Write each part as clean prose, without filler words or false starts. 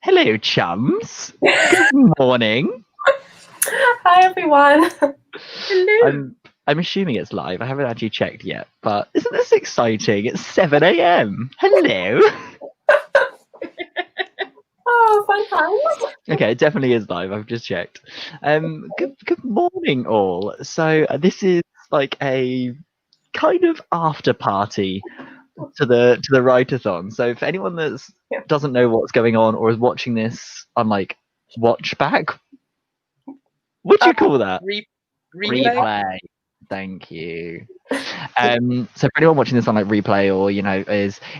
Hello, chums. Good morning. Hi, everyone. Hello. I'm assuming it's live. I haven't actually checked yet, but isn't this exciting? It's 7 a.m. Hello. Oh, fun times. Okay, it definitely is live. I've just checked. Good morning, all. So this is like a kind of after party to the Write-A-Thon. So for anyone that Yeah. doesn't know what's going on or is watching this on like watch back, what do you call that? Replay. Thank you. So for anyone watching this on like replay or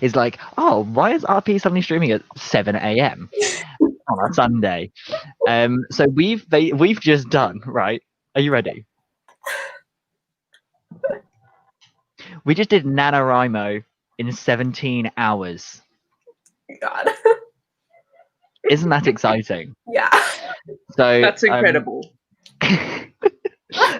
is like, oh, why is RP suddenly streaming at 7 a.m. on a Sunday? So we've just done, right? Are you ready? We just did NaNoWriMo in 17 hours. God. Isn't that exciting? Yeah. So That's incredible.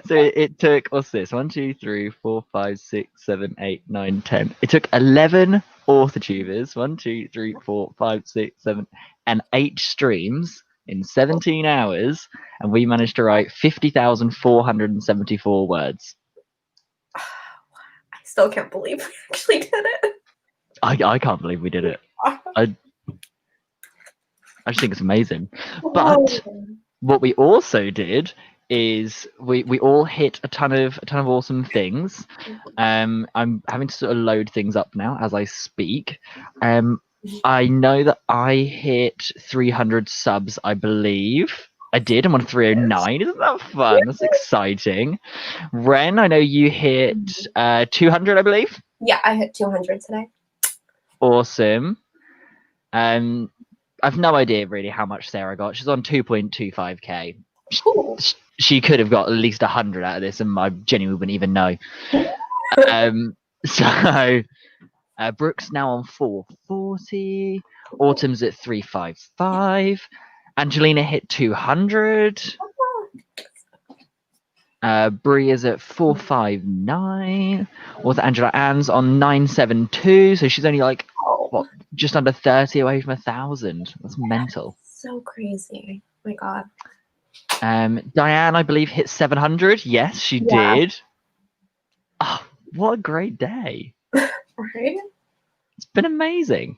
So it took, what's this? 1, 2, 3, 4, 5, 6, 7, 8, 9, 10. It took 11 author-tubers, 1, 2, 3, 4, 5, 6, 7, and 8 streams in 17 hours, and we managed to write 50,474 words. I still can't believe we actually did it. I can't believe we did it. I just think it's amazing. But what we also did is we all hit a ton of awesome things. I'm having to sort of load things up now as I speak. I know that I hit 300 subs, I believe. I did. I'm on 309. Isn't that fun? That's exciting. Ren, I know you hit 200, I believe. Yeah, I hit 200 today. Awesome. I've no idea really how much Sarah got. She's on 2.25k. She could have got at least 100 out of this, and I genuinely wouldn't even know. So Brooke's now on 440. Autumn's at 355. Angelina hit 200. Brie is at 459. Author Angela Ann's on 972. So she's only like just under 30 away from 1,000. That's mental. So crazy. Oh my God. Diane, I believe, hit 700. Yes, she did. Oh, what a great day. Right? It's been amazing.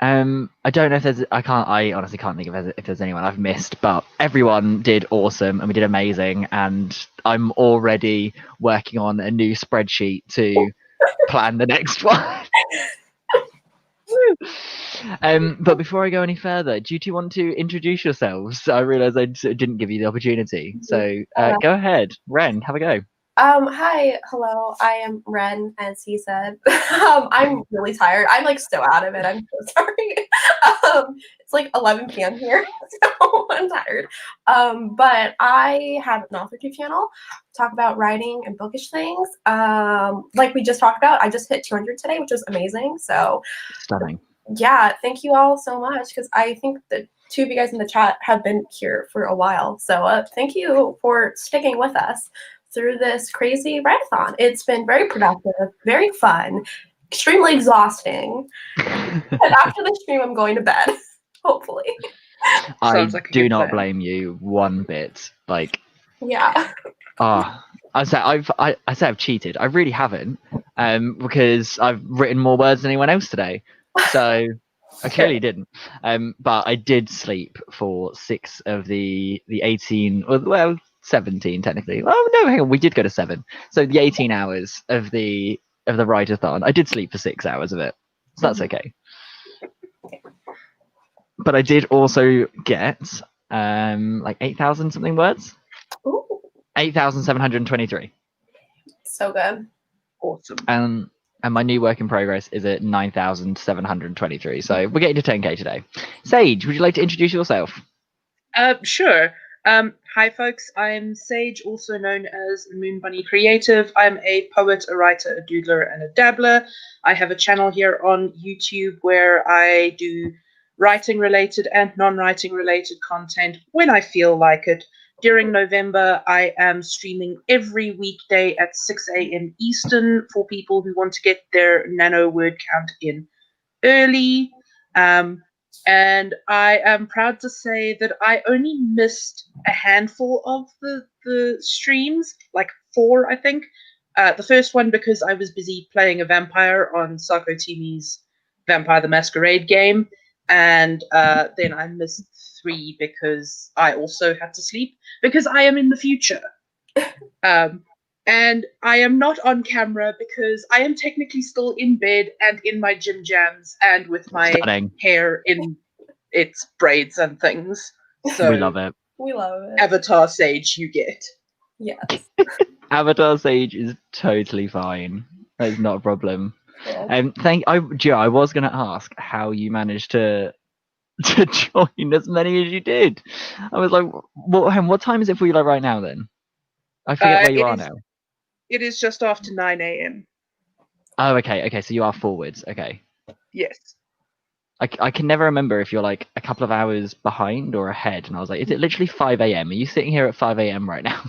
I don't know if there's. I honestly can't think of if there's anyone I've missed, but everyone did awesome and we did amazing. And I'm already working on a new spreadsheet to plan the next one. But before I go any further, do you want to introduce yourselves? I realise I didn't give you the opportunity, so go ahead. Ren, have a go. Hi, hello. I am Ren, as he said. I'm really tired. I'm like so out of it. I'm so sorry. It's like 11 p.m. here, so I'm tired. But I have an author channel, talk about writing and bookish things. Like we just talked about, I just hit 200 today, which was amazing. So stunning. Yeah, thank you all so much, because I think the two of you guys in the chat have been here for a while. So thank you for sticking with us through this crazy Write-A-Thon. It's been very productive, very fun, extremely exhausting. And after the stream, I'm going to bed, hopefully. I do not blame you one bit. Like, yeah. I say I've cheated. I really haven't, because I've written more words than anyone else today. So I clearly didn't. But I did sleep for 6 of the 18. Well, 17 technically. Oh no, hang on, we did go to 7. So the 18 hours of the Write-A-Thon, I did sleep for 6 hours of it. So that's okay. But I did also get like 8,000 something words. 8,723. So good. Awesome. And my new work in progress is at 9,723. So we're getting to 10k today. Sage, would you like to introduce yourself? Sure. Hi, folks. I'm Sage, also known as Moon Bunny Creative. I'm a poet, a writer, a doodler, and a dabbler. I have a channel here on YouTube where I do writing-related and non-writing-related content when I feel like it. During November, I am streaming every weekday at 6 a.m. Eastern for people who want to get their nano word count in early. And I am proud to say that I only missed a handful of the streams, like 4, I think. The first one because I was busy playing a vampire on Sako Timi's Vampire the Masquerade game, and then I missed 3 because I also had to sleep because I am in the future. And I am not on camera because I am technically still in bed and in my gym jams and with my Stunning. hair in its braids and things. So We love it. We love it. Avatar Sage, you get. Yes. Avatar Sage is totally fine. That's not a problem. Yeah. Gio, I was going to ask how you managed to join as many as you did. I was like, what time is it for you like right now then? I forget where you are now. It is just after 9 a.m. Oh, okay, so you are forwards. Okay. Yes. I can never remember if you're like a couple of hours behind or ahead. And I was like, is it literally 5 a.m.? Are you sitting here at 5 a.m. right now?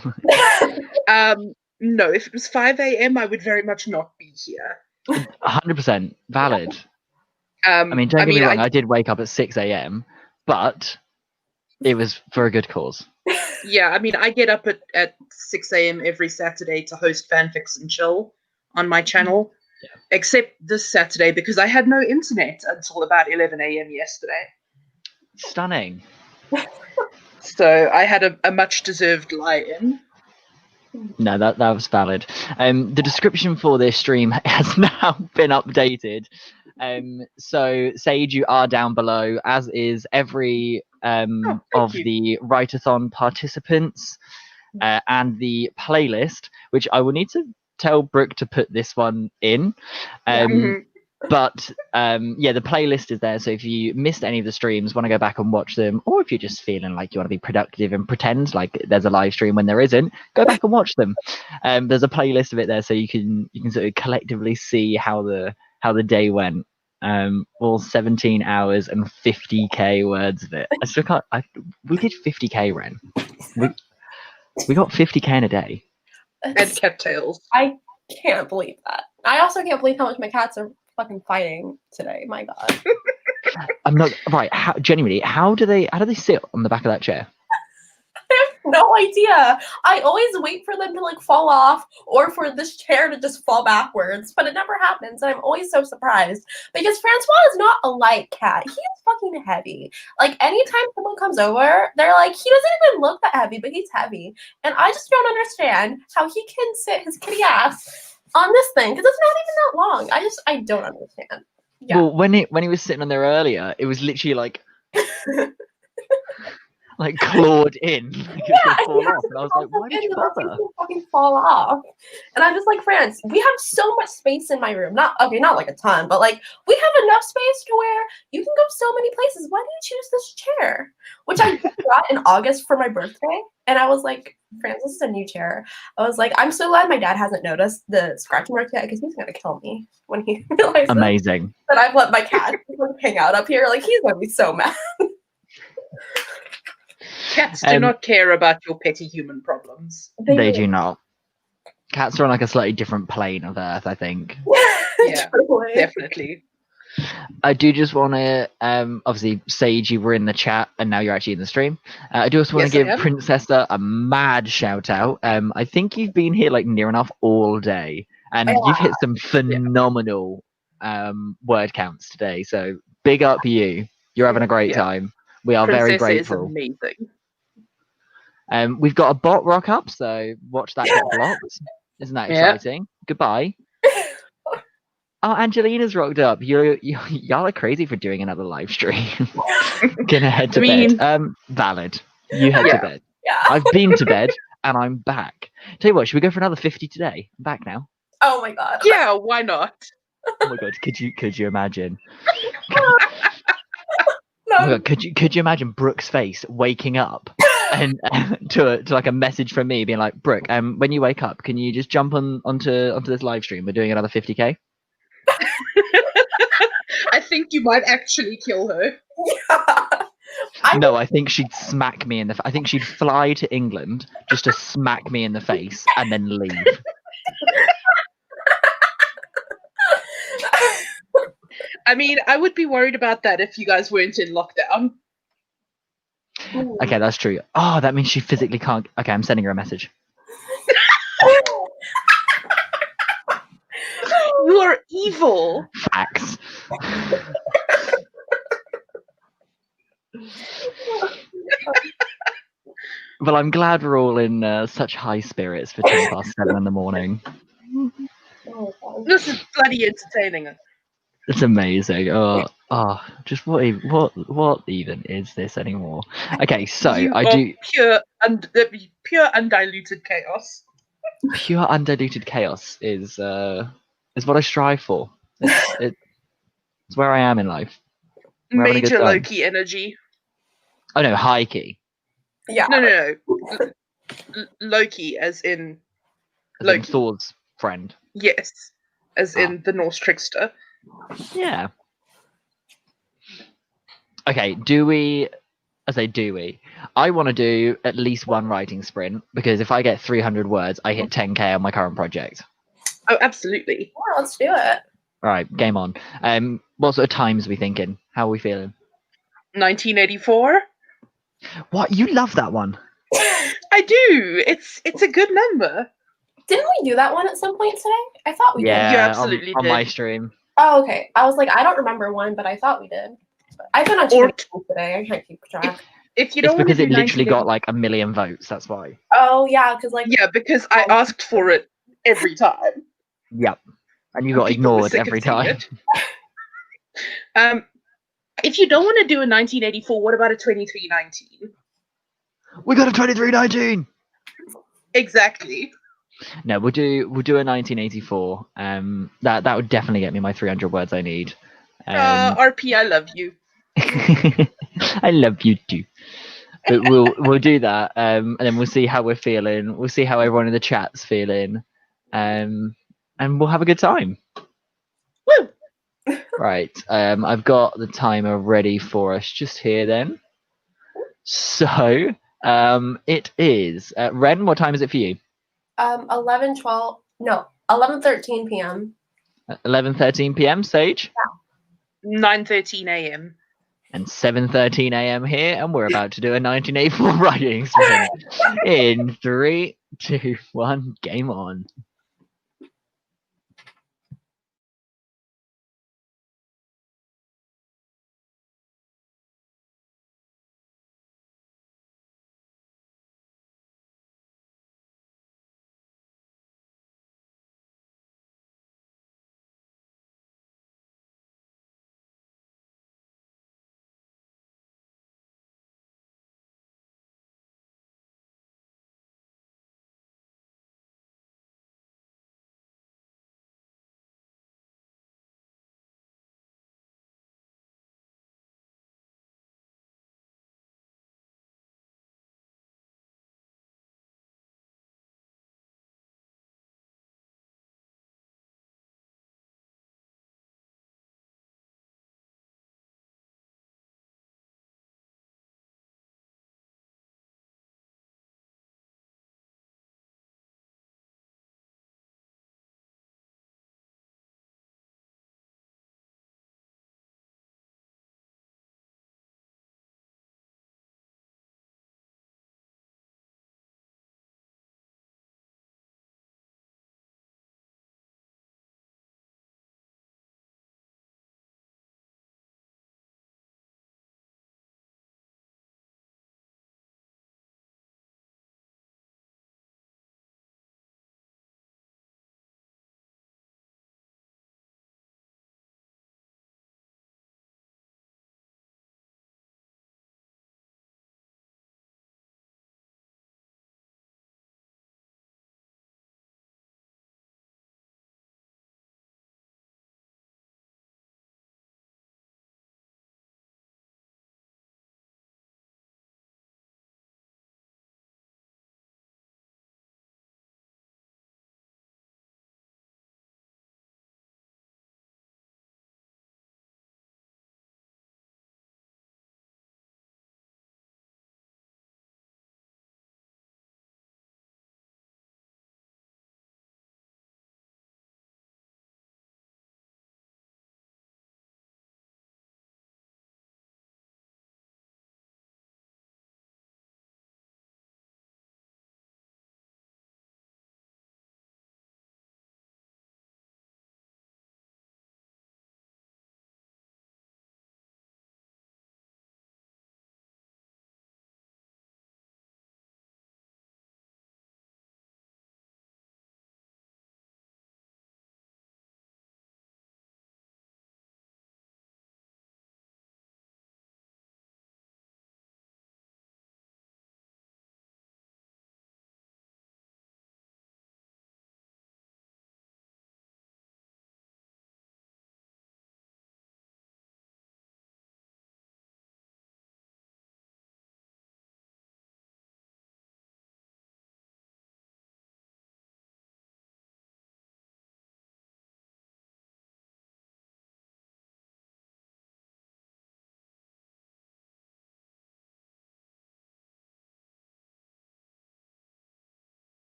No, if it was 5 a.m., I would very much not be here. 100% valid. I mean, don't get me wrong, I did wake up at 6 a.m., but it was for a good cause. Yeah, I mean, I get up at 6 a.m. every Saturday to host Fanfics and Chill on my channel, except this Saturday because I had no internet until about 11 a.m. yesterday. Stunning. So I had a much-deserved lie-in. No, that was valid. The description for this stream has now been updated. So Sage, you are down below, as is every of the Write-A-Thon participants and the playlist, which I will need to tell Brooke to put this one in. But the playlist is there. So if you missed any of the streams, want to go back and watch them, or if you're just feeling like you want to be productive and pretend like there's a live stream when there isn't, go back and watch them. There's a playlist of it there, so you can sort of collectively see how the day went. All 17 hours and 50k words of it. I still can't. We did 50k, Ren. We got 50k in a day. And cattails. I can't believe that. I also can't believe how much my cats are fucking fighting today. My God. I'm not right. Genuinely, how do they sit on the back of that chair? I have no idea. I always wait for them to like fall off or for this chair to just fall backwards, but it never happens, and I'm always so surprised because Francois is not a light cat. He is fucking heavy. Like anytime someone comes over, they're like, he doesn't even look that heavy, but he's heavy, and I just don't understand how he can sit his kitty ass on this thing because it's not even that long. I don't understand. Yeah. Well, when he was sitting on there earlier, it was literally like like clawed in. Fall off. And I was like, why did you bother? Fucking fall off. And I'm just like, France, we have so much space in my room. Not like a ton, but like we have enough space to where you can go so many places. Why do you choose this chair? Which I got in August for my birthday. And I was like, France, this is a new chair. I was like, I'm so glad my dad hasn't noticed the scratch mark yet because he's gonna kill me when he realizes Amazing. that I've let my cat hang out up here. Like he's gonna be so mad. Cats do not care about your petty human problems. They do not. Cats are on like a slightly different plane of Earth, I think. Yeah, definitely. I do just want to, obviously, Sage, you were in the chat and now you're actually in the stream. I do also want to give Princessa a mad shout out. I think you've been here like near enough all day and you've hit some phenomenal word counts today. So big up you. You're having a great time. We are very grateful. Is amazing. We've got a bot rock up, so watch that get blocked. Isn't that exciting? Goodbye. Oh, Angelina's rocked up. Y'all are crazy for doing another live stream. Gonna head to bed. Valid. You head to bed. Yeah. I've been to bed and I'm back. Tell you what, should we go for another 50 today? I'm back now. Oh my God. Yeah, why not? Oh my God, could you imagine? No. Oh my God, could you imagine Brooke's face waking up and to like a message from me being like, Brooke, when you wake up, can you just jump onto this live stream? We're doing another 50k. I think you might actually kill her. Yeah. No, I think she'd smack me in the. I think she'd fly to England just to smack me in the face and then leave. I mean, I would be worried about that if you guys weren't in lockdown. Okay, that's true. Oh, that means she physically can't. Okay, I'm sending her a message. You are evil. Facts. Well, I'm glad we're all in such high spirits for 7:10 in the morning. Oh, God. This is bloody entertaining. It's amazing. Just what even is this anymore? Okay, so You I are do pure undiluted chaos. pure undiluted chaos is what I strive for. It's where I am in life. We're having a good Major time. Loki energy. Oh no, high key. Yeah. No. Loki, as in As in Loki. Thor's friend. Yes, as in the Norse trickster. Yeah. Okay, do we? I want to do at least one writing sprint because if I get 300 words, I hit 10k on my current project. Oh, absolutely. Yeah, let's do it. All right, game on. What sort of times are we thinking? How are we feeling? 1984. What? You love that one? I do. It's a good number. Didn't we do that one at some point today? I thought we did. You Yeah, absolutely on my did. stream. Oh, okay. I was like, I don't remember one, but I thought we did. I've been on too many things today. I can't keep track. If you It's don't want to because do it literally 1984, got like 1 million votes. That's why. Oh, yeah, because like, yeah, because I asked for it every time. Yep. And you And got people were ignored sick of every seeing time. it. If you don't want to do a 1984, what about a 2319? We got a 2319. Exactly. No, we'll do a 1984. That would definitely get me my 300 words I need. RP, I love you. I love you too. But we'll do that, and then we'll see how we're feeling. We'll see how everyone in the chat's feeling, and we'll have a good time. Woo! Right. I've got the timer ready for us just here then. So it is Ren. What time is it for you? 11:13 p.m. 11:13 p.m. Sage. 9:13 a.m. And 7:13 a.m. here, and we're about to do a 1984 writing sprint. In 3, 2, 1, game on.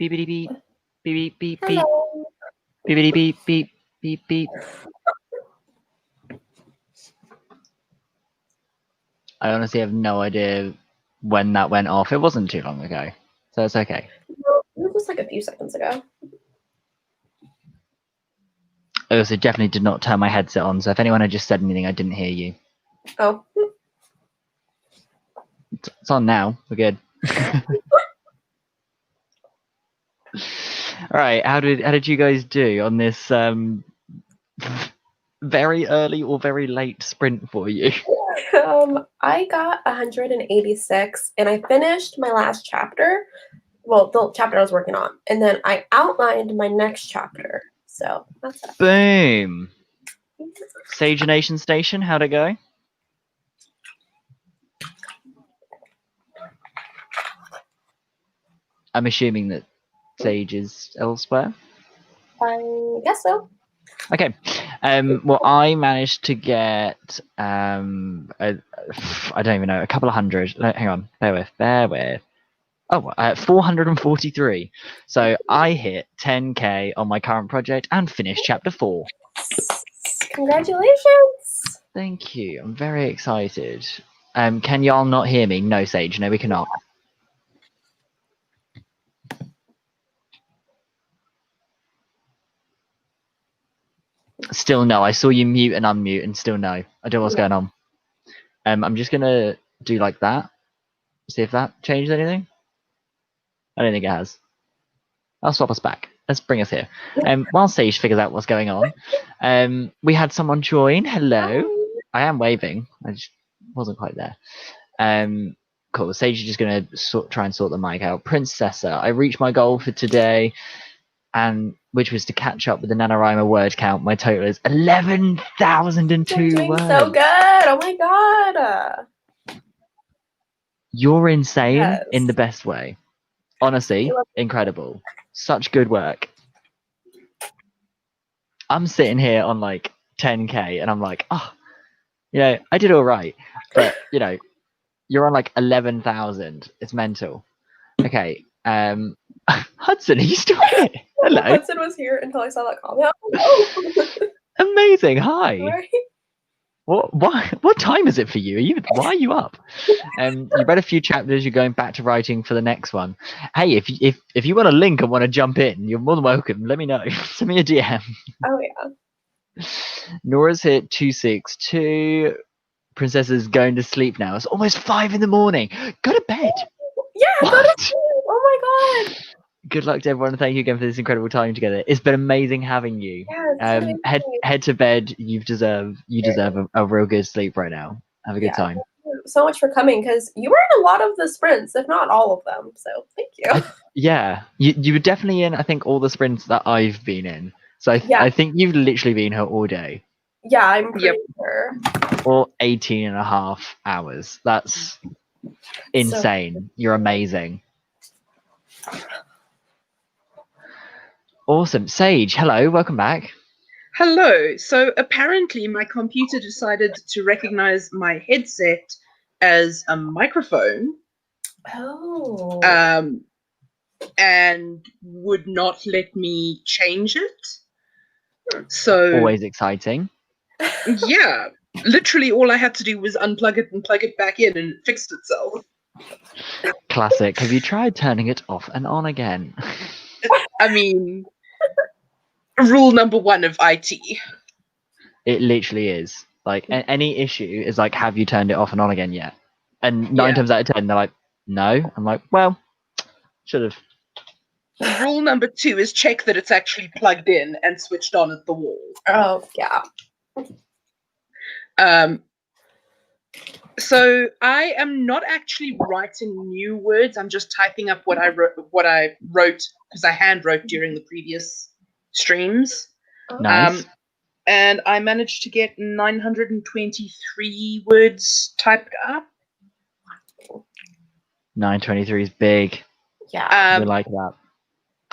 beepity beep, beep beep beep beep, Hello. beepity beep beep beep beep. I honestly have no idea when that went off. It wasn't too long ago, so it's okay. No, it was like a few seconds ago. I also definitely did not turn my headset on, so if anyone had just said anything, I didn't hear you. Oh. It's on now. We're good. All right. How did you guys do on this very early or very late sprint for you? I got 186, and I finished my last chapter. Well, the chapter I was working on, and then I outlined my next chapter. So that's it. Boom. Sage Nation Station. How'd it go? I'm assuming that Sage is elsewhere. I guess so. Okay. Well, I managed to get I don't even know, a couple of hundred. Hang on. Bear with. Oh, 443. So I hit 10k on my current project and finished chapter 4. Congratulations. Thank you. I'm very excited. Can y'all not hear me? No, Sage. No, we cannot. Still no. I saw you mute and unmute, and still no. I don't know what's going on. I'm just gonna do like that. See if that changed anything. I don't think it has. I'll swap us back. Let's bring us here. While Sage figures out what's going on, we had someone join. Hello. Hi. I am waving. I just wasn't quite there. Cool. Sage is just gonna try and sort the mic out. Princessa, I reached my goal for today, and which was to catch up with the NaNoWriMo word count. My total is 11,002 You're doing words. so good. Oh my god. You're insane Yes. in the best way. Honestly, incredible. Such good work. I'm sitting here on like 10k and I'm like, oh, I did all right. But, you're on like 11,000. It's mental. Okay. Hudson, are you still here? Hello. Hudson was here until I saw that comment. Oh. Amazing. Hi. Right? What time is it for you? Why are you up? You read a few chapters. You're going back to writing for the next one. Hey, if you want a link and want to jump in, you're more than welcome. Let me know. Send me a DM. Oh yeah. Nora's hit 262. Princessa's going to sleep now. It's almost 5 in the morning. Go to bed. Yeah, What? go to sleep. Oh my god. Good luck to everyone. Thank you again for this incredible time together. It's been amazing having you. Yeah, Head to bed. You deserve a real good sleep right now. Have a good time. Thank you so much for coming, because you were in a lot of the sprints, if not all of them. So thank you. Yeah, you were definitely in. I think all the sprints that I've been in. So I think you've literally been here all day. Yeah, I'm pretty sure. Or 18 and a half hours. That's insane. You're amazing. Awesome. Sage, hello, welcome back. Hello. So apparently my computer decided to recognize my headset as a microphone. Oh. And would not let me change it. So always exciting. Yeah. Literally all I had to do was unplug it and plug it back in, and it fixed itself. Classic. Have you tried turning it off and on again? I mean, rule number 1 of IT. It literally is. Like, any issue is like, have you turned it off and on again yet? And 9 times out of 10, they're like, no. I'm like, well, should have. Rule number 2 is check that it's actually plugged in and switched on at the wall. Oh, yeah. So I am not actually writing new words. I'm just typing up what I wrote because I hand wrote during the previous streams. Nice. And I managed to get 923 words typed up. 923 is big. Yeah. We like that.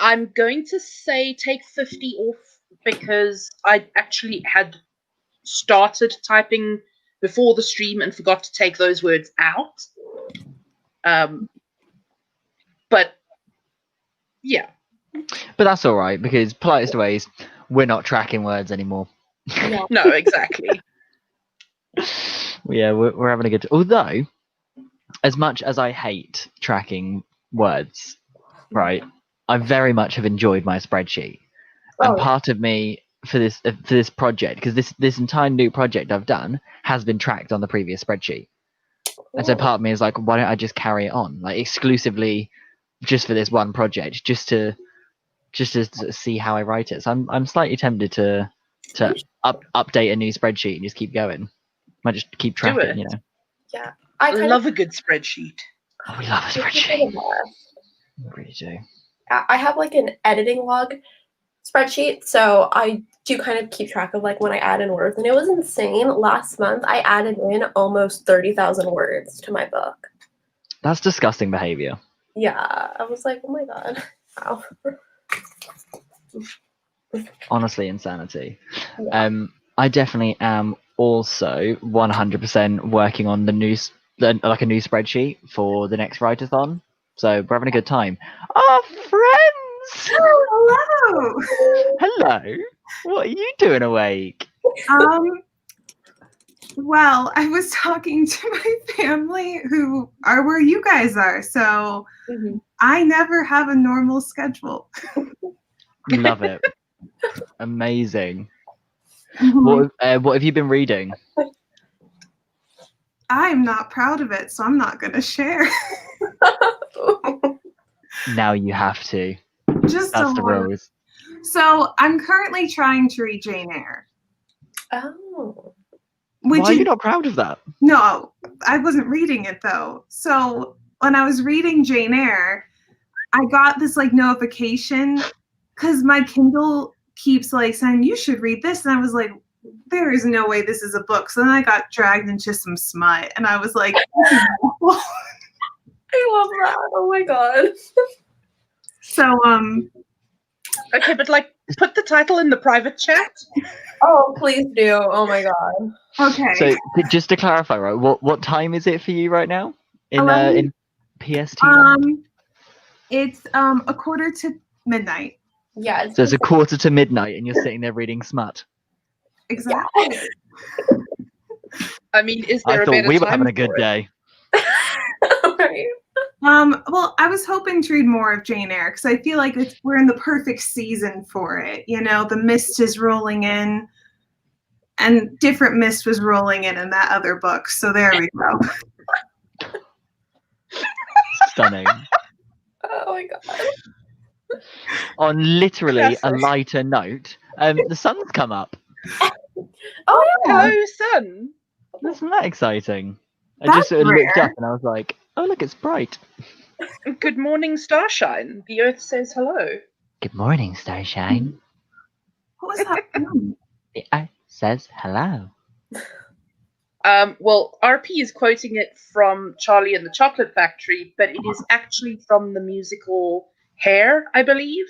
I'm going to say take 50 off because I actually had started typing before the stream and forgot to take those words out. But yeah, But that's all right because politest ways, we're not tracking words anymore. Yeah. No, exactly. Yeah, we're having a good. Although, as much as I hate tracking words, right, I very much have enjoyed my spreadsheet. And Oh, part of me for this project, because this entire new project I've done has been tracked on the previous spreadsheet, and so cool. part of me is like, why don't I just carry it on, like exclusively, just for this one project, just to sort of see how I write it. So I'm slightly tempted to update a new spreadsheet and just keep going. Might just keep Do tracking, it. you know. Yeah. I I kind love a good spreadsheet. Oh, we love a of spreadsheet. We really do. I have like an editing log spreadsheet, so I do kind of keep track of like when I add in words, and it was insane. Last month, I added in almost 30,000 words to my book. That's disgusting behavior. Yeah, I was like, oh my god, wow. Honestly, insanity. Yeah. I definitely am also 100% working on the new like a new spreadsheet for the next Write-A-Thon. So we're having a good time. Our friends. Hello. Hello. What are you doing awake? Well, I was talking to my family who are where you guys are, so Mhm. I never have a normal schedule. Love it. Amazing. Mhm. What have you been reading? I'm not proud of it, so I'm not going to share. Now you have to. Just That's a the little. rules. So I'm currently trying to read Jane Eyre. Oh. Which Why are is, you not proud of that? no, I wasn't reading it though. So when I was reading Jane Eyre, I got this like notification because my Kindle keeps like saying you should read this, and I was like, there is no way this is a book. So then I got dragged into some smut, and I was like, this is awful. I love that. Oh my god. So Okay, but like, put the title in the private chat. Oh, please do. Oh my god. okay. So just to clarify, right? What time is it for you right now? In 11? PST land? It's 1:45 Yeah. It's So it's 1:45 and you're sitting there reading smut. exactly. I mean, is there I a thought better we were time having a good for it? day. Right. Well, I was hoping to read more of Jane Eyre because I feel like we're in the perfect season for it. You know, the mist is rolling in, and different mist was rolling in that other book. So there we go. Stunning. Oh my god. On literally a Classic. lighter note, the sun's come up. Oh yeah. Hello, sun. Isn't that exciting? I That's just sort of looked rare. up and I was like, oh look, it's bright. Good morning, starshine. The earth says hello. Good morning, Starshine. What was that from? The earth says hello. Well, RP is quoting it from Charlie and the Chocolate Factory, but it is actually from the musical Hair, I believe.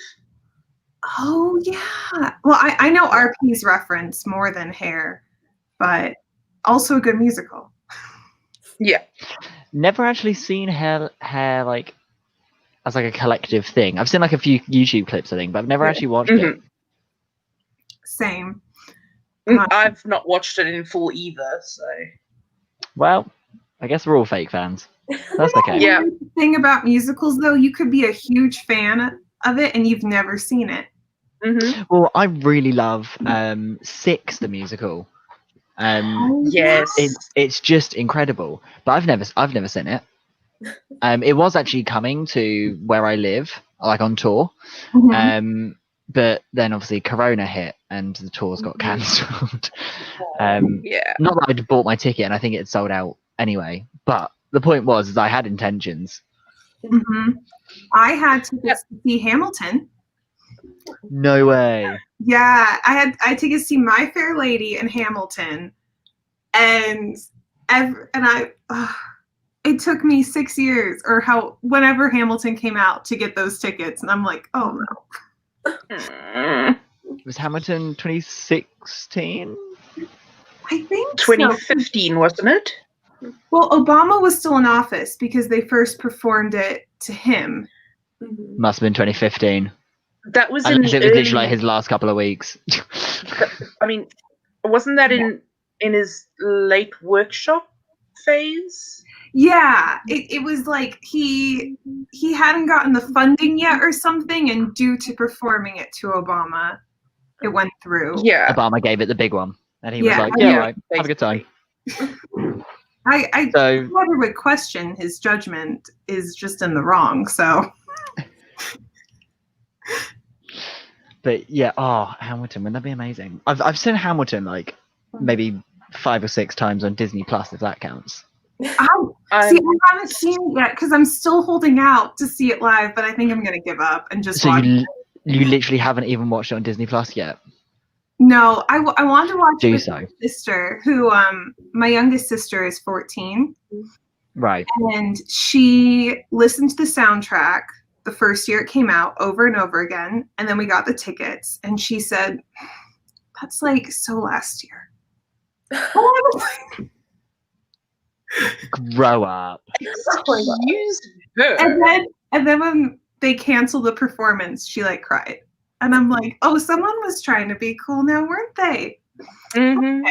Oh yeah. Well, I know RP's reference more than Hair, but also a good musical. Yeah. Never actually seen hair like as like a collective thing. I've seen like a few YouTube clips, I think, but I've never Yeah. actually watched it. Same. I've not watched it in full either, so. Well, I guess we're all fake fans. That's okay. Yeah. The thing about musicals, though, you could be a huge fan of it and you've never seen it. Mm-hmm. Well, I really love Six, the musical. Yes. It's just incredible. But I've never seen it. It was actually coming to where I live, like on tour. Mhm. But then obviously Corona hit and the tours got cancelled. Yeah. Not that I'd bought my ticket and I think it sold out anyway. But the point was, is I had intentions. Mhm. I had tickets to see Hamilton. No way. Yeah, I had tickets to see My Fair Lady and Hamilton, and it took me 6 years or whenever Hamilton came out to get those tickets, and I'm like, oh no. Was Hamilton 2016? I think 2015, wasn't it? Well, Obama was still in office because they first performed it to him. Mhm. Must have been 2015. That was in Unless the it was literally early. like his last couple of weeks. I mean, wasn't that in his late workshop phase? Yeah, it was like he hadn't gotten the funding yet or something, and due to performing it to Obama, it went through. Yeah. Obama gave it the big one, and he was Yeah. like, "Yeah, all right, have a good time." I So, never would question his judgment is just in the wrong. So but yeah, Hamilton, wouldn't that be amazing? I've seen Hamilton like maybe 5 or 6 times on Disney Plus, if that counts. I haven't seen it yet because I'm still holding out to see it live, but I think I'm gonna give up and just So watch. you literally haven't even watched it on Disney Plus yet? No, I want to watch it Do with so. my sister, who my youngest sister is 14, Right. and she listened to the soundtrack the first year it came out over and over again, and then we got the tickets, and she said, "That's like so last year." Grow up. Excuse her. And then when they canceled the performance, she like cried. And I'm like, oh, someone was trying to be cool now, weren't they? Mhm.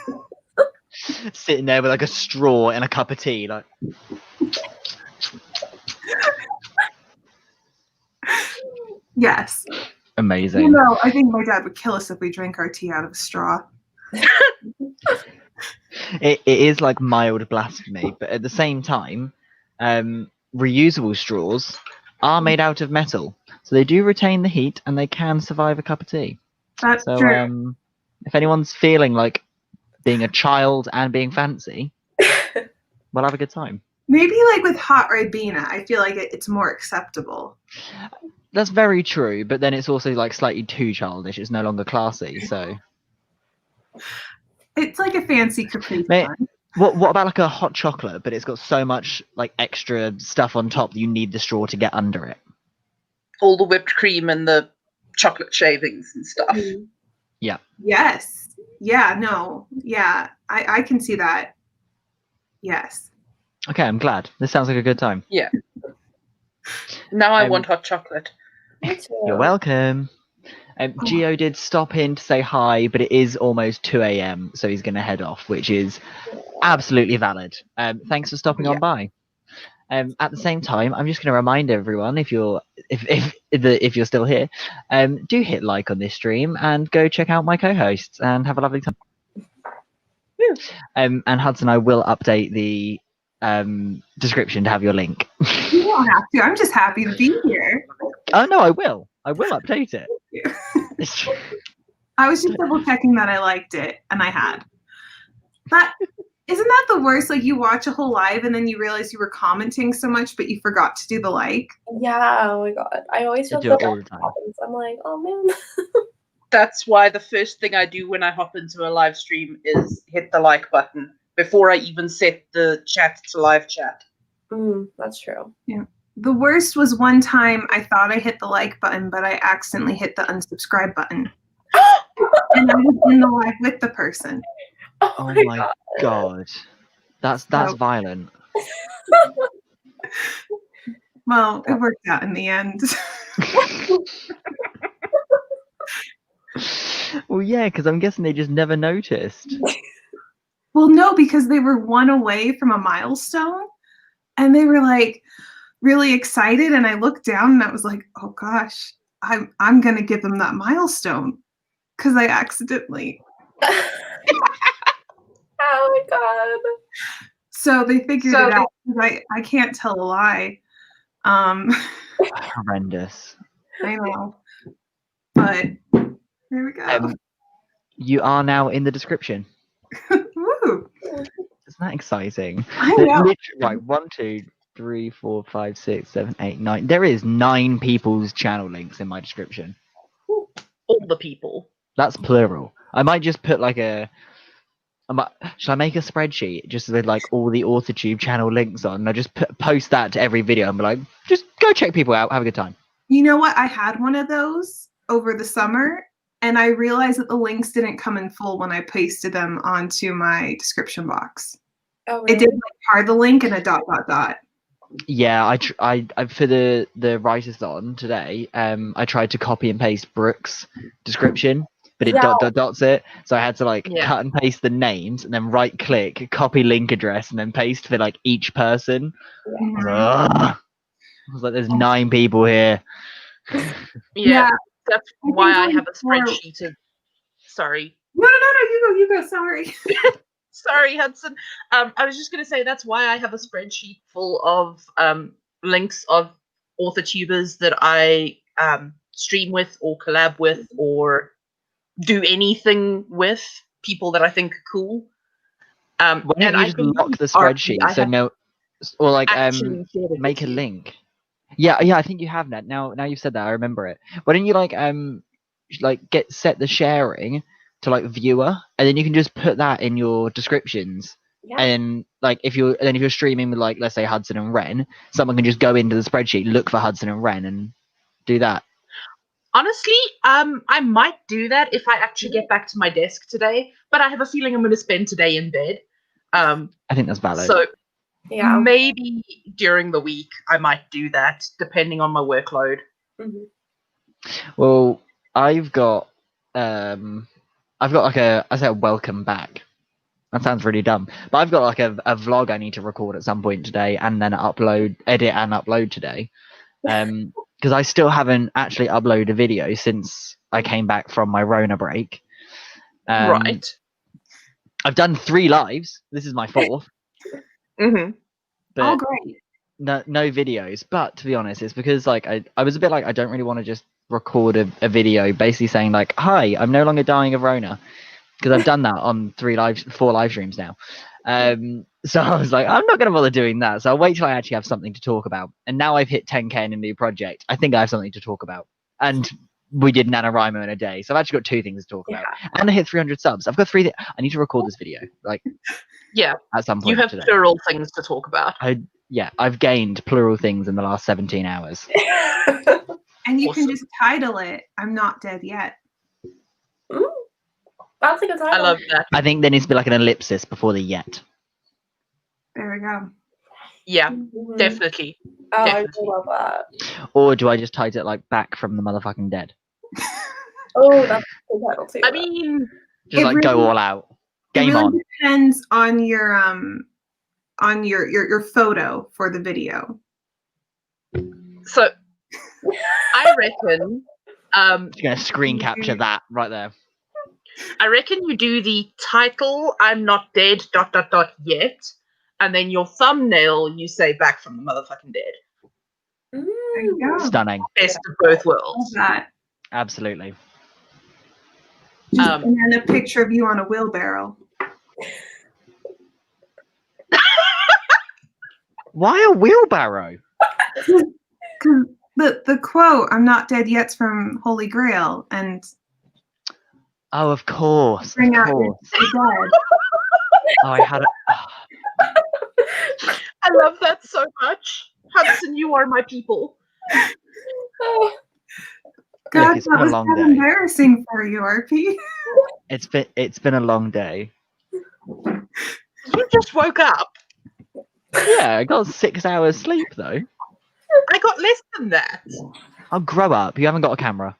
Okay. Sitting there with like a straw and a cup of tea, like. Yes. Amazing. No, I think my dad would kill us if we drank our tea out of a straw. It is like mild blasphemy, but at the same time, reusable straws are made out of metal, so they do retain the heat and they can survive a cup of tea. That's So, true. if anyone's feeling like being a child and being fancy, we'll have a good time. Maybe like with hot Ribena, I feel like it's more acceptable. That's very true, but then it's also like slightly too childish. It's no longer classy. So, It's like a fancy Capri Mate, Sun. what about like a hot chocolate, but it's got so much like extra stuff on top that you need the straw to get under it? All the whipped cream and the chocolate shavings and stuff. Yeah. Yes. Yeah, no. Yeah, I can see that. Yes. Okay, I'm glad. This sounds like a good time. Yeah. Now I want hot chocolate. You're welcome. Gio did stop in to say hi, but it is almost 2 a.m, so he's going to head off, which is absolutely valid. Thanks for stopping on by. At the same time, I'm just going to remind everyone, if you're still here, do hit like on this stream and go check out my co-hosts and have a lovely time. And Hudson, I will update the description to have your link. You don't have to. I'm just happy to be here. Oh no, I will update it. I was just double checking that I liked it, and I had. That isn't that the worst? Like you watch a whole live and then you realize you were commenting so much, but you forgot to do the like. Yeah. Oh my god. I always feel do so it all bad the time. happens. I'm like, oh man. That's why the first thing I do when I hop into a live stream is hit the like button before I even set the chat to live chat. That's true. Yeah. The worst was one time I thought I hit the like button, but I accidentally hit the unsubscribe button. And I was in the live with the person. Oh my god. That's violent. Well, it worked out in the end. Well, yeah, because I'm guessing they just never noticed. Well, no, because they were one away from a milestone, and they were like really excited. And I looked down and I was like, "Oh gosh, I'm gonna give them that milestone," because I accidentally. Oh my god. So they figured it out. I can't tell a lie. Horrendous. I know, but there we go. You are now in the description. Woo! Isn't that exciting? I know. Right, 1, 2, 3, 4, 5, 6, 7, 8, 9. There is 9 people's channel links in my description. All the people. That's plural. I might just put like should I make a spreadsheet just with like all the AuthorTube channel links on? And I just post that to every video and be like, just go check people out, have a good time. You know what? I had one of those over the summer, and I realized that the links didn't come in full when I pasted them onto my description box. Oh, really? It did like hard the link and a ... Yeah, I for the Write-A-Thon today, I tried to copy and paste Brooke's description, but it Yeah. dots it. So I had to like Yeah. cut and paste the names and then right click, copy link address, and then paste for like each person. I was like, "Ugh." I was like, there's 9 people here. Yeah. That's I why I think have a going spreadsheet of. Sorry. No, you go. Sorry. Sorry, Hudson. I was just going to say that's why I have a spreadsheet full of links of author tubers that I stream with or collab with or do anything with, people that I think are cool. Why don't And you I just believe, lock the RP, spreadsheet I so have no, or like actually shared it make with a you. link. Yeah, I think you have that. Now you've said that, I remember it. Why don't you like set the sharing to like viewer, and then you can just put that in your descriptions. Yeah. And like if you're streaming with like, let's say, Hudson and Ren, someone can just go into the spreadsheet, look for Hudson and Ren, and do that. Honestly, I might do that if I actually get back to my desk today, but I have a feeling I'm going to spend today in bed. I think that's valid. So Yeah. maybe during the week I might do that, depending on my workload. Mhm. Well, I've got like a welcome back. That sounds really dumb, but I've got like a vlog I need to record at some point today, and then edit and upload today. Because I still haven't actually uploaded a video since I came back from my Rona break. Right. I've done 3 lives. This is my 4th. Mm-hmm. All But great. no videos. But to be honest, it's because like I was a bit like, I don't really want to just record a video basically saying like, hi, I'm no longer dying of Rona, because I've done that on 4 live streams now. So I was like, I'm not going to bother doing that. So I'll wait till I actually have something to talk about. And now I've hit 10k in a new project. I think I have something to talk about. And we did NaNoWriMo in a day. So I've actually got 2 things to talk about. And I hit 300 subs. I've got 3. I need to record this video. Like, Yeah. at some point You have today. plural things to talk about. I've gained plural things in the last 17 hours. And you Awesome. can just title it, I'm Not Dead Yet. Ooh, that's a good title. I love that. I think there needs to be like an ellipsis before the yet. There we go. Yeah, Mhm. definitely. Oh, Definitely. I love that. Or do I just title it like Back from the Motherfucking Dead? Oh, that's a good title too. I mean, Just It like go really- all out. It Game really on. depends on your photo for the video. so I reckon Just gonna screen capture that right there. you do the title, I'm not dead, ... yet, and then your thumbnail, you say Back from the Motherfucking Dead. There you Mm. go. Stunning. Best of both Love worlds. that. Absolutely. And then a picture of you on a wheelbarrow. Why a wheelbarrow? Because the quote, I'm not dead yet's from Holy Grail, and Oh, of course. bring Of out your course. dead. Oh, I had it. I love that so much. Hudson, you are my people. Oh, God, Look, it's been that a was long so day. embarrassing for you, RP. It's been a long day. You just woke up. Yeah, I got 6 hours sleep though. I got less than that. I'll grow up. You haven't got a camera.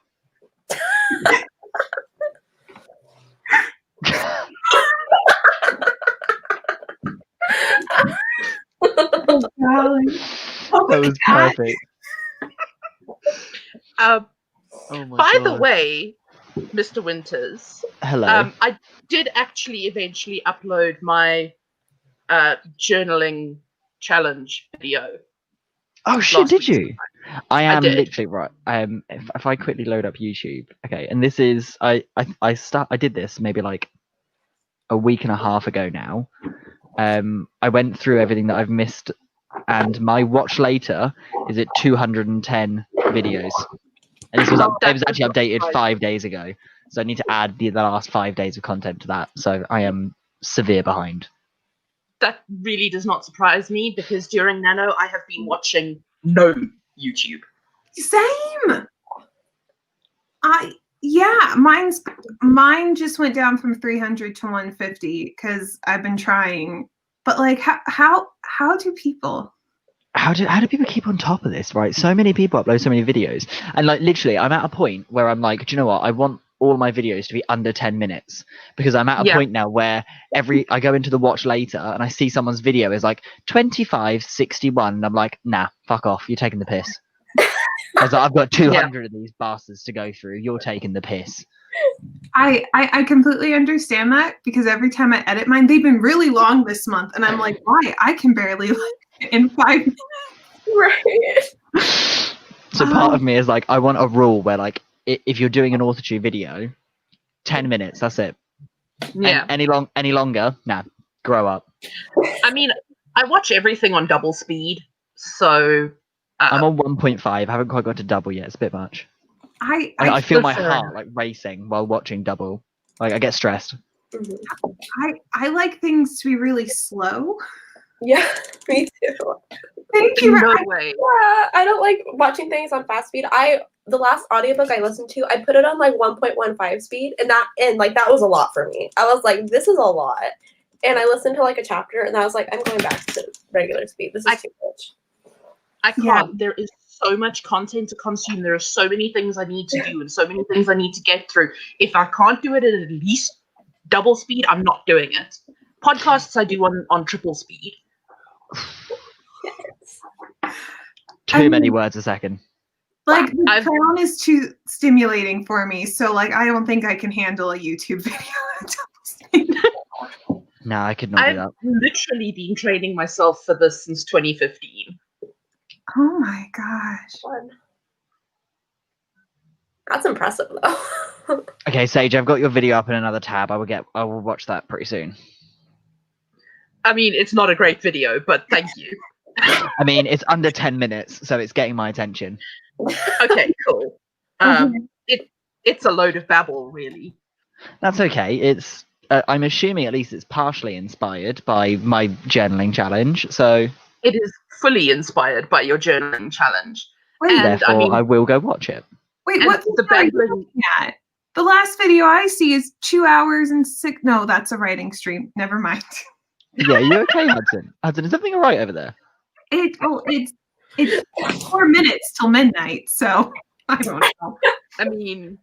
Oh, golly. Oh, That was God. perfect. Oh my By God. the way, Mr. Winters, Hello. I did actually eventually upload my journaling challenge video. Oh shit, last did week you? I am did. literally right. If I quickly load up YouTube, okay, and this is I did this maybe like a week and a half ago now. I went through everything that I've missed, and my watch later is at 210 videos, and this was it was actually updated 5 days ago, so I need to add the last 5 days of content to that. So I am severe behind. That really does not surprise me because during Nano, I have been watching no YouTube. Same. Mine just went down from 300 to 150 because I've been trying. But like, how do people? how do people keep on top of this, right? So many people upload so many videos, and like literally I'm at a point where I'm like, do you know what, I want all my videos to be under 10 minutes, because I'm at a point now where I go into the watch later and I see someone's video is like 25:61 and I'm like, nah, fuck off, you're taking the piss. I was like, I've got 200 of these bastards to go through, you're taking the piss. I completely understand that, because every time I edit mine, they've been really long this month, and I'm like, why? I can barely in 5 minutes. Right. So part of me is like, I want a rule where like if you're doing an AutoTune video, 10 minutes, that's it. Yeah. Any longer, nah, grow up. I mean, I watch everything on double speed, so I'm on 1.5. I haven't quite got to double yet. It's a bit much. I feel my prefer- heart like racing while watching double. Like I get stressed. I like things to be really slow. Yeah, me too. Thank you. no way. Yeah, I don't like watching things on fast speed. The last audiobook I listened to, I put it on like 1.15 speed, and that was a lot for me. I was like, this is a lot. And I listened to like a chapter, and I was like, I'm going back to regular speed. This is too much. I can't. Yeah. There is so much content to consume. There are so many things I need to do and so many things I need to get through. If I can't do it at least double speed, I'm not doing it. Podcasts I do on triple speed. Too many words a second. Like, the crown is too stimulating for me, so like I don't think I can handle a YouTube video. No, I could not do I've that. literally been training myself for this since 2015. Oh my gosh. Fun. That's impressive though. Okay, Sage, I've got your video up in another tab. I will watch that pretty soon. I mean, it's not a great video, but thank you. I mean, it's under 10 minutes, so it's getting my attention. Okay, cool. It's a load of babble, really. That's okay. It's I'm assuming at least it's partially inspired by my journaling challenge, so It is fully inspired by your journaling challenge. Wait, And therefore I will go watch it. Wait, and what the video are you babbling- looking at? The last video I see is 2 hours and 6. No, that's a writing stream. Never mind. Yeah, you okay, Hudson? Hudson, is everything all right over there? It's 4 minutes till midnight, so I don't know. I mean,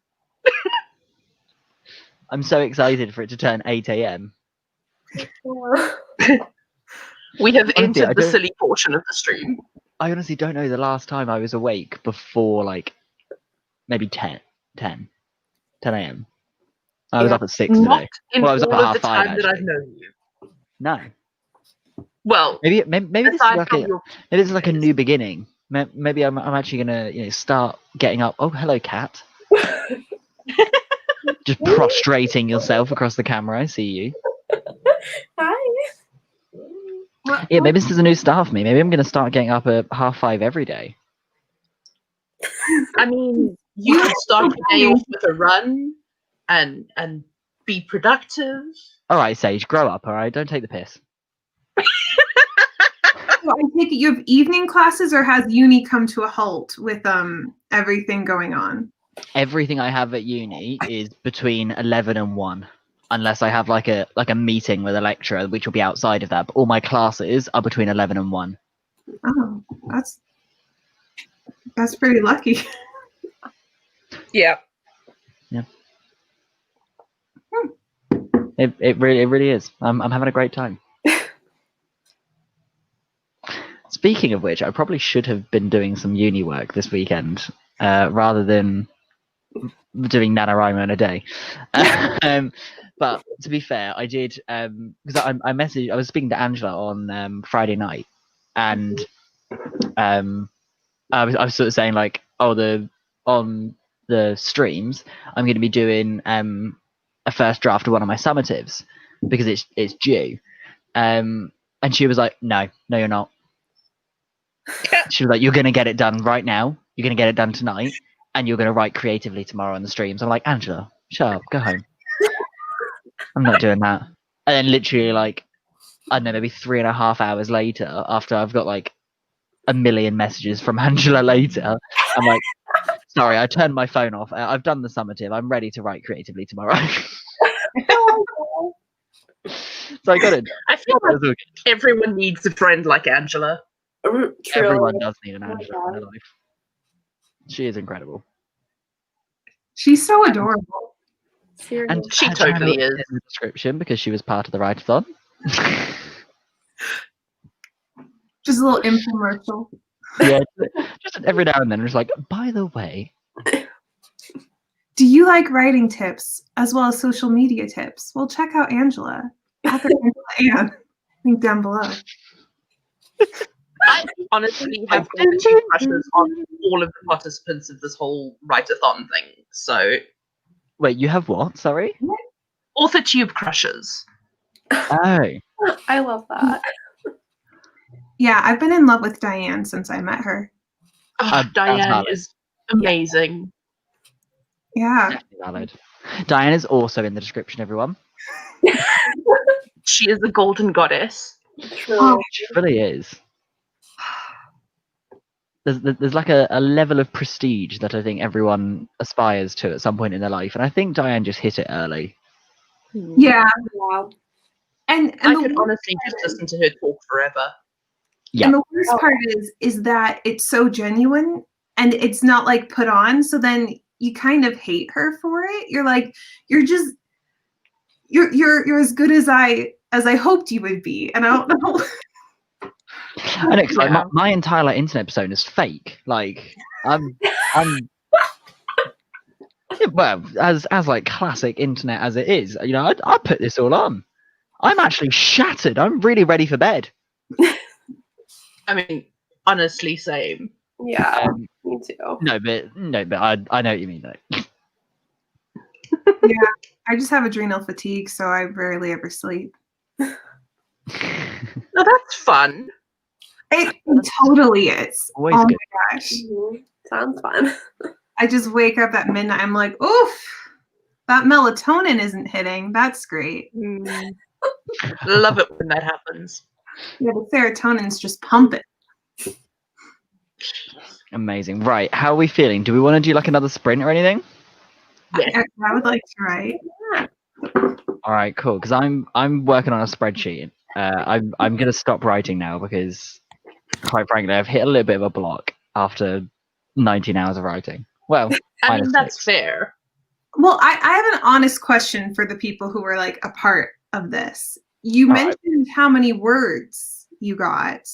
I'm so excited for it to turn 8 a.m. we have Honestly, entered I the don't- silly portion of the stream. I honestly don't know the last time I was awake before like maybe 10 a.m. I was Yeah. up at 6 Not today. in Well, I was up all at of the 5:30, time that I've actually. known you. No, Well, maybe this is aside like from a your maybe this is like a new beginning. Maybe I'm actually gonna start getting up. Oh, hello, cat. Just prostrating yourself across the camera. I see you. Hi. Yeah, maybe this is a new start for me. Maybe I'm gonna start getting up at 5:30 every day. I mean, you could start your day off with a run and be productive. All right, Sage, grow up. All right, don't take the piss. So I take it you have evening classes, or has uni come to a halt with everything going on? Everything I have at uni is between 11 and 1, unless I have like a meeting with a lecturer, which will be outside of that. But all my classes are between 11 and 1. Oh, that's pretty lucky. Yeah. It really is. I'm having a great time. Speaking of which, I probably should have been doing some uni work this weekend rather than doing NaNoWriMo in a day. But to be fair, I did because I was speaking to Angela on Friday night, and I was sort of saying like, on the streams, I'm going to be doing a first draft of one of my summatives because it's due. And she was like, no, you're not. She was like, you're going to get it done right now. You're going to get it done tonight, and you're going to write creatively tomorrow on the streams. I'm like, Angela, shut up, go home. I'm not doing that. And then literally like, I don't know, maybe 3.5 hours later, after I've got like a million messages from Angela later, I'm like, sorry, I turned my phone off. I've done the summative. I'm ready to write creatively tomorrow. So I got it. I feel like everyone needs a friend like Angela. True. Everyone does need an Oh my Angela in their God. life. She is incredible. She's so adorable. Seriously. And She her channel totally is. in the description because she was part of the Write-A-Thon. Just a little infomercial. Yeah, just every now and then, it's like, by the way, Do you like writing tips as well as social media tips? Well, check out Angela. At the Angela Ann. Link down below. I honestly have all the cheap crushes on all of the participants of this whole Write-A-Thon thing. So, wait, you have what? Sorry. author tube crushes. Oh, I love that. Yeah, I've been in love with Diane since I met her. Oh, that's Diane valid. is amazing. Yeah. definitely valid. Diane is also in the description, everyone. She is the golden goddess. True. Oh, She really is. There's like a level of prestige that I think everyone aspires to at some point in their life, and I think Diane just hit it early. yeah. Wow. And I the could worst honestly just listen to her talk forever. Yeah. And the worst part is that it's so genuine and it's not like put on. So then you kind of hate her for it. You're like, you're as good as I hoped you would be. And I don't know. I know, 'cause, like, Yeah. my entire like internet persona is fake. Like I'm yeah, well, as like classic internet as it is, you know, I put this all on. I'm actually shattered. I'm really ready for bed. I mean, honestly, same. Yeah. Me too. No, but I know what you mean though. Yeah. I just have adrenal fatigue, so I rarely ever sleep. No, that's fun. It totally is. Always Oh good. my gosh. Mhm. Sounds fun. I just wake up at midnight. I'm like, oof, that melatonin isn't hitting. That's great. Love it when that happens. Yeah, the serotonin's just pumping. Amazing. Right, how are we feeling? Do we want to do like another sprint or anything? Yeah. I would like to write. All right, cool. Because I'm working on a spreadsheet. I'm gonna stop writing now because, quite frankly, I've hit a little bit of a block after 19 hours of writing. Well, I mean, minus that's 6. fair. Well, I have an honest question for the people who were like a part of this. You All right. mentioned how many words you got.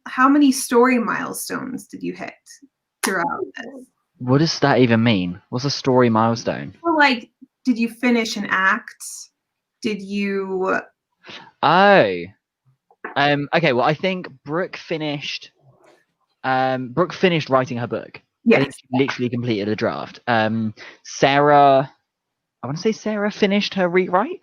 How many story milestones did you hit throughout this? What does that even mean? What's a story milestone? Well, like, did you finish an act? Did you? Oh, okay. Well, I think Brooke finished writing her book. I think Yes. she literally completed a draft. Sarah, I want to say Sarah finished her rewrite.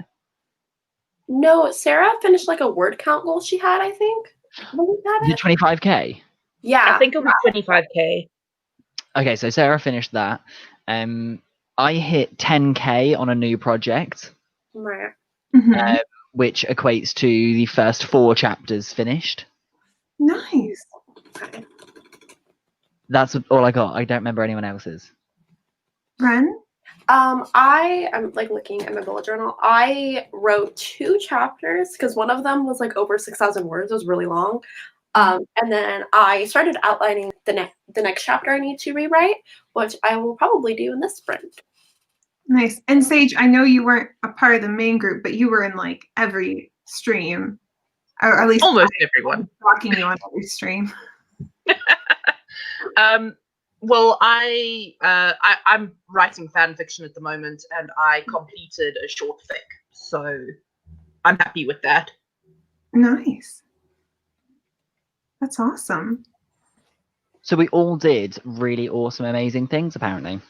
No, Sarah finished like a word count goal she had, I think. Was that The it? 25K. Yeah. I think it was 25K. Okay, so Sarah finished that. I hit 10K on a new project, Right. Mhm. which equates to the first 4 chapters finished. Nice. Okay. That's all I got. I don't remember anyone else's. Ren? I'm like looking at my bullet journal. I wrote 2 chapters because one of them was like over 6,000 words. It was really long. And then I started outlining the next chapter I need to rewrite, which I will probably do in this sprint. Nice. And Sage, I know you weren't a part of the main group, but you were in like every stream, or at least Almost everyone. stalking you on every stream. Well, I'm writing fan fiction at the moment, and I completed a short fic, so I'm happy with that. Nice. That's awesome. So we all did really awesome, amazing things, apparently.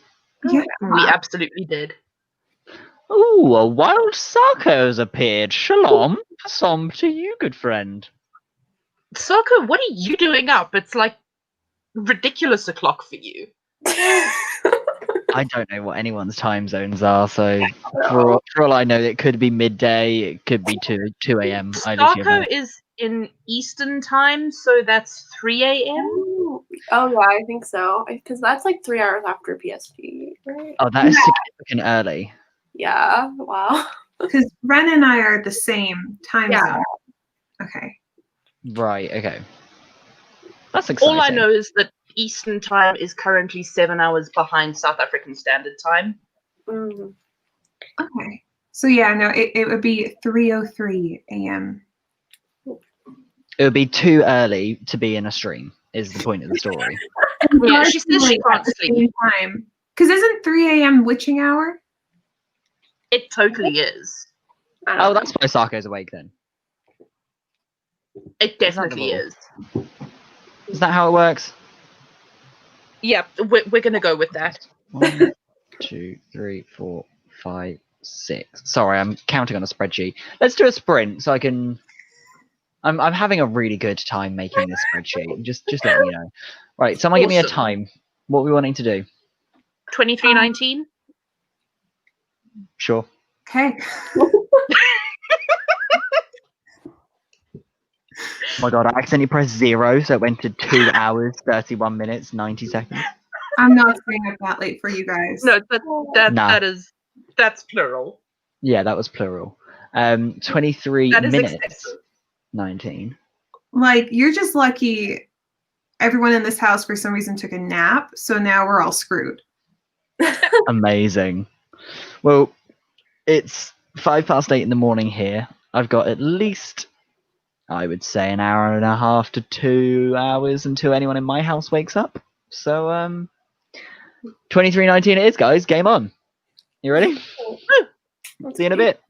Yeah. We absolutely did. Ooh, a wild Sarko has appeared. Shalom. Pasom to you, good friend. Soko, what are you doing up? It's like ridiculous o'clock for you. I don't know what anyone's time zones are, so for all I know, it could be midday, it could be 2 a.m. I literally have no- Soko is in Eastern time, so that's 3 a.m. Oh yeah, I think so. Because that's like 3 hours after PST, right? Oh, that is significant early. Yeah. Wow. Because Ren and I are the same time Yeah. zone. Okay. Right. Okay. That's exciting. All I know is that Eastern Time is currently 7 hours behind South African Standard Time. Mm. Okay. So yeah, no, it would be 3:03 a.m. It would be too early to be in a stream. Is the point of the story? Yeah, she says she can't sleep. Time. Because isn't 3 a.m. witching hour? It totally is. I don't Oh, know. that's why Sako's awake then. It definitely Understandable. is. Is that how it works? Yeah, we're going to go with that. 1, 2, 3, 4, 5, 6. Sorry, I'm counting on a spreadsheet. Let's do a sprint so I can. I'm having a really good time making this spreadsheet. Just letting you know. Right, someone give me a Awesome. time. What are we wanting to do? 23:19? Sure. Okay. Oh my god, I accidentally pressed 0, so it went to 2 hours, 31 minutes, 90 seconds. I'm not staying up that late for you guys. No, Nah. that's plural. Yeah, that was plural. 23 That is minutes, excessive. 19. Like, you're just lucky everyone in this house for some reason took a nap, so now we're all screwed. Amazing. Well, it's 8:05 in the morning here. I've got at least, I would say, an hour and a half to 2 hours until anyone in my house wakes up. So, 23:19 it is, guys. Game on. You ready? See you in a bit.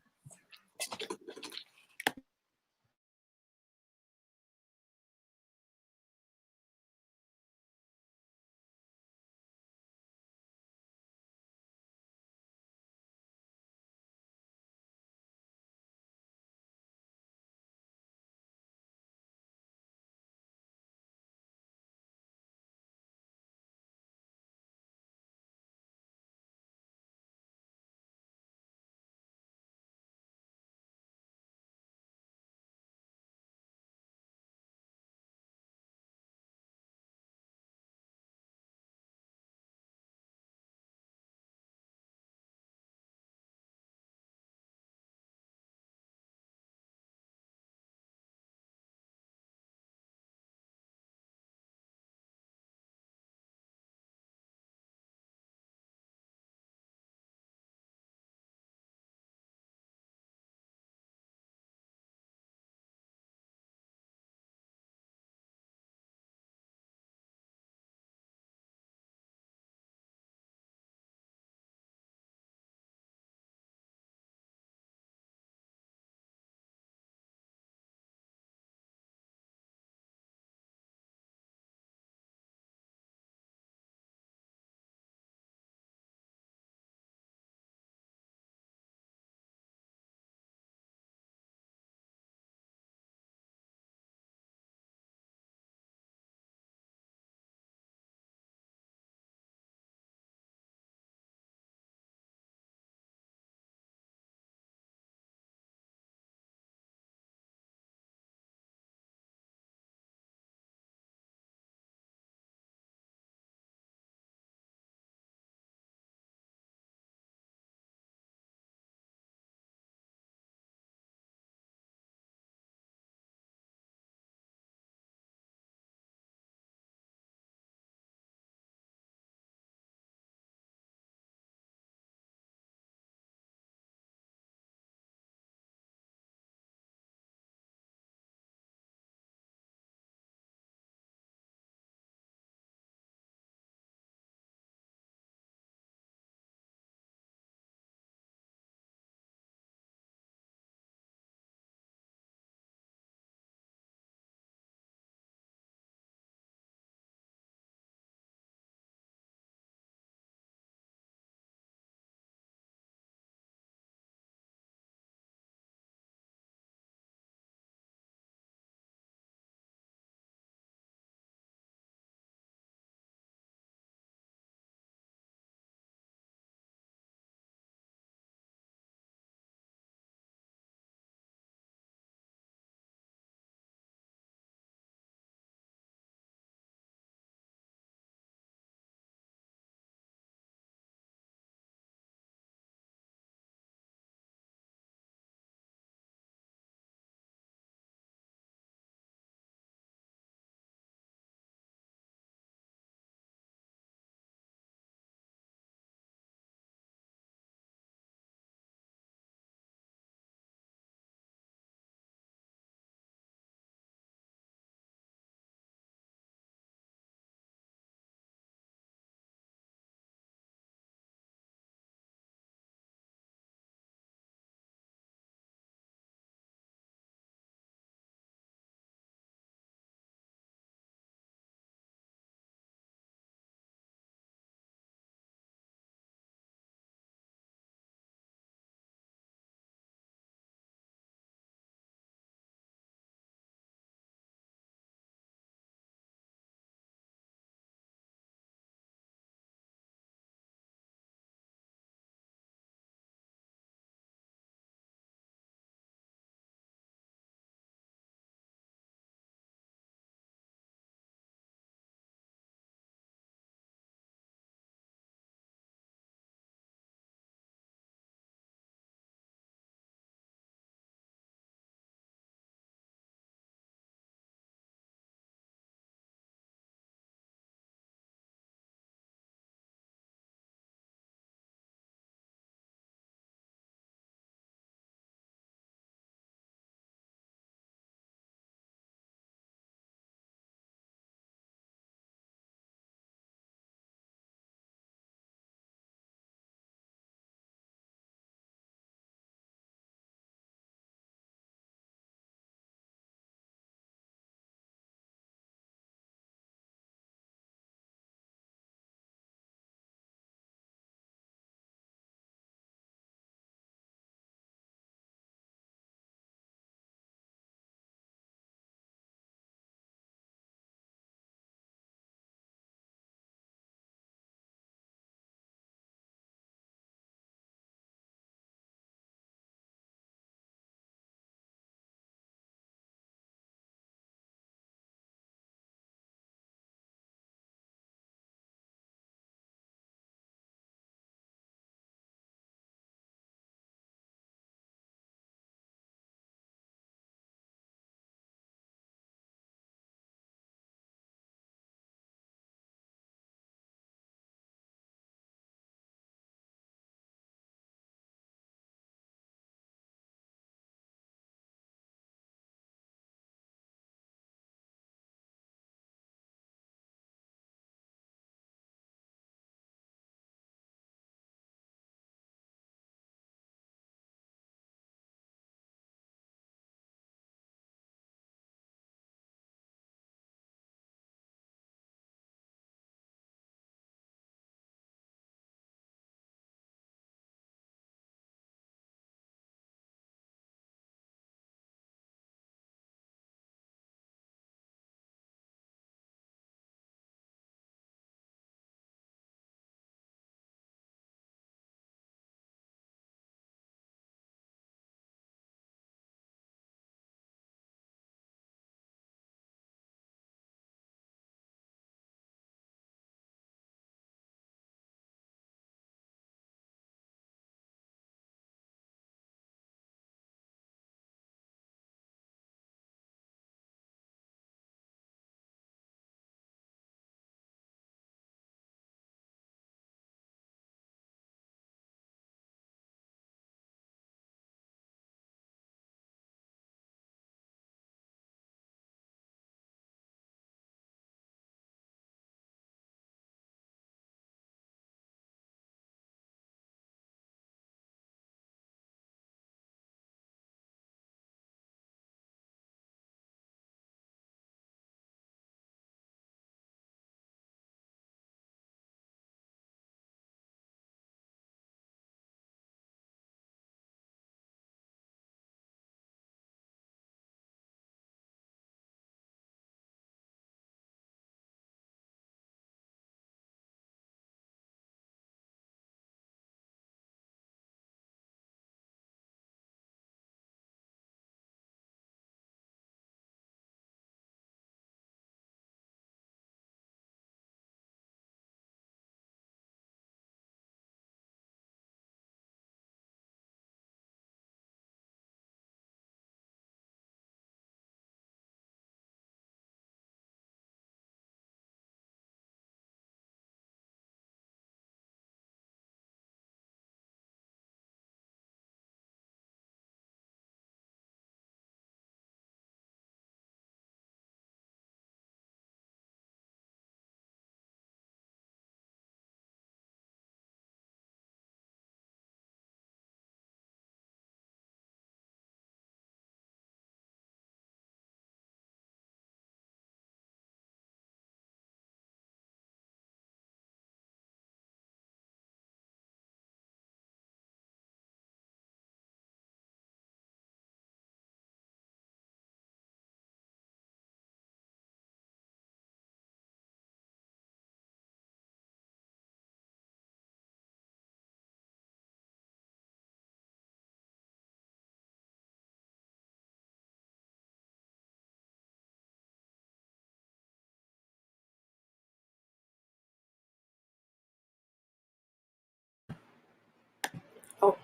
Oh.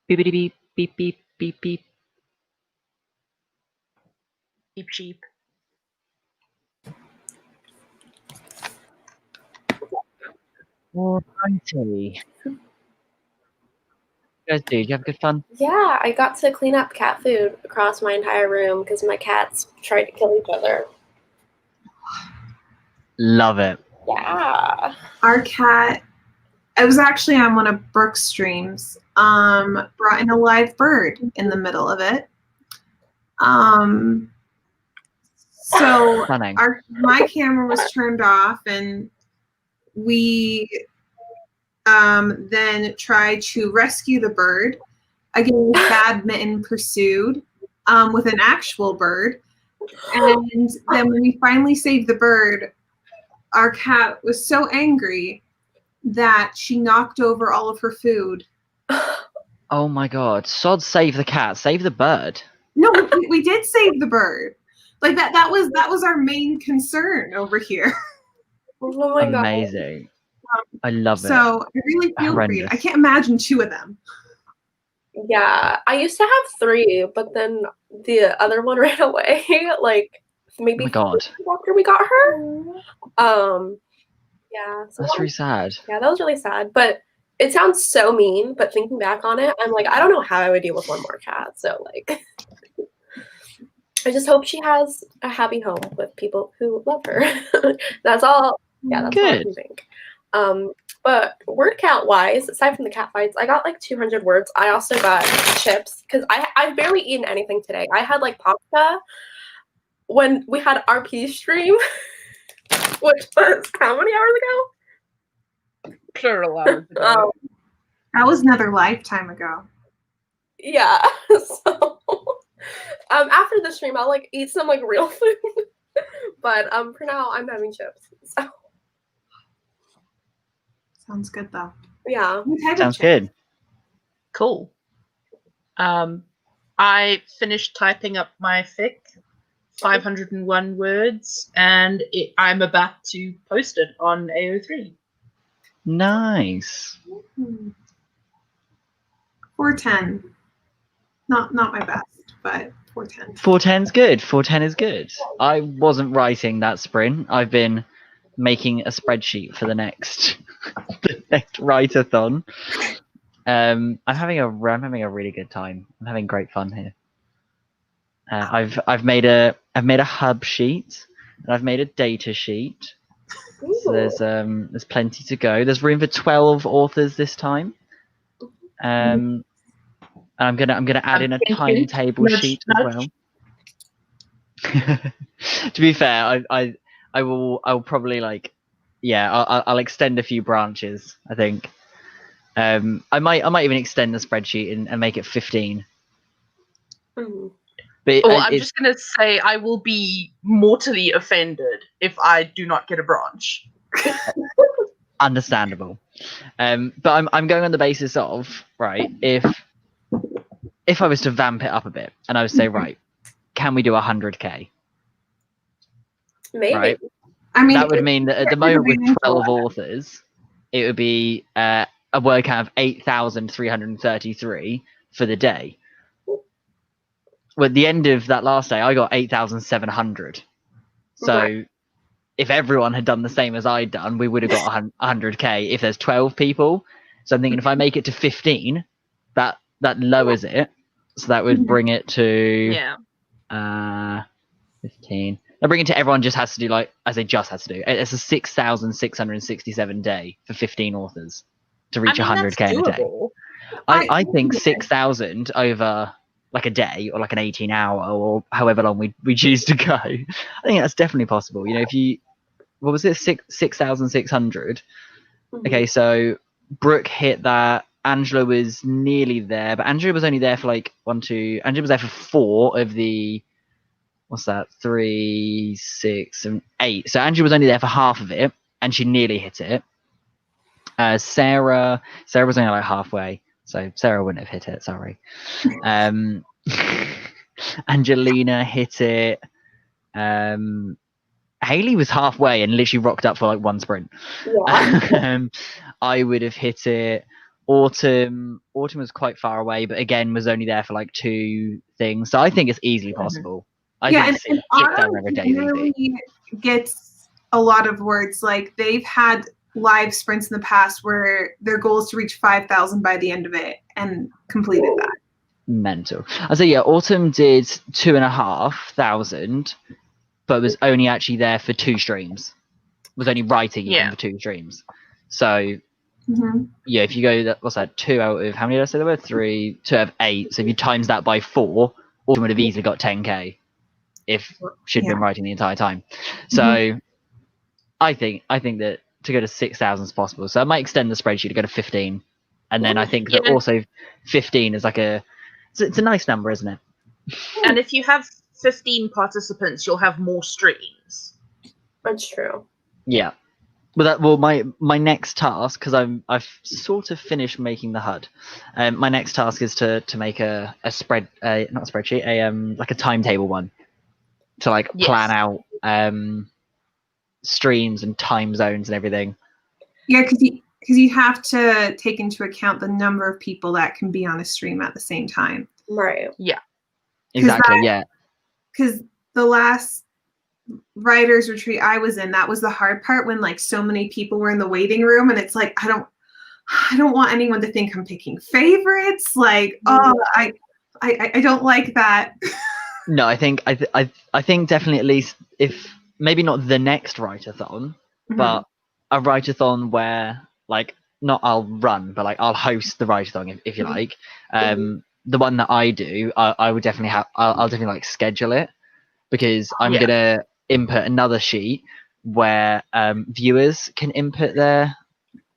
Beep beep beep beep beep beep beep. Cheap sheep. Alrighty. You guys do? Did you have good fun? Yeah, I got to clean up cat food across my entire room because my cats tried to kill each other. Love it. Yeah. Our cat, I was actually on one of Brooke's streams, brought in a live bird in the middle of it. So Stunning. my camera was turned off, and we then tried to rescue the bird. Again, Badminton pursued with an actual bird. And then when we finally saved the bird, our cat was so angry that she knocked over all of her food. Oh my god. Sod save the cat, save the bird. No, we did save the bird. Like that was our main concern over here. Oh my god. Amazing. I love it. So I really feel for you. Horrendous. I can't imagine two of them. Yeah, I used to have 3, but then the other one ran away. Like maybe Oh my god. 3 days after we got her. Yeah. So That's really sad. yeah, that was really sad. But it sounds so mean. But thinking back on it, I'm like, I don't know how I would deal with one more cat. So like, I just hope she has a happy home with people who love her. That's all. Yeah, that's all I can think. But word count wise, aside from the cat fights, I got like 200 words. I also got chips because I've barely eaten anything today. I had like pasta when we had RP stream, which was how many hours ago? Plural hours ago. That was another lifetime ago. Yeah. So after the stream, I'll like eat some like real food. But for now, I'm having chips. So. Sounds good though. Yeah. Sounds good. Cool. I finished typing up my fic, 501 words, and I'm about to post it on AO3. Nice. 410. Not my best, but 410. 410's good. 410 is good. I wasn't writing that sprint. I've been making a spreadsheet for the next Write-A-Thon. I'm having a really good time. I'm having great fun here. I've made a hub sheet, and I've made a data sheet. So there's plenty to go. There's room for 12 authors this time. I'm gonna add in a timetable sheet as well. To be fair, I'll probably I'll extend a few branches. I think I might even extend the spreadsheet and make it 15. Mm-hmm. But I'm just gonna say I will be mortally offended if I do not get a branch. Understandable. But I'm going on the basis of, right, if I was to vamp it up a bit and I would say, right, can we do 100k? Maybe. Right? I mean, that would mean that at the moment with 12 authors, it would be a word count of 8,333 for the day. Well, at the end of that last day, I got 8,700. So Right. if everyone had done the same as I'd done, we would have got 100k if there's 12 people. So I'm thinking if I make it to 15, that lowers it. So that would bring it to 15. I bring it to everyone just has to do it's a 6,667 day for 15 authors to reach 100k in a day. I think 6,000 over like a day or like an 18-hour or however long we choose to go. I think that's definitely possible. You know, what was it, 6,600? Mm-hmm. Okay, so Brooke hit that. Angela was nearly there, but Angela was only there for Angela was there for 4 of the, what's that, 3, 6, and 8. So Angela was only there for half of it, and she nearly hit it. Sarah was only like halfway, so Sarah wouldn't have hit it, sorry. Angelina hit it. Haley was halfway and literally rocked up for like one sprint. Yeah. I would have hit it. Autumn was quite far away, but again was only there for like 2 things. So I think it's easily possible. I Yeah, think and 6,000 every day is easy. really gets a lot of words. Like they've had live sprints in the past where their goal is to reach 5,000 by the end of it and completed that. Mental. I say, yeah, Autumn did 2,500, but was only actually there for 2 streams. Was only writing even for 2 streams. So yeah, if you go, what's that? 2 out of how many did I say there were? 3, 2 out of 8. So if you times that by 4, Autumn would have easily got 10k if she'd been writing the entire time. So I think that to go to 6,000 is possible. So I might extend the spreadsheet to go to 15, and then I think that also 15 is like it's a nice number, isn't it? And if you have 15 participants, you'll have more streams. That's true. Yeah. Well, my next task, because I've sort of finished making the HUD. My next task is to make not a spreadsheet, like a timetable one, to like plan out streams and time zones and everything. Yeah, because you have to take into account the number of people that can be on a stream at the same time. Right. Yeah. Exactly. Yeah. Because the last writers retreat I was in, that was the hard part, when like so many people were in the waiting room, and it's like I don't want anyone to think I'm picking favorites. Like, I don't like that. No, I think definitely, at least, if maybe not the next Write-A-Thon, but a Write-A-Thon where like not I'll run, but like I'll host the Write-A-Thon if you like. The one that I do, I would definitely have. I'll definitely like schedule it, because I'm gonna input another sheet where viewers can input their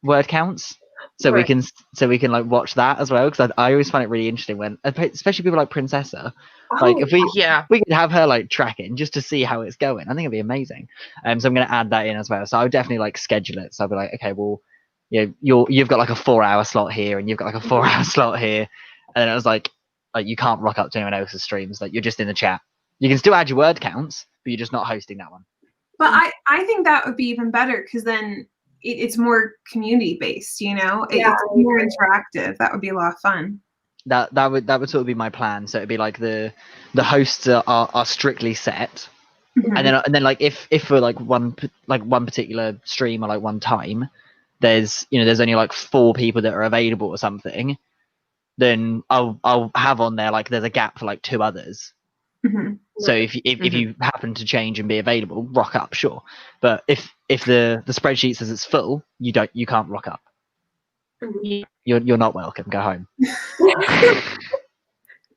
word counts. So we can like watch that as well, because I always find it really interesting when, especially people like Princessa, like if we could have her like tracking just to see how it's going. I think it'd be amazing. So I'm going to add that in as well. So I would definitely like schedule it. So I'll be like, okay, well, you know, you've got like a 4-hour slot here, and you've got like a 4-hour slot here, and then it was like you can't rock up to anyone else's streams. Like you're just in the chat. You can still add your word counts, but you're just not hosting that one. But I think that would be even better, because then it's more community based, you know. It's more interactive. That would be a lot of fun. That would sort of be my plan. So it'd be like the hosts are strictly set, and then like if for like one particular stream or like one time, there's only like 4 people that are available or something, then I'll have on there like there's a gap for like 2 others. So if you happen to change and be available, rock up, sure. But if the spreadsheet says it's full, you can't rock up. You're not welcome. Go home.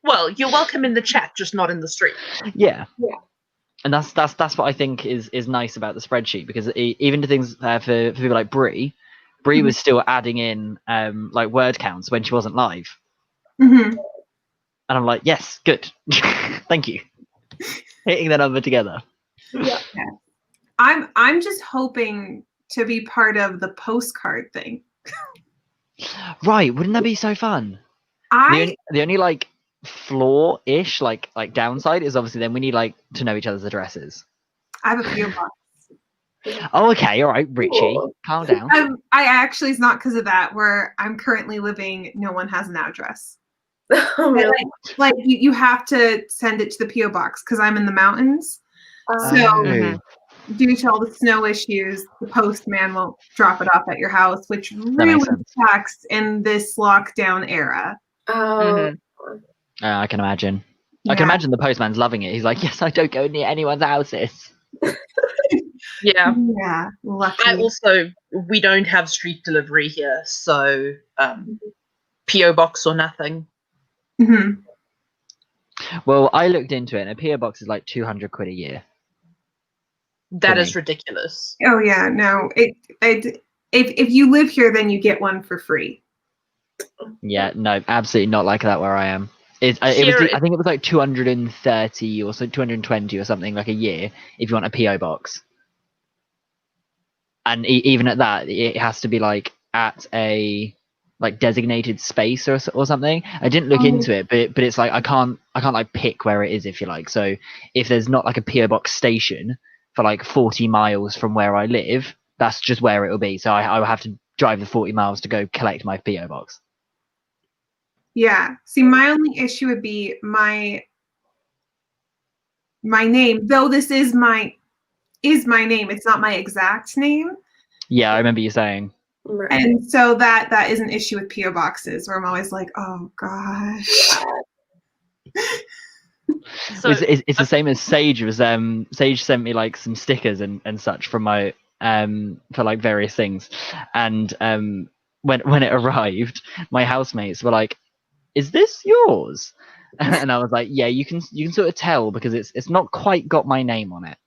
Well, you're welcome in the chat, just not in the stream. Yeah. And that's what I think is nice about the spreadsheet, because even to things for people like Bree was still adding in like word counts when she wasn't live. And I'm like, yes, good. Thank you. Hitting the number together. Yeah. I'm just hoping to be part of the postcard thing. Right, wouldn't that be so fun? The only like flaw-ish, like downside is obviously then we need like to know each other's addresses. I have a PO box. Oh, okay, all right, Richie, calm down. I actually, it's not because of that. Where I'm currently living, no one has an address. Really? Like you have to send it to the PO box, because I'm in the mountains. So due to all the snow issues, the postman won't drop it off at your house, which really sucks in this lockdown era. I can imagine. I can imagine the postman's loving it. He's like, yes, I don't go near anyone's houses. Yeah. Lucky. We don't have street delivery here, so PO box or nothing. Well, I looked into it, and a PO box is like 200 quid a year. That is ridiculous. Oh yeah, no. If you live here, then you get one for free. Yeah, no, absolutely not like that where I am. I think it was like 230 or so, 220 or something like a year if you want a PO box. And even at that, it has to be like at a like designated space or something. I didn't look into it, but it's like I can't like pick where it is, if you like. So if there's not like a PO box station for like 40 miles from where I live, that's just where it will be. So I will have to drive the 40 miles to go collect my PO box. Yeah. See, my only issue would be my name, though this is my name. It's not my exact name. Yeah, I remember you saying. Right. And so that is an issue with PO boxes where I'm always like, oh gosh. So It's the same as Sage was. Sage sent me like some stickers and such from my for like various things, and when it arrived, my housemates were like, "Is this yours?" And I was like, "Yeah, you can sort of tell because it's not quite got my name on it."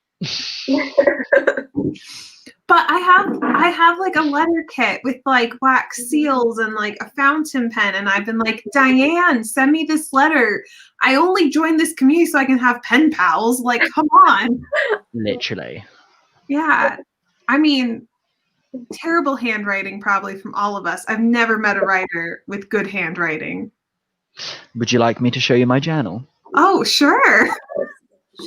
But I have like a letter kit with like wax seals and like a fountain pen, and I've been like, Diane, send me this letter. I only joined this community so I can have pen pals. Like, come on. Literally. Yeah. I mean, terrible handwriting probably from all of us. I've never met a writer with good handwriting. Would you like me to show you my journal? Oh, sure.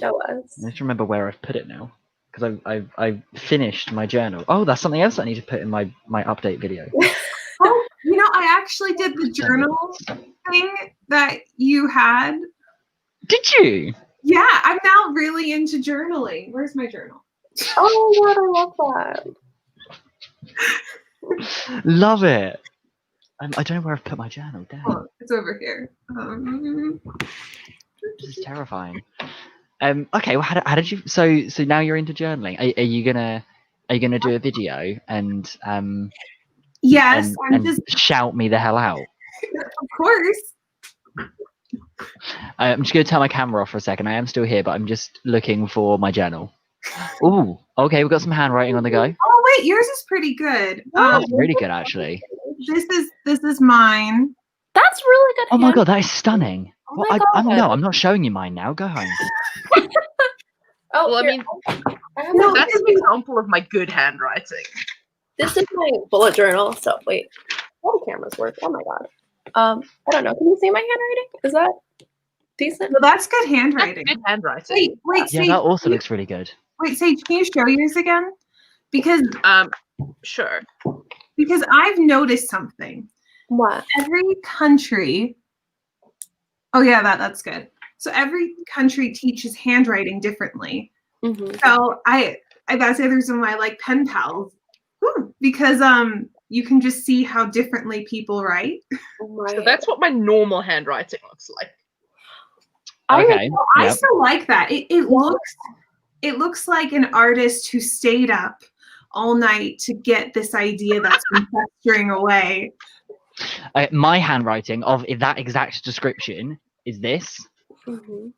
Show us. I have to remember where I've put it now because I've finished my journal. Oh, that's something else I need to put in my update video. Oh, you know, I actually did the journal thing that you had. Did you? Yeah, I'm now really into journaling. Where's my journal? Oh my god, I love that. Love it. I don't know where I've put my journal. Damn, Oh, it's over here. this is terrifying. Okay, well, how did you? So now you're into journaling. Are you gonna do a video and Yes, I'm and just, shout me the hell out? of course. I'm just gonna turn my camera off for a second. I am still here, but I'm just looking for my journal. Ooh, okay, we've got some handwriting on the go. Oh wait, yours is pretty good. That's really good, actually. This is mine. That's really good. Oh my god, that is stunning. Oh Well, my I'm not showing you mine now. Go home. Oh, well, I here, mean, I have No, my- that's an example of my good handwriting. this is my bullet journal. So wait, all the cameras work. Oh my god. I don't know. Can you see my handwriting? Is that decent? Well, that's good That's handwriting. good handwriting. Wait, Yeah, Sage, that also looks really good. wait, Sage, can you show yours again? Because Sure. I've noticed something. What? Every country. Oh yeah, that's good. So every country teaches handwriting differently. Mm-hmm. So that's the other reason why I like pen pals. Because you can just see how differently people write. So that's what my normal handwriting looks like. Okay. I Yep. still like that. It looks like an artist who stayed up all night to get this idea that's been festering away. My handwriting of that exact description is this. Mm-hmm.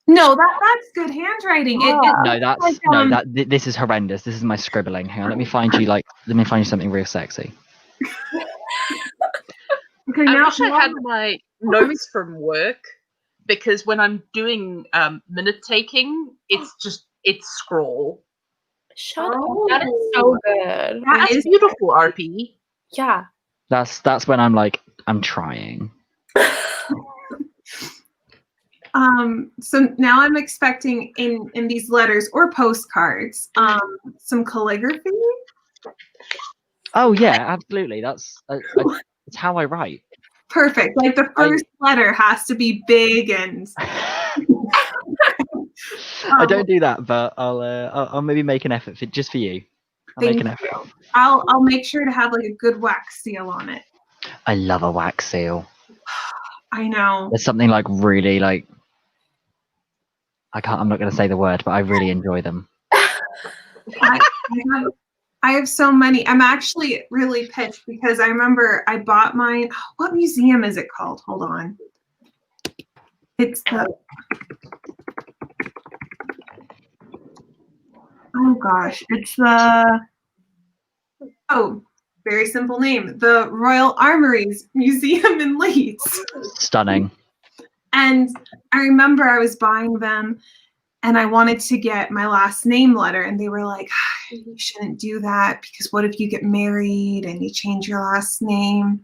No, that's good handwriting. No, that's like, no. This is horrendous. This is my scribbling. Hang on, let me find you something real sexy. Okay, I now wish I had my notes from work because when I'm doing minute taking, it's scroll. Shut up. That is so good. That That's is beautiful, RP. Yeah. That's when I'm like, I'm trying. So now I'm expecting in these letters or postcards some calligraphy. Oh yeah, absolutely. That's it's how I write. Perfect. Like the first letter has to be big and I don't do that, but I'll maybe make an effort just for you. I'll make an effort. I'll make sure to have like a good wax seal on it. I love a wax seal. I know. There's something like really like I'm not going to say the word, but I really enjoy them. I have so many. I'm actually really pissed because I remember I bought mine. What museum is it called? Hold on. It's the. Oh gosh, it's the. Oh, very simple name. The Royal Armouries Museum in Leeds. Stunning. And I remember I was buying them and I wanted to get my last name letter. And they were like, you shouldn't do that because what if you get married and you change your last name?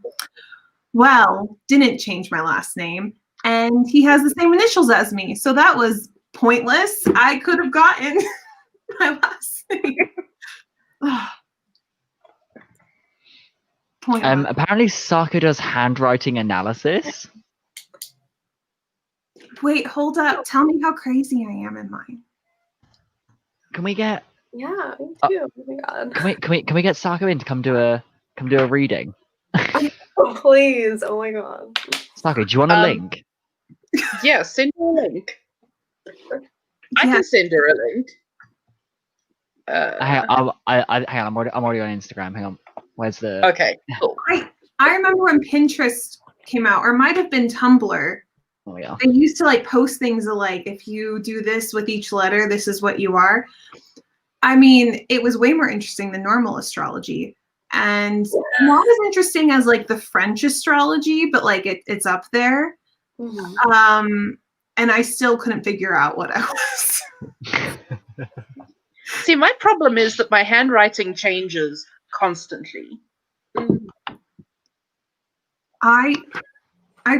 Well, didn't change my last name. And he has the same initials as me. So that was pointless. I could have gotten my last name. going on? Apparently Sako does handwriting analysis. Wait, hold up. Tell me how crazy I am in mine. Can we get Yeah, me too. Oh my god. can we get Sako in to come do a reading? Oh, please. Oh my god. Sako, do you want a link? Yeah, send her a link. I Yeah. can send her a link. Hang on, hang on, I'm already on Instagram. Hang on. Where's the Okay, cool. I remember when Pinterest came out, or it might have been Tumblr. Oh yeah. They used to like post things like, if you do this with each letter, this is what you are. I mean, it was way more interesting than normal astrology. And not as interesting as like the French astrology, but like it's up there. Mhm. And I still couldn't figure out what I was. See, my problem is that my handwriting changes constantly. I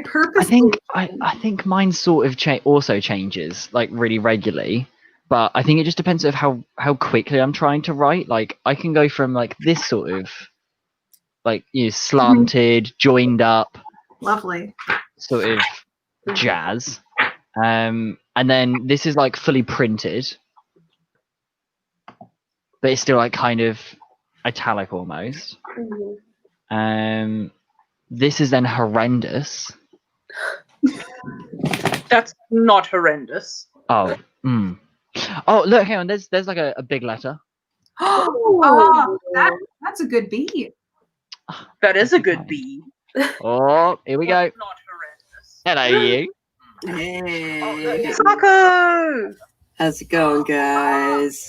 purposely I think mine sort of also changes like really regularly, but I think it just depends on how quickly I'm trying to write. Like I can go from like this sort of like slanted, joined up, lovely. sort of jazz, and then this is like fully printed, but it's still like kind of italic almost. This is then horrendous. That's not horrendous. Oh, oh, look, hang on. There's like a big letter. Oh, that's a good beat. That is a good B. Oh, here we go. Not horrendous. Hello, you. Hey, Sako! how's it going, guys?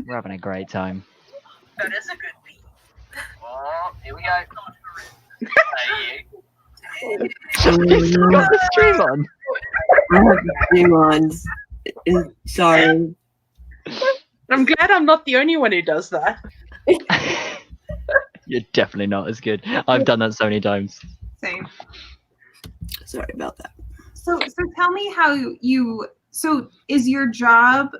We're having a great time. That is a good B. Oh, here we go. Not horrendous. You got the stream on. I have a few ones. Sorry. I'm glad I'm not the only one who does that. You're definitely not as good. I've done that so many times. Same. Sorry about that. So tell me how so is your job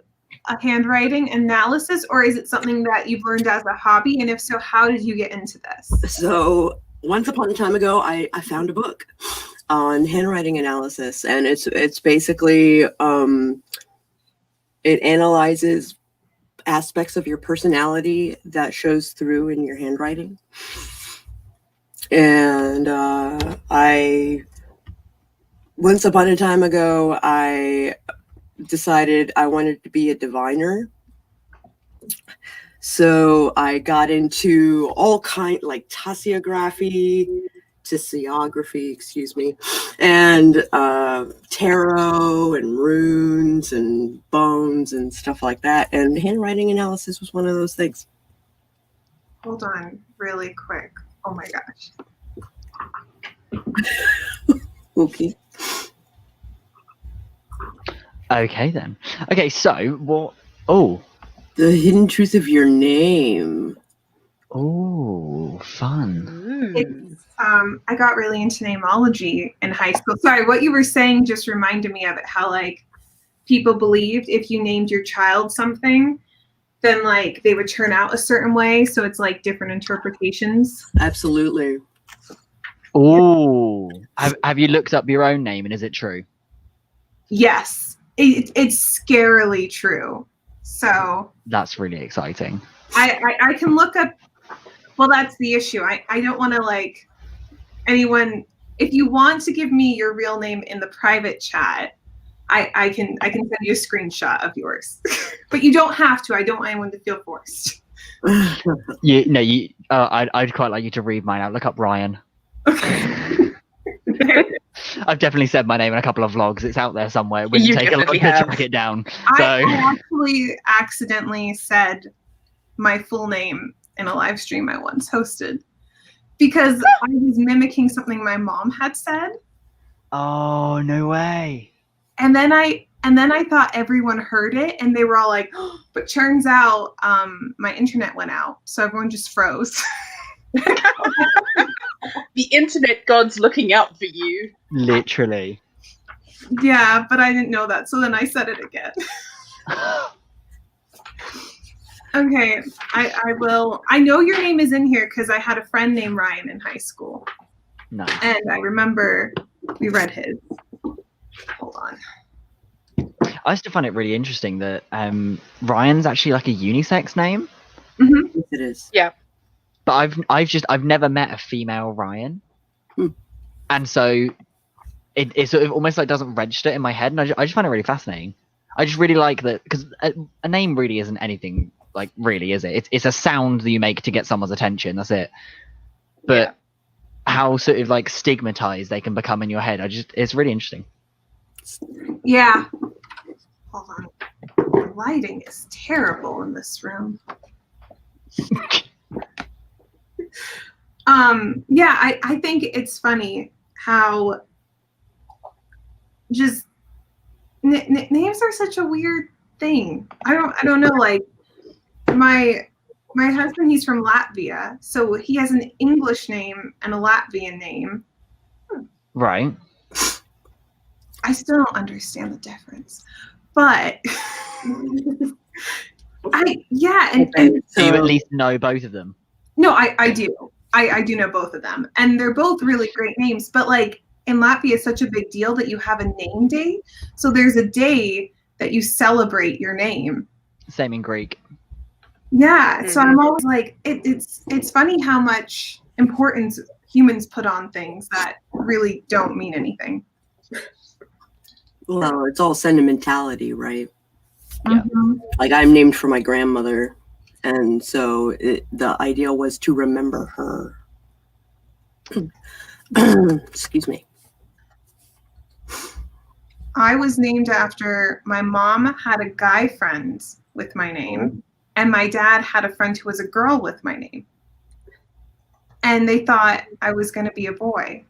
a handwriting analysis, or is it something that you've learned as a hobby? And if so, how did you get into this? So once upon a time ago, I found a book on handwriting analysis, and it's basically it analyzes aspects of your personality that shows through in your handwriting. And once upon a time ago, I decided I wanted to be a diviner. So I got into all like tasiography, and tarot and runes and bones and stuff like that. And handwriting analysis was one of those things. Hold on, really quick. Oh my gosh. Okay. Okay then. Okay, so what? Oh. The hidden truth of your name. Oh, fun. It's, I got really into namology in high school. Sorry, what you were saying just reminded me of it, how like people believed if you named your child something, then like they would turn out a certain way. So it's like different interpretations. Absolutely. Oh. Have you looked up your own name and is it true? Yes, it's scarily true. So That's really exciting. I can look up. Well, that's the issue. I don't want to like anyone. If you want to give me your real name in the private chat, I can send you a screenshot of yours. But you don't have to. I don't want anyone to feel forced. I'd quite like you to read mine out. Look up Ryan. Okay. I've definitely said my name in a couple of vlogs. It's out there somewhere. It wouldn't You take a lot to definitely have. track it down. I actually accidentally said my full name in a live stream I once hosted because I was mimicking something my mom had said. Oh, no way. And then I thought everyone heard it and they were all like, oh, but turns out my internet went out. So everyone just froze. The internet god's looking out for you. Literally. Yeah, but I didn't know that. So then I said it again. Okay, I will. I know your name is in here because I had a friend named Ryan in high school, Nice. and I remember we read his. Hold on. I still find it really interesting that Ryan's actually like a unisex name, Mm-hmm. Yes, it is. but I've never met a female Ryan, and so it sort of almost like doesn't register in my head, and I just find it really fascinating. I just really like that because a name really isn't anything like really, is it? It's a sound that you make to get someone's attention. That's it. But how sort of like stigmatized they can become in your head, it's really interesting. Yeah. Hold on. The lighting is terrible in this room. Yeah, I think it's funny how just names are such a weird thing. I don't know, like my husband, he's from Latvia, so he has an English name and a Latvian name. Right. I still don't understand the difference, but and So you at least know both of them. no, I do. I do know both of them, and they're both really great names. But like in Latvia, it's such a big deal that you have a name day. So there's a day that you celebrate your name. Same in Greek. Yeah. So I'm always like, it's funny how much importance humans put on things that really don't mean anything. Well, it's all sentimentality, right? Yeah. Mm-hmm. Like I'm named for my grandmother, and so the idea was to remember her. Excuse me. I was named after my mom had a guy friend with my name, and my dad had a friend who was a girl with my name. And they thought I was going to be a boy.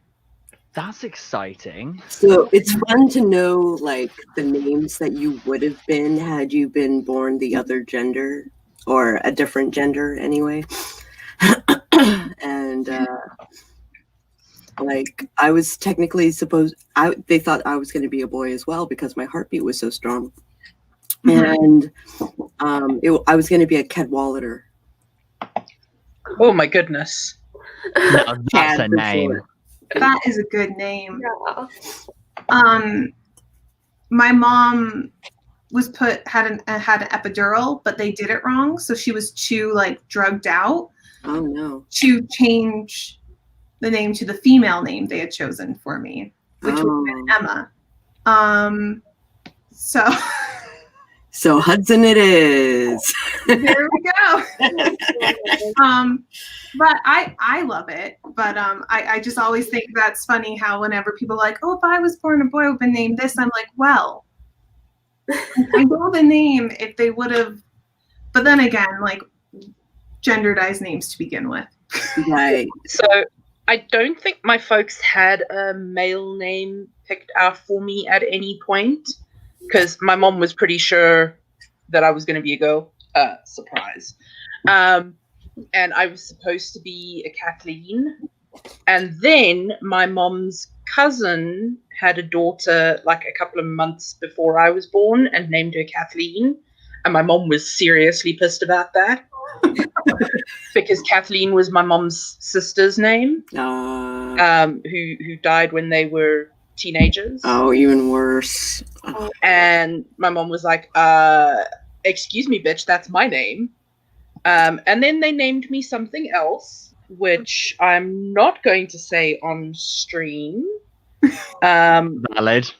That's exciting. So it's fun to know like the names that you would have been had you been born the other gender or a different gender anyway. And like I was technically they thought I was going to be a boy as well because my heartbeat was so strong. And I was going to be a Cadwallader. Oh my goodness. No, that's a name. That is a good name. Yeah. My mom was had an epidural, but they did it wrong, so she was too like drugged out Oh no. to change the name to the female name they had chosen for me, which was Emma. So Hudson it is. There we go. But I love it. But I just always think that's funny how whenever people are like, oh, if I was born a boy, I would have been named this. I'm like, well, I know the name if they would have. But then again, like genderized names to begin with. Right. So I don't think my folks had a male name picked out for me at any point because my mom was pretty sure that I was going to be a girl. Surprise. And I was supposed to be a Kathleen. And then my mom's cousin had a daughter like a couple of months before I was born and named her Kathleen. And my mom was seriously pissed about that. Because Kathleen was my mom's sister's name, who died when they were teenagers. Oh, even worse. And my mom was like, excuse me, bitch, that's my name. And then they named me something else, which I'm not going to say on stream. Valid.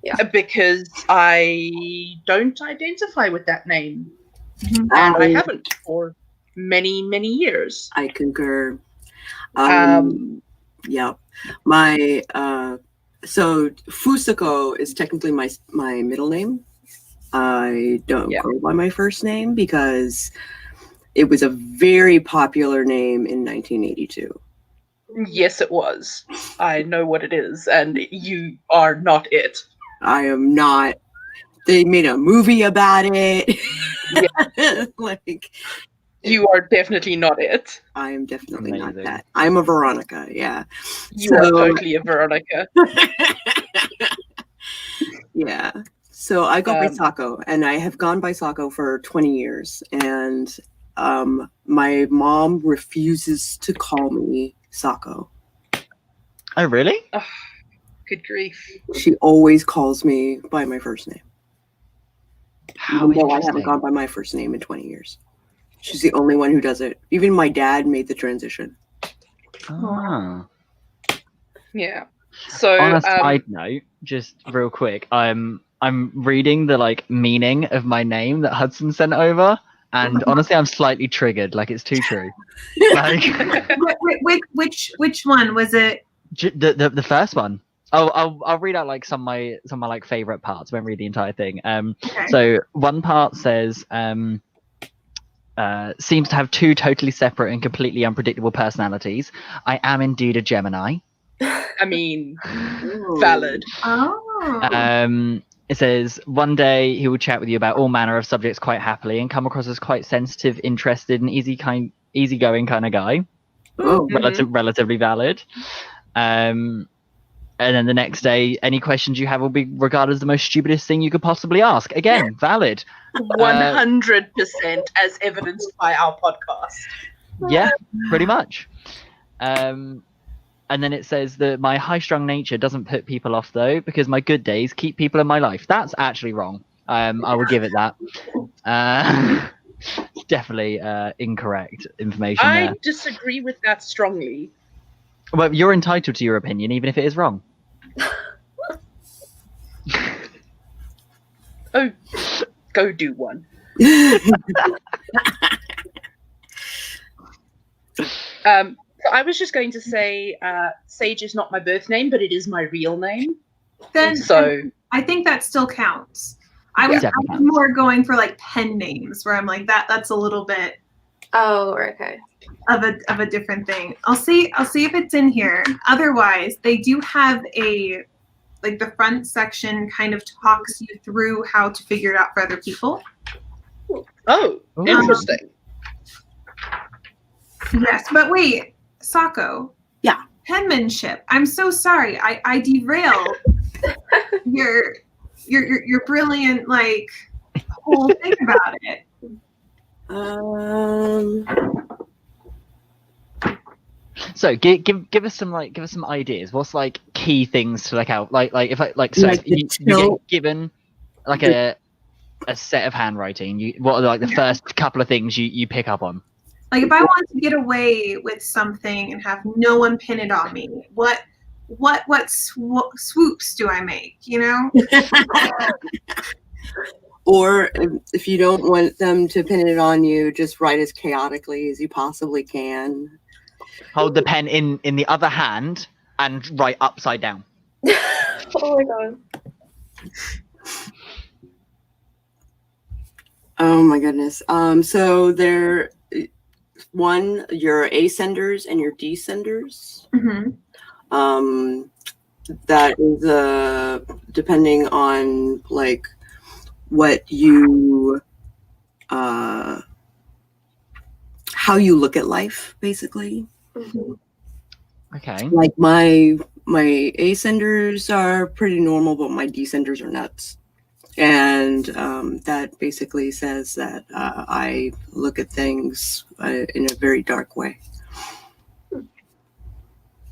Yeah. Because I don't identify with that name. Mm-hmm. And I haven't for many, many years. I concur. Yeah. My so Fusako is technically my middle name. I don't go by my first name because it was a very popular name in 1982. Yes, it was. I know what it is, and you are not it. I am not. They made a movie about it. Yeah. Like, you are definitely not it. I am definitely not Amazing. that. I'm a Veronica, yeah. You are totally a Veronica. Yeah. So I go by Sako, and I have gone by Sako for 20 years. And my mom refuses to call me Sako. Oh, really? Oh, good grief. She always calls me by my first name. How Even though I haven't interesting. gone by my first name in 20 years. She's the only one who does it. Even my dad made the transition. Ah. Yeah. So On a side note, just real quick, I'm reading the like meaning of my name that Hudson sent over, and honestly, I'm slightly triggered. Like it's too true. Like Which one was it? the first one. Oh, I'll read out like some of my like favorite parts. I won't read the entire thing. Okay. So one part says seems to have two totally separate and completely unpredictable personalities. I am indeed a Gemini. I mean, valid. Oh. It says one day he will chat with you about all manner of subjects quite happily and come across as quite sensitive, interested, and easygoing kind of guy. Oh. Relatively valid. And then the next day, any questions you have will be regarded as the most stupidest thing you could possibly ask. Again, valid. 100% as evidenced by our podcast. Yeah, pretty much. And then it says that my high-strung nature doesn't put people off, though, because my good days keep people in my life. That's actually wrong. I will give it that. It's definitely incorrect information I there. disagree with that strongly. Well, you're entitled to your opinion, even if it is wrong. Oh, go do one. I was just going to say Sage is not my birth name, but it is my real name. Then So I think that still counts. I was more going for like pen names where I'm like that's a little bit okay. of a different thing. I'll see if it's in here. Otherwise, they do have a like the front section kind of talks you through how to figure it out for other people. Oh, interesting. Yes, but wait, Sako. Yeah. Penmanship. I'm so sorry. I derailed your brilliant like whole thing about it. So give us some ideas. What's like key things to look out? Like if I like so Like you get given like a set of handwriting. What are like the first couple of things you pick up on? Like if I want to get away with something and have no one pin it on me, what swoops do I make? You know? Or if you don't want them to pin it on you, just write as chaotically as you possibly can. Hold the pen in the other hand and write upside down. Oh my god. Oh my goodness. So there, one, your ascenders and your descenders. Mm-hmm. That is depending on like what you how you look at life, basically. Mm-hmm. Okay. Like my ascenders are pretty normal, but my descenders are nuts. And that basically says that I look at things in a very dark way.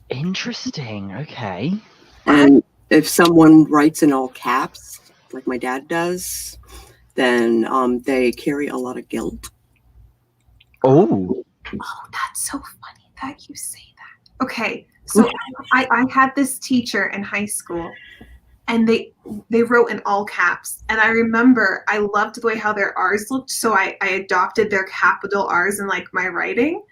Interesting. Okay. And if someone writes in all caps, like my dad does, then they carry a lot of guilt. Oh. Oh, that's so funny that you say that. Okay, so I had this teacher in high school, and they wrote in all caps. And I remember I loved the way how their R's looked, so I adopted their capital R's in like my writing.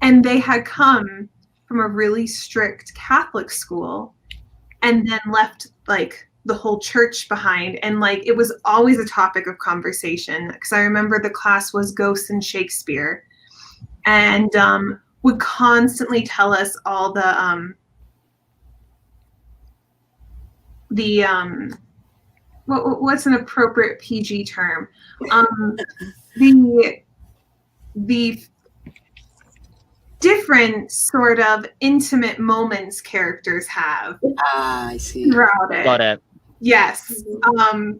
And they had come from a really strict Catholic school, and then left like the whole church behind, and like it was always a topic of conversation because I remember the class was Ghosts and Shakespeare, and would constantly tell us all the what's an appropriate PG term, the different sort of intimate moments characters have I see. throughout it. Got it. Yes.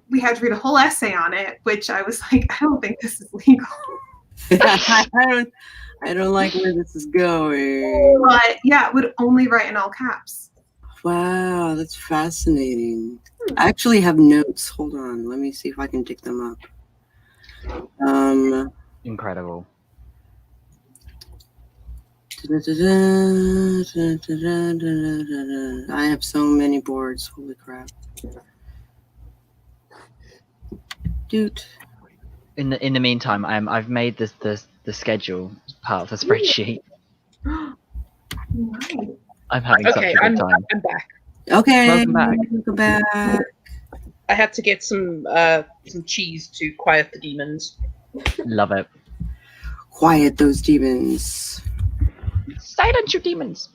We had to read a whole essay on it, which I was like, I don't think this is legal. I don't like where this is going. But yeah, it would only write in all caps. Wow, that's fascinating. I actually have notes. Hold on, let me see if I can dig them up. Incredible. I have so many boards. Holy crap. Dude. In the meantime, I've made the schedule part of the spreadsheet. Nice. I'm having such a good time. I'm back. Okay. Welcome back. Welcome back. I had to get some cheese to quiet the demons. Love it. Quiet those demons. Silence, you demons.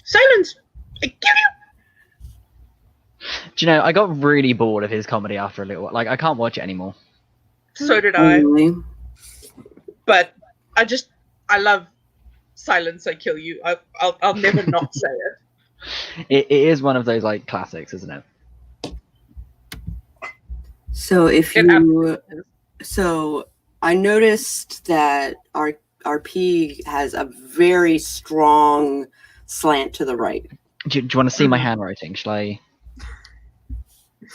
Silence! I kill you! Do you know, I got really bored of his comedy after a little while. Like, I can't watch it ananymore. So did I. Really? But I love silence, I kill you. I'll never not say it. It is one of those, like, classics, isn't it? So if you... So I noticed that our RP has a very strong slant to the right. Do you want to see my handwriting? Shall I? Do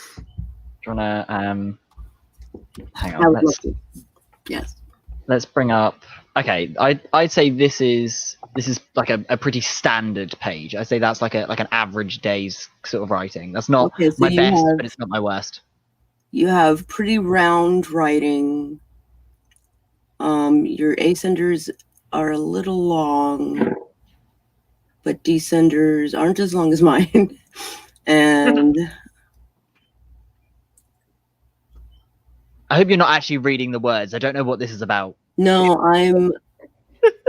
you want to? Hang on. Yes. Let's bring up. Okay, I'd say this is like a pretty standard page. I'd say that's like an average day's sort of writing. That's not Okay, so my best, but it's not my worst. You have pretty round writing. Your ascenders are a little long, but descenders aren't as long as mine. And I hope you're not actually reading the words. I don't know what this is about. no, I'm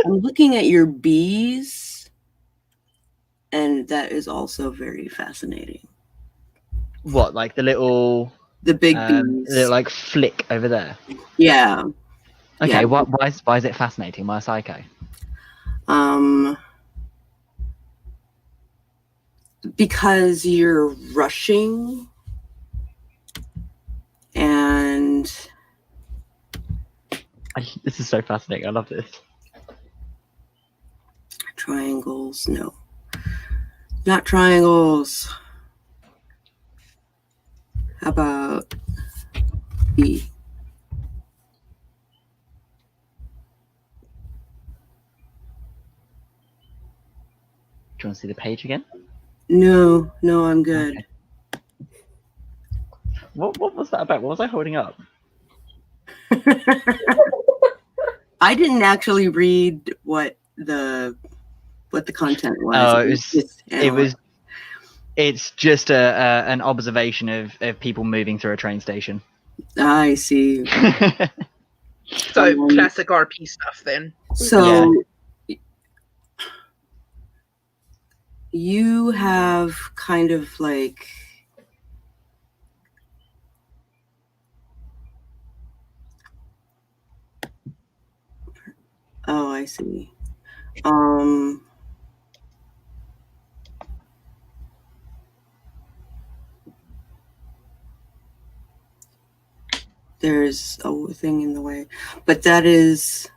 looking at your B's, and that is also very fascinating. What, like the little The big B's. little like flick over there? Yeah. Okay, Yeah. why is it fascinating? Why psycho? Because you're rushing and This is so fascinating. I love this. triangles. No, not triangles. How about B? Do you want to see the page again? No, I'm good. Okay. What was that about? What was I holding up? I didn't actually read what the content was. Oh, it's just an observation of people moving through a train station. I see. So classic RP stuff then. So you have kind of like oh, I see. There's a thing in the way, but that is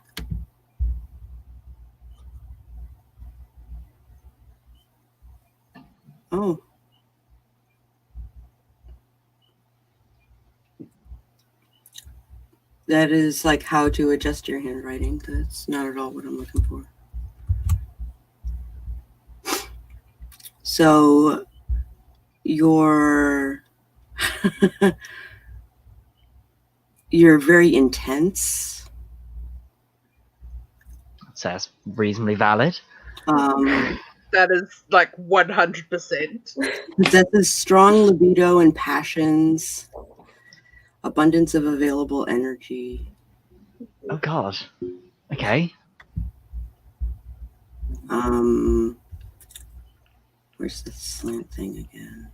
that is like how to adjust your handwriting. That's not at all what I'm looking for. So you're very intense. So that's reasonably valid. That is like 100%. Possesses strong libido and passions. Abundance of available energy. Oh God. Okay. Where's the slant thing again?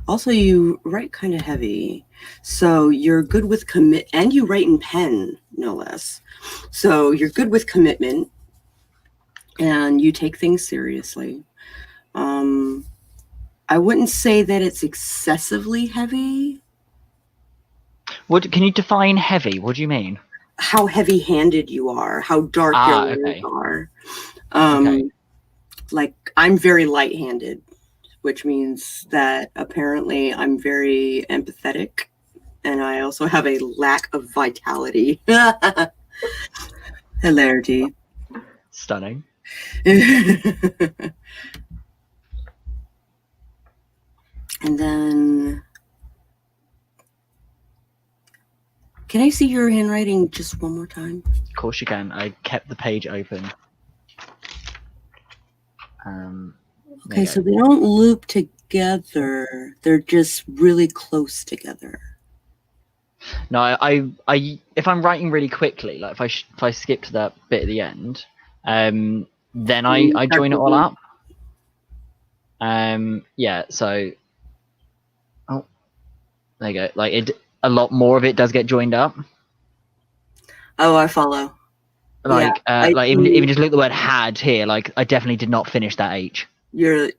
Also, you write kind of heavy, so you're good with and you write in pen, no less. So you're good with commitment, and you take things seriously. I wouldn't say that it's excessively heavy. What can you define heavy? What do you mean? How heavy-handed you are, how dark your words are. Okay. Like, I'm very light-handed, which means that apparently I'm very empathetic, and I also have a lack of vitality. Hilarity. Stunning. And then, can I see your handwriting just one more time? Of course you can. I kept the page open. Okay, so they don't loop together. They're just really close together. No, I if I'm writing really quickly, like if I skip to that bit at the end, then I join it all up. Yeah, so oh, there you go. Like a lot more of it does get joined up. Oh, I follow. Like yeah, like even just look at the word had here. Like I definitely did not finish that H. You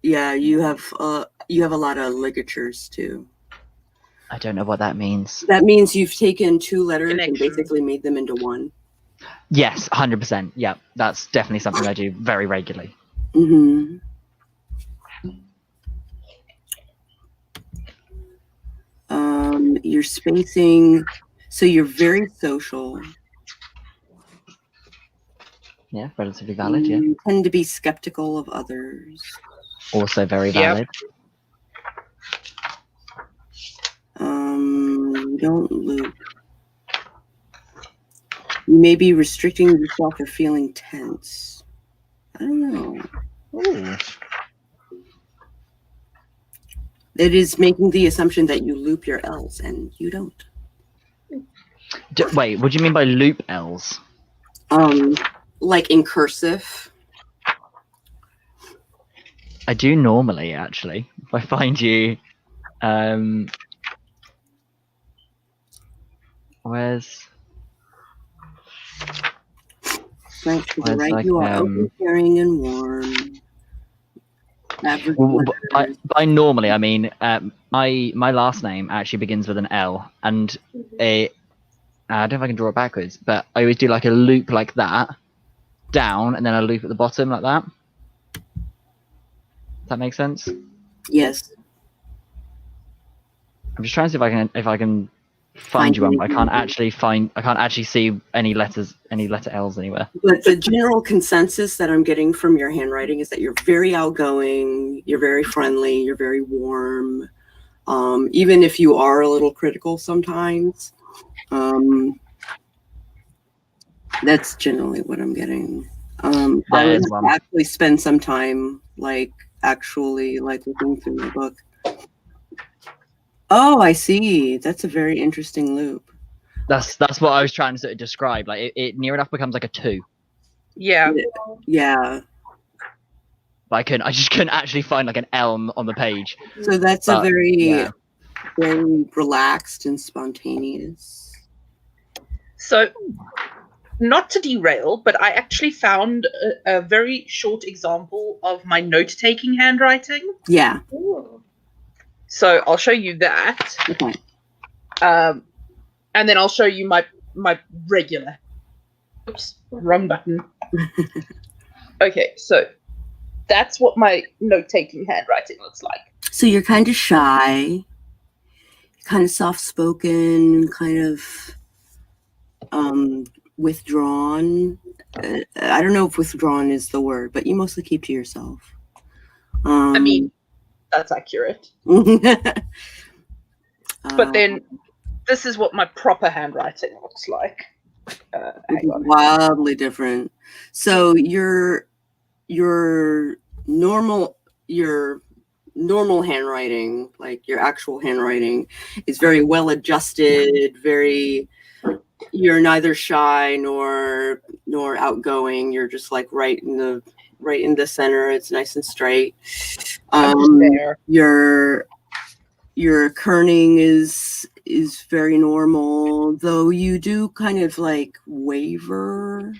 have a lot of ligatures too. I don't know what that means. That means you've taken two letters and Connection. basically made them into one. Yes, 100%. Yeah, that's definitely something I do very regularly. Mm-hmm. You're spacing, so you're very social. Yeah, relatively valid. Yeah, You tend to be skeptical of others. also very valid. You don't loop. You may be restricting yourself or feeling tense. I don't know. Ooh. It is making the assumption that you loop your L's, and you don't. Wait, what do you mean by loop L's? Like in cursive. I do normally, actually. If I find you, where's Right, to the right, like, you are open, caring, and warm. well, by normally, I mean my last name actually begins with an L, and I don't know if I can draw it backwards, but I always do like a loop like that, down, and then a loop at the bottom like that. Does that make sense? Yes. I'm just trying to see if I can find you one, but I can't actually see any letter L's anywhere. But the general consensus that I'm getting from your handwriting is that you're very outgoing, you're very friendly, you're very warm. Even if you are a little critical sometimes. That's generally what I'm getting. I would actually spend some time actually looking through the book. Oh, I see. That's a very interesting loop. That's what I was trying to sort of describe. Like it near enough becomes like a 2. Yeah. Yeah. But I just couldn't actually find like an L on the page. So that's a very relaxed and spontaneous. So, not to derail, but I actually found a very short example of my note-taking handwriting. Yeah. Ooh. So I'll show you that. Okay. And then I'll show you my regular. Oops, wrong button. Okay, so that's what my note-taking handwriting looks like. So you're kind of shy, kind of soft-spoken, kind of withdrawn. I don't know if withdrawn is the word, but you mostly keep to yourself. I mean, that's accurate. But then this is what my proper handwriting looks like. Wildly different. So your normal handwriting, like your actual handwriting, is very well adjusted, you're neither shy nor outgoing. You're just like right in the center. It's nice and straight. Your kerning is very normal, though you do kind of like waver,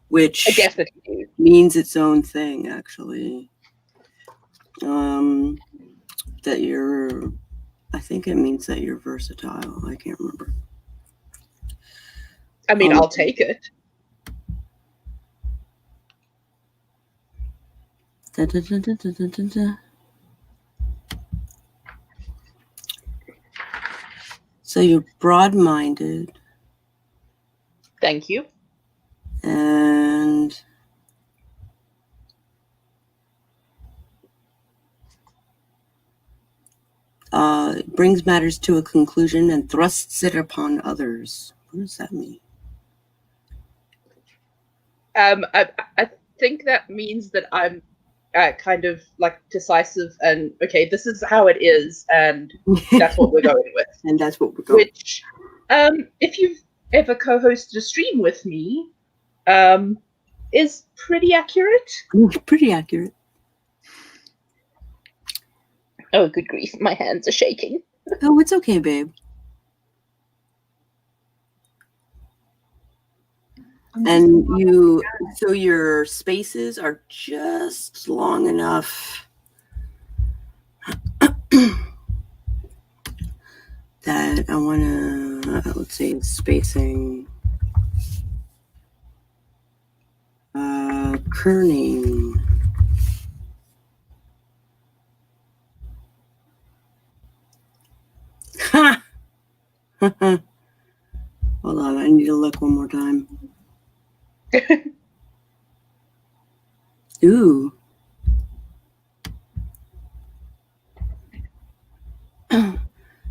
which I guess it means its own thing, actually. that you're. I think it means that you're versatile. I can't remember. I mean, I'll take it. Da, da, da, da, da, da, da. So you're broad-minded, Thank you. and brings matters to a conclusion and thrusts it upon others. What does that mean? I think that means that I'm kind of like decisive and okay, this is how it is, and that's what we're going with. And that's what we're going. Which, if you've ever co-hosted a stream with me, is pretty accurate. Pretty accurate. Oh, good grief, my hands are shaking. Oh, it's okay, babe. And so your spaces are just long enough that I want to, let's say, spacing. Kerning. Ha! Hold on, I need to look one more time. Ooh.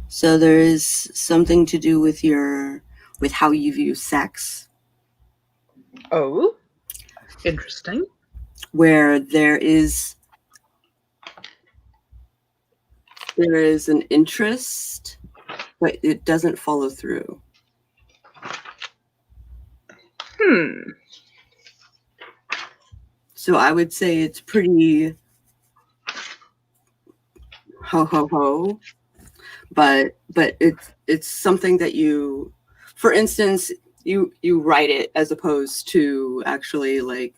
So there is something to do with how you view sex. Oh, interesting. Where there is an interest, but it doesn't follow through. So I would say it's pretty ho ho ho, but it's something that you, for instance, you write it as opposed to actually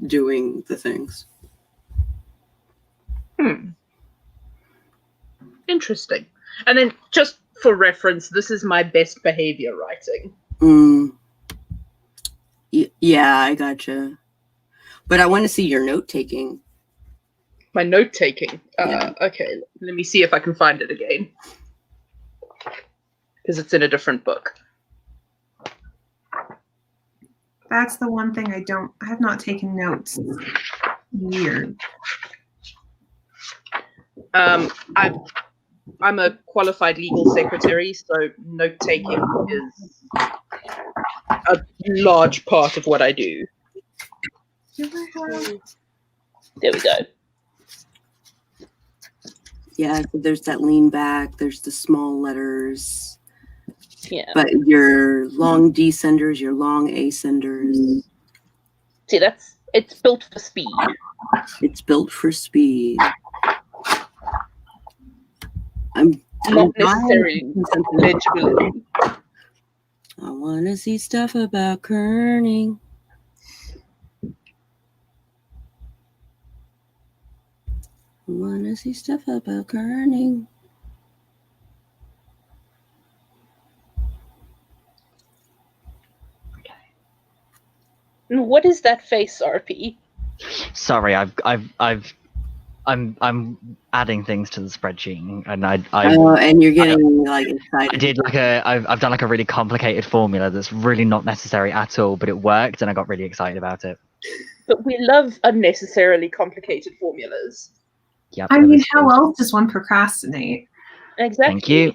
doing the things. Interesting. And then just for reference, this is my best behavior writing. Yeah, I gotcha. But I want to see your note taking. My note taking. Yeah. Okay, let me see if I can find it again. Because it's in a different book. That's the one thing I have not taken notes in years. I'm a qualified legal secretary, so note taking is a large part of what I do. There we go. Yeah, so there's that lean back, there's the small letters. Yeah. But your long descenders, your long ascenders. See, it's built for speed. It's built for speed. I'm not necessarily legibility. I want to see stuff about kerning. I want to see stuff about kerning. What is that face, RP? Sorry, I'm adding things to the spreadsheet, and and you're getting excited. I did I've done a really complicated formula that's really not necessary at all, but it worked, and I got really excited about it. But we love unnecessarily complicated formulas. Yep. I mean, how else does one procrastinate? Exactly. Thank you.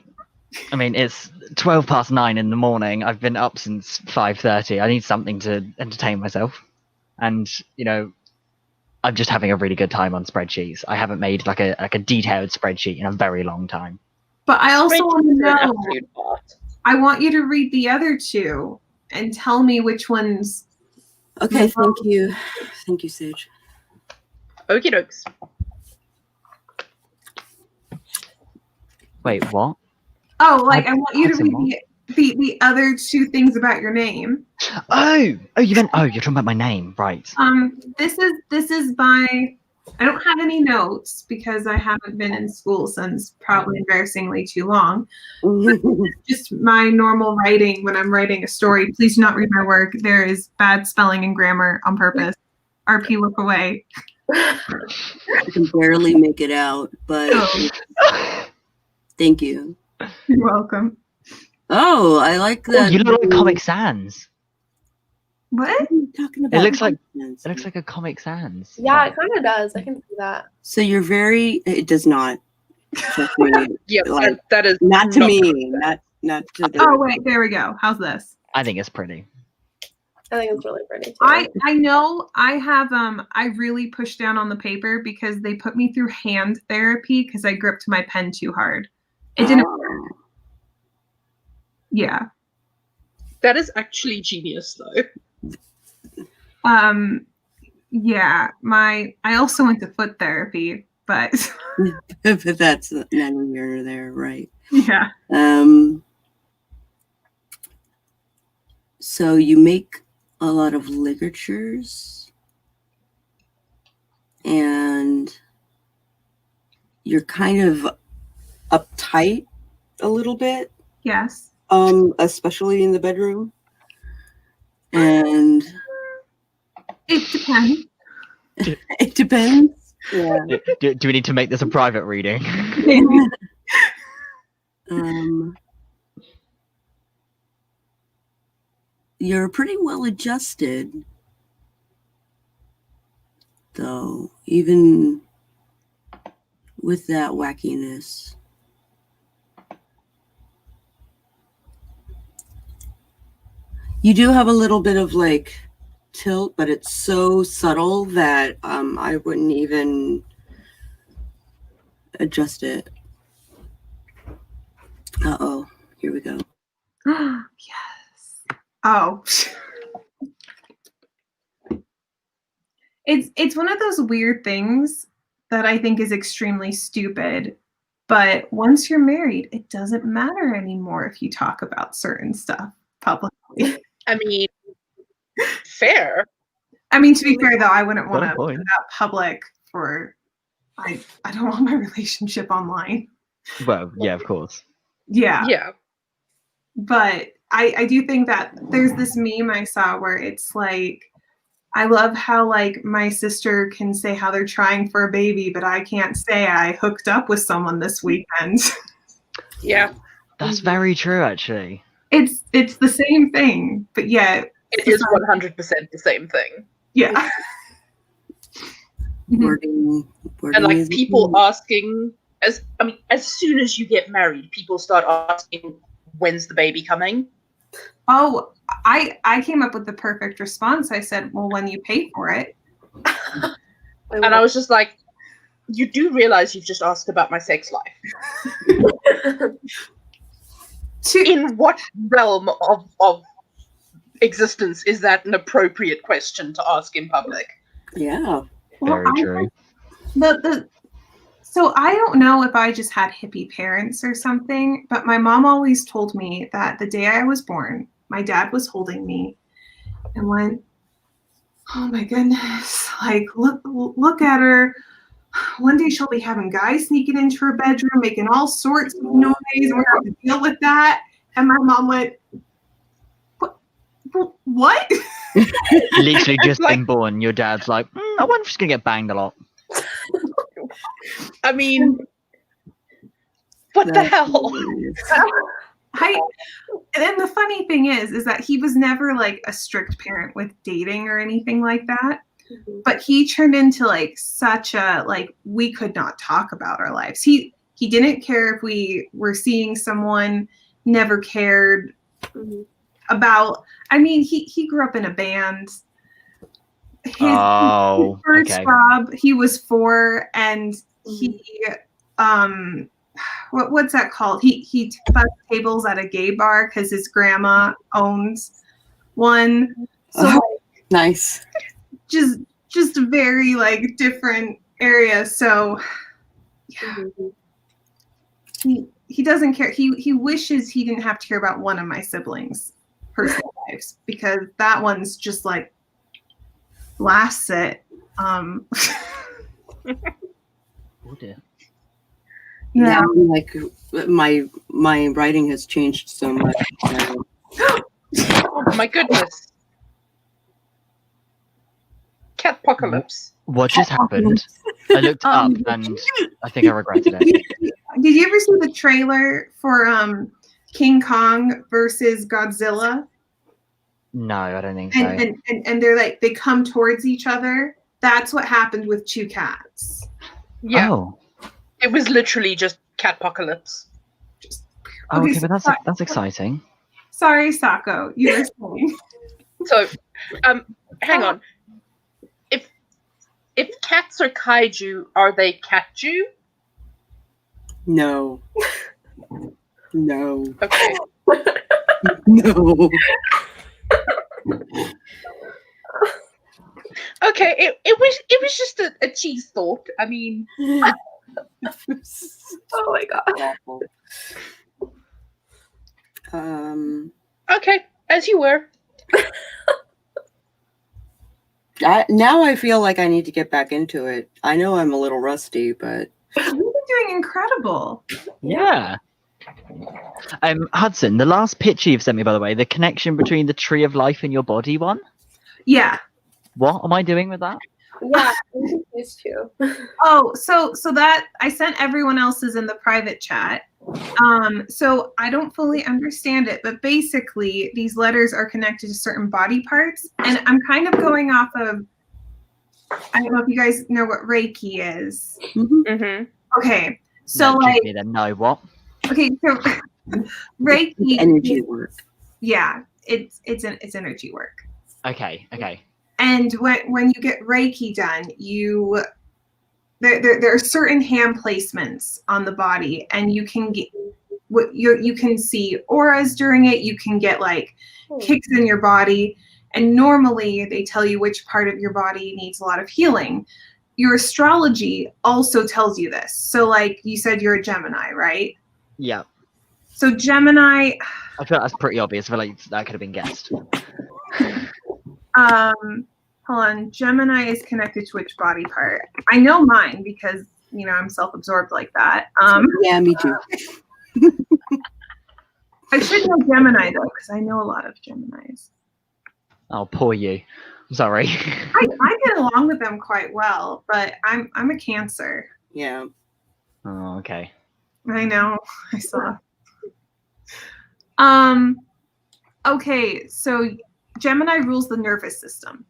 I mean, it's 9:12 in the morning. I've been up since 5:30. I need something to entertain myself, and I'm just having a really good time on spreadsheets. I haven't made like a detailed spreadsheet in a very long time. But I also want to know. I want you to read the other two and tell me which ones. Okay, thank you, Sage. Okie dokes. Wait, what? Oh, I want you to read the other two things about your name. Oh, you're talking about my name, right? This is by I don't have any notes because I haven't been in school since probably embarrassingly too long. Just my normal writing when I'm writing a story. Please do not read my work. There is bad spelling and grammar on purpose. RP, look away. I can barely make it out, but thank you. You're welcome. Oh, I like Oh, that. you look like Comic Sans. What? What are you talking about? It looks like a Comic Sans. Yeah, it kind of does. I can see that. So you're very. It does not. Trust me. Yeah, Like, that is not to me. Not to the. Oh wait, there we go. How's this? I think it's pretty. I think it's really pretty too. I know I have I really pushed down on the paper because they put me through hand therapy because I gripped my pen too hard. It didn't. Oh. Yeah. That is actually genius, though. Yeah. I also went to foot therapy, but But that's neither here nor there, right? yeah. So you make a lot of ligatures, and you're kind of uptight a little bit, Yes. especially in the bedroom. And It depends. it depends. Yeah. Do we need to make this a private reading? You're pretty well adjusted, though, even with that wackiness. You do have a little bit of like tilt, but it's so subtle that I wouldn't even adjust it. Uh-oh, here we go. Yes. Oh. It's one of those weird things that I think is extremely stupid. But once you're married, it doesn't matter anymore if you talk about certain stuff publicly. I mean, fair. I mean, to be fair, though, I wouldn't want Got to a put point. that public for. I don't want my relationship online. Well, yeah, of course. Yeah. Yeah. But I do think that there's this meme I saw where it's like, I love how like my sister can say how they're trying for a baby, but I can't say I hooked up with someone this weekend. Yeah. That's very true, actually. It's the same thing, but yeah. It is 100% the same thing. Yeah. Wording And like is people asking, as soon as you get married, people start asking, when's the baby coming? Oh, I came up with the perfect response. I said, well, when you pay for it. And I was just like, you do realize you've just asked about my sex life. In what realm of existence is that an appropriate question to ask in public? Yeah. Very true. So I don't know if I just had hippie parents or something, but my mom always told me that the day I was born, my dad was holding me and went, oh my goodness, like look at her. One day she'll be having guys sneaking into her bedroom, making all sorts of noise, and we're going to deal with that. And my mom went, what? Literally just Like- been born. Your dad's like, I wonder if she's going to get banged a lot. I mean, what the hell? And then the funny thing is that he was never like a strict parent with dating or anything like that. But he turned into like such a, like, we could not talk about our lives. He didn't care if we were seeing someone, never cared about, I mean, he grew up in a band. His first job, he was 4, and he what's that called? He bussed tables at a gay bar because his grandma owns one. So nice. Just a very like different area. So yeah. He doesn't care. He wishes he didn't have to hear about one of my siblings' personal lives, because that one's just like blasts it. Oh dear. Yeah. Now, like my writing has changed so much. So. Oh my goodness. Catpocalypse. What just happened? I looked up and I think I regretted it. Did you ever see the trailer for King Kong versus Godzilla? No, I don't think so. And they're like they come towards each other. That's what happened with two cats. Yeah. Oh. It was literally just catpocalypse. Oh, Okay, okay, so but that's exciting. Sorry, Sako, you were saying. So, hang on. If cats are kaiju, are they katju? No. No. Okay. No. Okay, it was just a cheese thought. I mean, Oh my god. okay, as you were. Now I feel like I need to get back into it. I know I'm a little rusty, but You've been doing incredible. Yeah. Hudson, the last picture you've sent me, by the way, the connection between the tree of life and your body one. Yeah. What am I doing with that? Yeah, I'm confused too. Oh, so that I sent everyone else's in the private chat. So I don't fully understand it, but basically these letters are connected to certain body parts, and I'm kind of going off of. I don't know if you guys know what Reiki is. Mm-hmm. Okay, so no, like, me then. No, what? okay, so Reiki, energy work. yeah, it's energy work. Okay. And when you get Reiki done, there are certain hand placements on the body, and you can get you can see auras during it. You can get like kicks in your body, and normally they tell you which part of your body needs a lot of healing. Your astrology also tells you this. So like you said, you're a Gemini, right? Yeah. So Gemini. I feel that's pretty obvious. I feel like that could have been guessed. Hold on. Gemini is connected to which body part? I know mine because I'm self-absorbed like that. Yeah, me too. I should know Gemini though, because I know a lot of Geminis. Oh, poor you. I'm sorry. I get along with them quite well, but I'm a Cancer. Yeah. Oh, okay. I know. I saw. Okay, so Gemini rules the nervous system.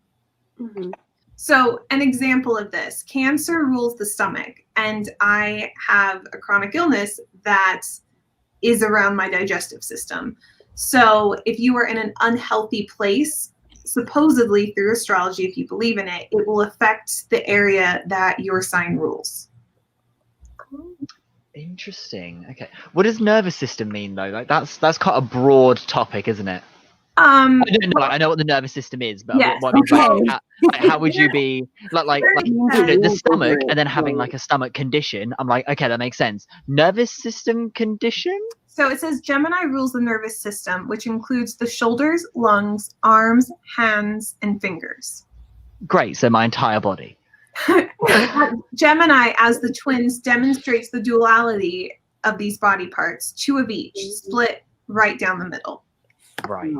Mm-hmm. So an example of this, Cancer rules the stomach, and I have a chronic illness that is around my digestive system. So if you are in an unhealthy place, supposedly through astrology, if you believe in it, it will affect the area that your sign rules. Interesting. Okay. What does nervous system mean though? Like that's quite a broad topic, isn't it? I know what the nervous system is, but yes. what I mean, how would you be like the stomach and then having like a stomach condition? I'm like, okay, that makes sense. Nervous system condition? So it says Gemini rules the nervous system, which includes the shoulders, lungs, arms, hands, and fingers. Great. So my entire body. Gemini, as the twins, demonstrates the duality of these body parts, two of each, split right down the middle. Right.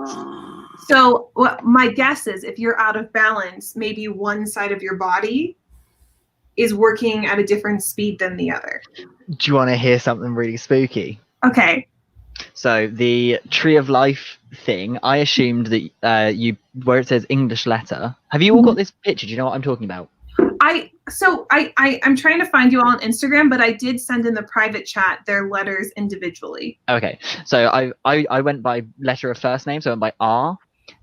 So what my guess is, if you're out of balance, maybe one side of your body is working at a different speed than the other. Do you want to hear something really spooky? Okay. So the Tree of Life thing, I assumed that where it says English letter. Have you all got this picture? Do you know what I'm talking about? I'm trying to find you all on Instagram, but I did send in the private chat their letters individually. Okay, so I went by letter of first name, so I went by R,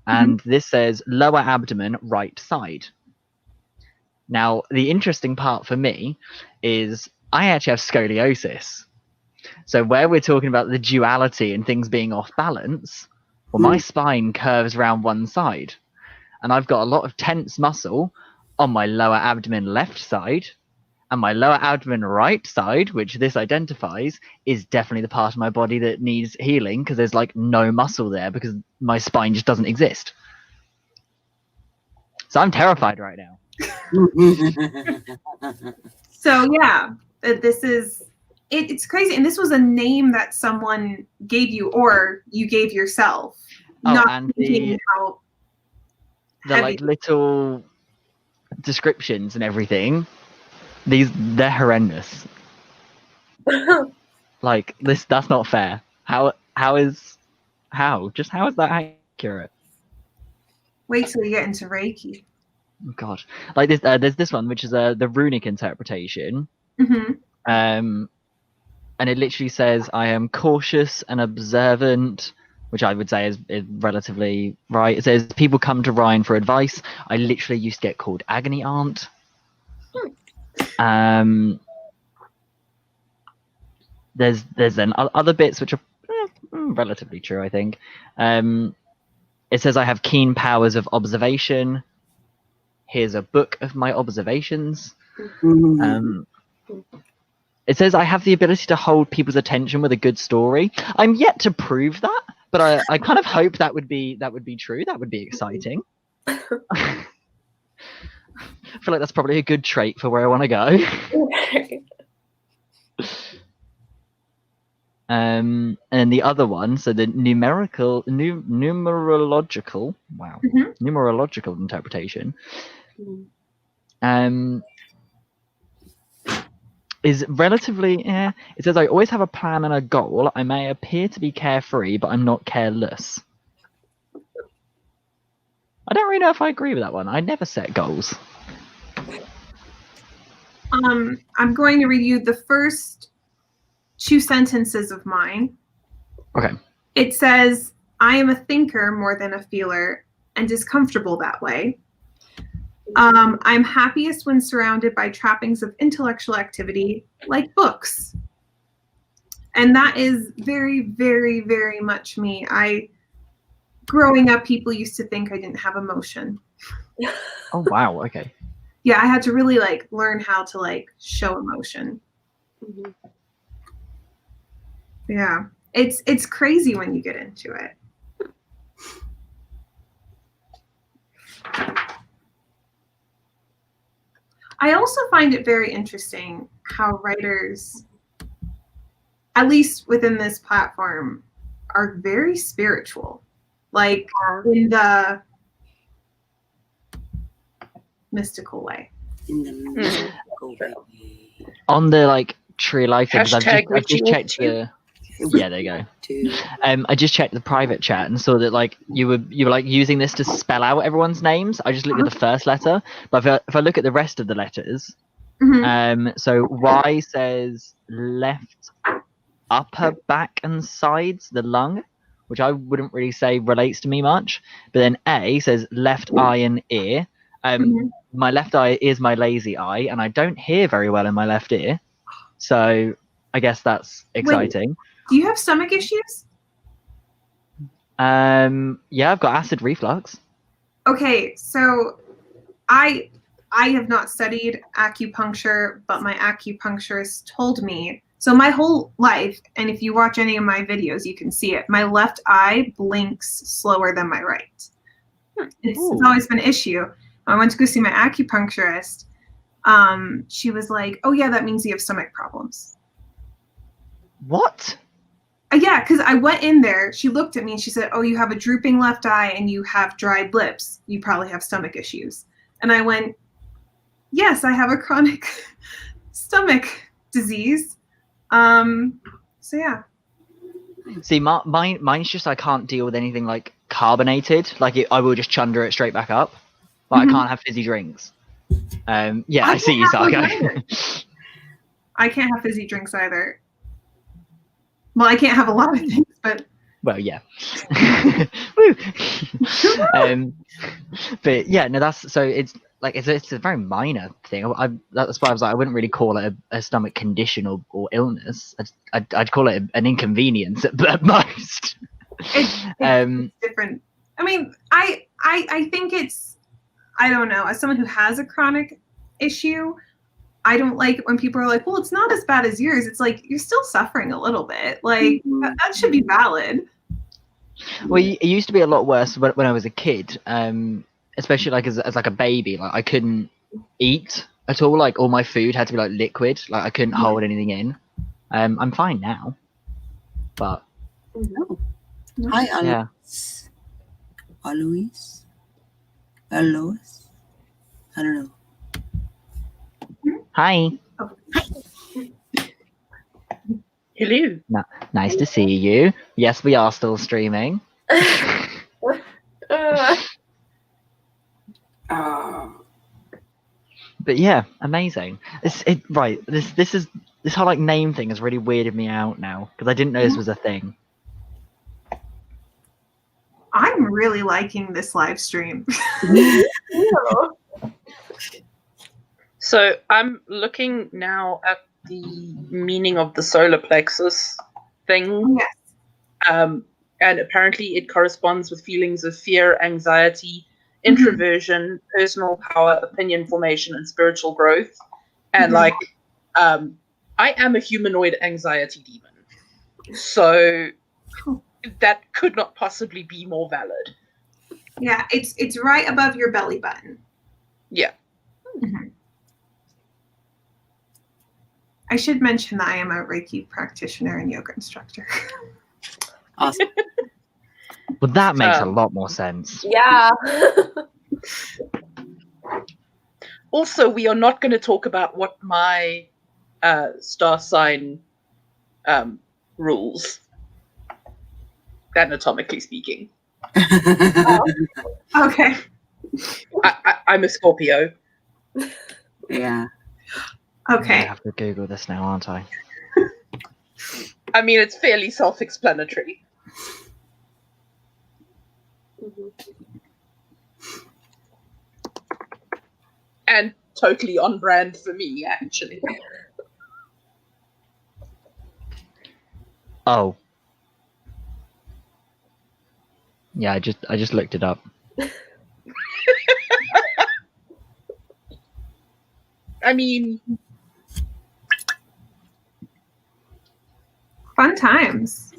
and this says lower abdomen, right side. Now, the interesting part for me is I actually have scoliosis. So where we're talking about the duality and things being off balance, well, my spine curves around one side, and I've got a lot of tense muscle on my lower abdomen left side, and my lower abdomen right side, which this identifies, is definitely the part of my body that needs healing because there's like no muscle there because my spine just doesn't exist. So I'm terrified right now. So yeah, this is it's crazy, and this was a name that someone gave you, or you gave yourself. Oh, Not and thinking how the heavy. like little descriptions and everything, they're horrendous. Like that's not fair. How is that accurate? Wait till you get into Reiki. Oh, God, like this. There's this one which is the runic interpretation. Mm-hmm. And it literally says, "I am cautious and observant," which I would say is relatively right. It says, "People come to Ryan for advice." I literally used to get called agony aunt. There's then other bits which are relatively true, I think. It says, "I have keen powers of observation. Here's a book of my observations." It says, "I have the ability to hold people's attention with a good story." I'm yet to prove that, but I kind of hope that would be true. That would be exciting. I feel like that's probably a good trait for where I want to go. And the other one, so the numerological interpretation, is relatively. It says, "I always have a plan and a goal. I may appear to be carefree, but I'm not careless." I don't really know if I agree with that one. I never set goals. I'm going to read you the first 2 sentences of mine. Okay. It says, "I am a thinker more than a feeler and is comfortable that way. I'm happiest when surrounded by trappings of intellectual activity like books." And that is very, very, very much me. Growing up, people used to think I didn't have emotion. Oh, wow. Okay. Yeah, I had to really learn how to show emotion. Mm-hmm. Yeah, it's crazy when you get into it. I also find it very interesting how writers, at least within this platform, are very spiritual, in the mystical way. On the tree life things, I've Hashtag just checked ritual the. Yeah, there you go. I just checked the private chat and saw that you were using this to spell out everyone's names. I just looked at the first letter, but if I look at the rest of the letters, so Y says left upper back and sides, the lung, which I wouldn't really say relates to me much. But then A says left eye and ear. My left eye is my lazy eye, and I don't hear very well in my left ear. So I guess that's exciting. Wait, do you have stomach issues? Yeah, I've got acid reflux. Okay, so I have not studied acupuncture, but my acupuncturist told me. So my whole life, and if you watch any of my videos, you can see it. My left eye blinks slower than my right. It's always been an issue. I went to go see my acupuncturist. She was like, "Oh yeah, that means you have stomach problems." What? Yeah, because I went in there. She looked at me and she said, "Oh, you have a drooping left eye and you have dried lips. You probably have stomach issues." And I went, "Yes, I have a chronic stomach disease." So yeah. See, mine's just I can't deal with anything carbonated. I will just chunder it straight back up. But I can't have fizzy drinks. Yeah, I see you, Sarko. I can't have fizzy drinks either. Well, I can't have a lot of things, but. Well, yeah. Woo. But yeah, no, that's so it's it's a very minor thing. That's why I was like, I wouldn't really call it a stomach condition or illness. I'd call it an inconvenience at most. It's different. I mean, I think it's, I don't know, as someone who has a chronic issue, I don't like it when people are like, "Well, it's not as bad as yours." It's like, you're still suffering a little bit. That should be valid. Well, it used to be a lot worse when I was a kid, especially as a baby. I couldn't eat at all. Like all my food had to be like liquid. Like I couldn't hold anything in. I'm fine now. But Oh. Hi, yeah. Alois. Alois. I don't know. Hi. Hello. Nice to see you. Yes, we are still streaming. But yeah, amazing. This whole like name thing has really weirded me out now because I didn't know this was a thing. I'm really liking this live stream. So I'm looking now at the meaning of the solar plexus thing. Yes. And apparently it corresponds with feelings of fear, anxiety, introversion, personal power, opinion formation, and spiritual growth. And I am a humanoid anxiety demon. So that could not possibly be more valid. Yeah, it's right above your belly button. Yeah. Mm-hmm. I should mention that I am a Reiki practitioner and yoga instructor. Awesome. Well, that makes a lot more sense. Yeah. Also, we are not going to talk about what my star sign rules, anatomically speaking. Okay. I'm a Scorpio. Yeah. Okay. I have to Google this now, aren't I? I mean, it's fairly self-explanatory. And totally on brand for me, actually. Oh. Yeah, I just looked it up. I mean, Fun times.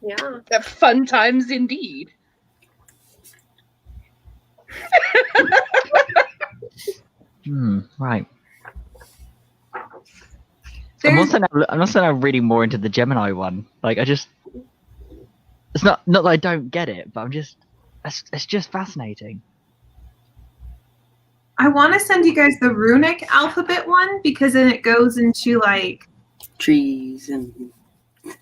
Yeah. fun times indeed. Right. I'm also now reading more into the Gemini one. Like it's not that I don't get it, but it's just fascinating. I want to send you guys the runic alphabet one because then it goes into like trees and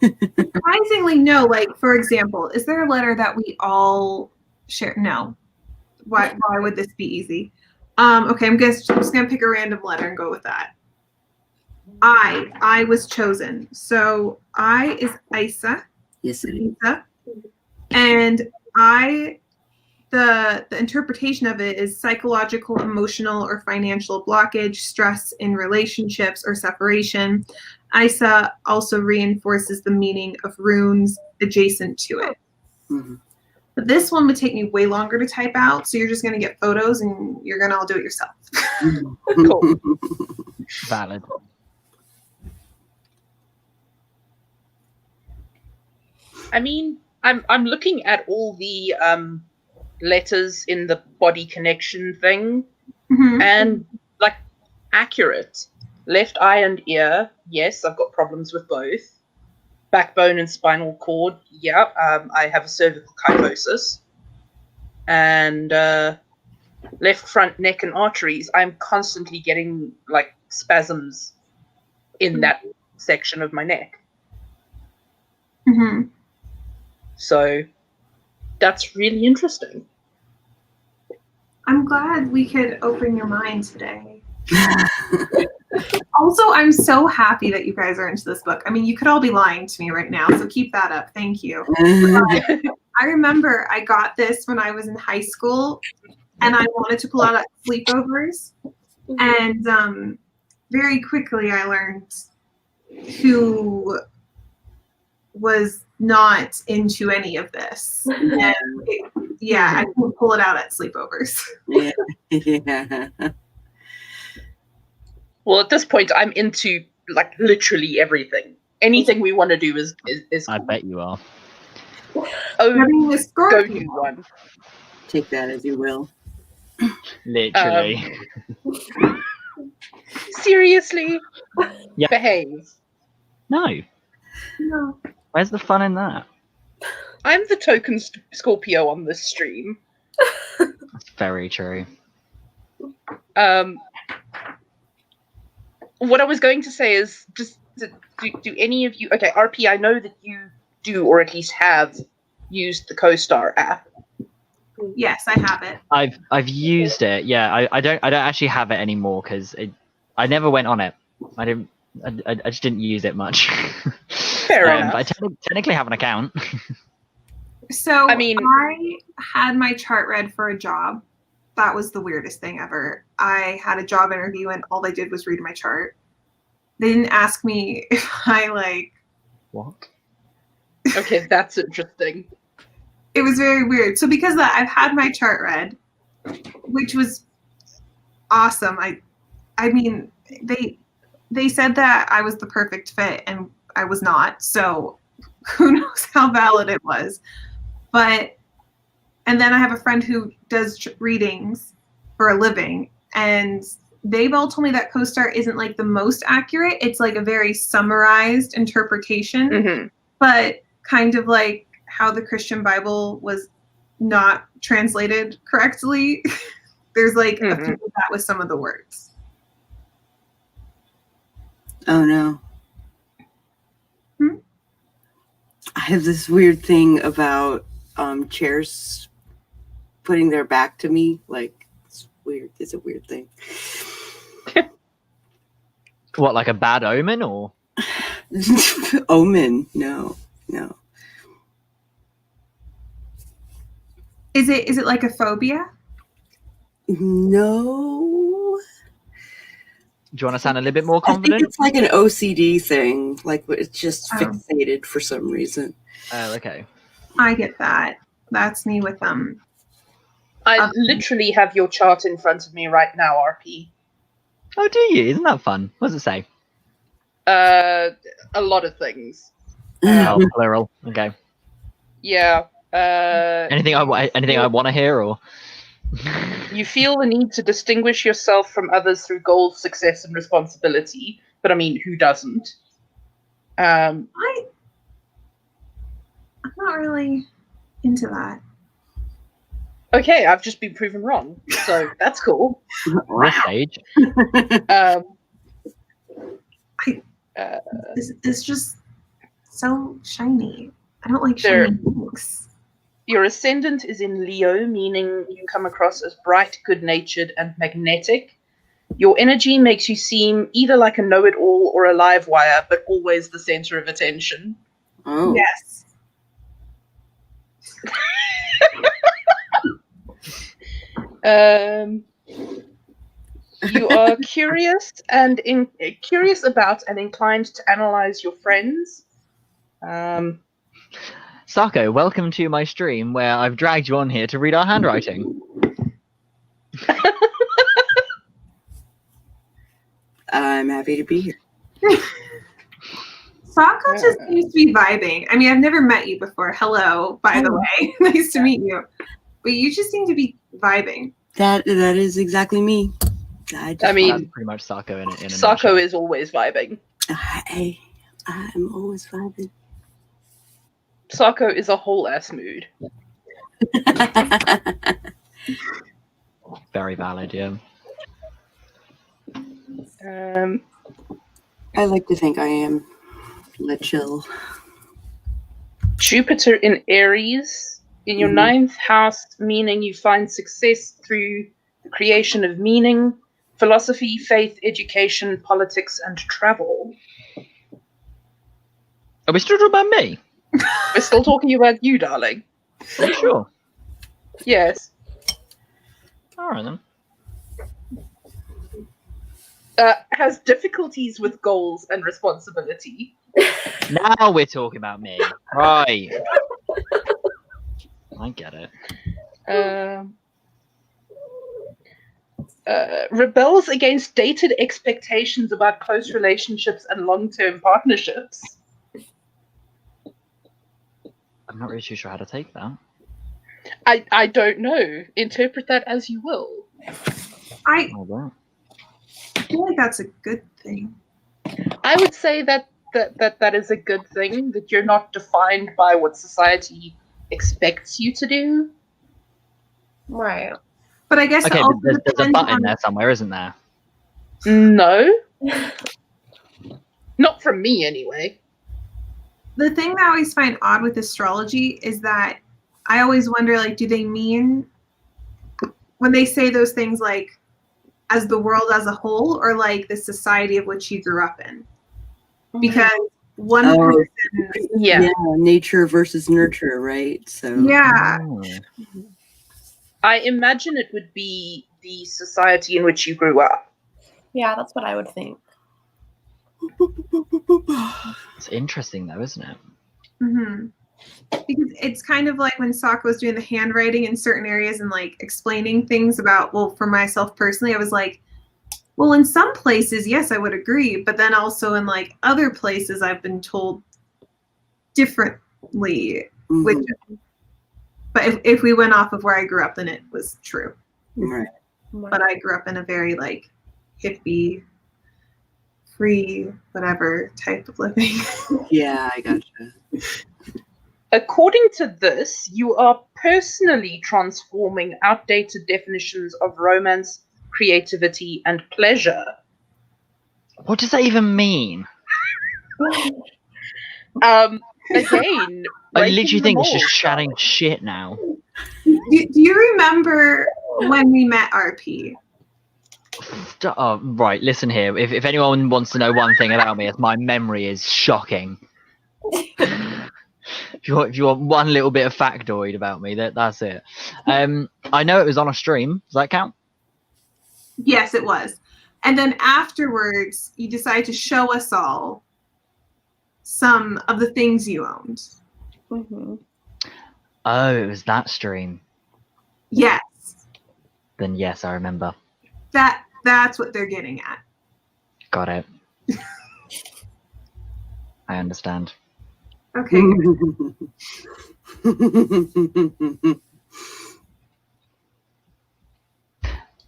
surprisingly no. Like for example, is there a letter that we all share? No. Why would this be easy? Okay, I'm just gonna pick a random letter and go with that. I was chosen. So I is Isa. yes, it is. Isa. And the interpretation of it is psychological, emotional, or financial blockage, stress in relationships, or separation. Isa also reinforces the meaning of runes adjacent to it. Mm-hmm. But this one would take me way longer to type out, so you're just going to get photos and you're going to all do it yourself. Cool. Valid. I mean, I'm looking at all the letters in the body connection thing, and like accurate. Left eye and ear, yes, I've got problems with both. Backbone and spinal cord, yeah, I have a cervical kyphosis. And left front neck and arteries, I'm constantly getting like spasms in that section of my neck. Mm-hmm. So that's really interesting. I'm glad we could open your mind today. Also, I'm so happy that you guys are into this book. I mean, you could all be lying to me right now, so keep that up. Thank you. I remember I got this when I was in high school, and I wanted to pull out at sleepovers. And very quickly, I learned who was not into any of this. And I couldn't pull it out at sleepovers. Yeah. Well, at this point, I'm into like literally everything. Anything we want to do is I bet you are. Oh, This go do one. Take that as you will. Literally. Seriously? Yeah. Behave. No. No. Where's the fun in that? I'm the token Scorpio on this stream. That's very true. What I was going to say is, just do any of you? Okay, RP. I know that you do, or at least have, used the CoStar app. Yes, I have it. I've used it. Yeah, I don't actually have it anymore because I never went on it. I just didn't use it much. Fair enough. But I technically have an account. So I mean- I had my chart read for a job. That was the weirdest thing ever. I had a job interview and all they did was read my chart. They didn't ask me if I What? Okay, that's interesting. it was very weird. So because of that, I've had my chart read, which was awesome. I mean, they said that I was the perfect fit and I was not. So who knows how valid it was. And then I have a friend who does readings for a living, and they've all told me that CoStar isn't like the most accurate. It's like a very summarized interpretation, Mm-hmm. but kind of like how the Christian Bible was not translated correctly. There's like a few of that with some of the words. Oh no. Hmm? I have this weird thing about chairs putting their back to me. Like, it's weird. It's a weird thing. What, like a bad omen or? Omen. No. Is it like a phobia? No. Do you want to sound a little bit more I think confident? it's like an OCD thing. Like, it's just Oh. fixated for some reason. Oh, okay. I get that. That's me with them. I literally have your chart in front of me right now, RP. Oh, do you? Isn't that fun? What does it say? A lot of things. Oh, plural. Okay. Yeah. Anything I want to hear, or? You feel the need to distinguish yourself from others through goals, success, and responsibility. But I mean, who doesn't? I'm not really into that. Okay, I've just been proven wrong, so that's cool. This age. It's just so shiny. I don't like shiny things. Your ascendant is in Leo, meaning you come across as bright, good-natured, and magnetic. Your energy makes you seem either like a know-it-all or a live wire, but always the center of attention. Oh. Yes. You are curious about and inclined to analyze your friends. Sako, welcome to my stream where I've dragged you on here to read our handwriting. I'm happy to be here. Sako just seems to be vibing. I mean, I've never met you before. Hello, by the way. Nice to meet you. But you just seem to be vibing. That is exactly me. That's pretty much Sako in a Sako nutshell. is always vibing. I'm always vibing. Sako is a whole ass mood. Very valid, yeah. I like to think I am. Let chill. Jupiter in Aries in your ninth house, meaning you find success through the creation of meaning, philosophy, faith, education, politics, and travel. Are we still talking about me? We're still talking about you, darling. Are you sure? Yes. All right then. Has difficulties with goals and responsibility. Now we're talking about me. Right. I get it. Rebels against dated expectations about close relationships and long-term partnerships. I'm not really too sure how to take that. I don't know. Interpret that as you will. Oh, wow. feel like that's a good thing. I would say that is a good thing, that you're not defined by what society expects you to do. Right. But I guess Okay, it but also there's a depends button on- there somewhere, isn't there? No. Not from me, anyway. The thing that I always find odd with astrology is that I always wonder, like, do they mean when they say those things like as the world as a whole, or like the society of which you grew up in? Because one person, Yeah. Nature versus nurture, right? So yeah, Oh. I imagine it would be the society in which you grew up. Yeah, that's what I would think. It's interesting though, isn't it? hmm because it's kind of like when Sokka was doing the handwriting in certain areas and like explaining things about, well, for myself personally, I was like, well, in some places, yes, I would agree, but then also in like other places, I've been told differently. Which, but if we went off of where I grew up, then it was true. right. But I grew up in a very like hippie, free, whatever type of living. Yeah, I gotcha. According to this, you are personally transforming outdated definitions of romance, creativity, and pleasure. What does that even mean? Again, I breaking literally the think it's just mold. chatting shit now. do you remember when we met RP? Oh, right, listen here. If anyone wants to know one thing about me, it's my memory is shocking. If you want one little bit of factoid about me, that's it. I know it was on a stream. Does that count? Yes, it was. And then afterwards, you decided to show us all some of the things you owned. Mm-hmm. Oh, it was that stream. Yes, Then yes, I remember. that's what they're getting at. Got it. I understand. Okay.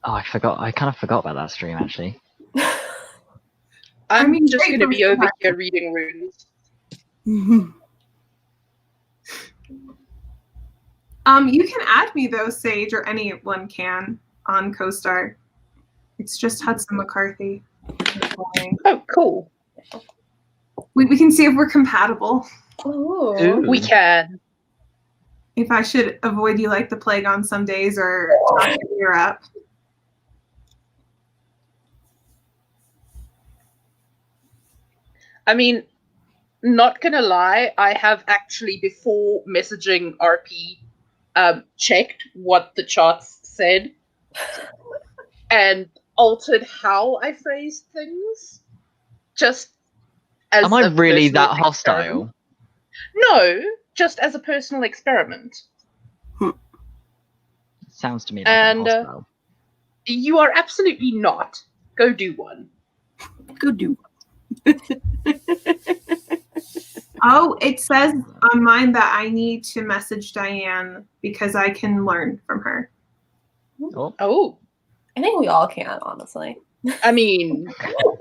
Oh, I forgot. I kind of forgot about that stream actually. I'm I mean, just great going to for be me. over here reading runes. You can add me though, Sage, or anyone can on CoStar. It's just Hudson McCarthy. Oh, cool. We can see if we're compatible. Ooh. Ooh. We can. If I should avoid you like the plague on some days or talk your ear up. I mean, not gonna lie, I have actually, before messaging RP, checked what the charts said and altered how I phrased things. Just as Am I a really personal that hostile? experiment. No, just as a personal experiment. Sounds to me like I'm And hostile. you are absolutely not. Go do one. Go do. Oh, it says on mine that I need to message Diane because I can learn from her. Oh, Oh, I think we all can, honestly. I mean,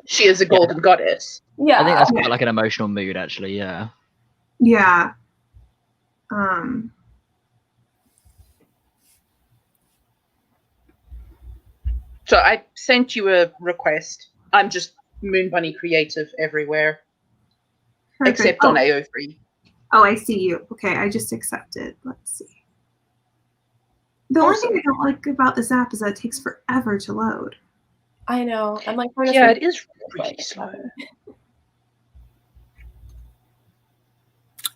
she is a golden goddess. Yeah. I think that's quite like an emotional mood, actually. Yeah. Yeah. So I sent you a request. I'm just Moon Bunny creative everywhere, Perfect. except on AO3. Oh, I see you. Okay, I just accepted. Let's see. The only thing I don't like about this app is that it takes forever to load. I know. I'm like, trying to Yeah, search- it is really slow.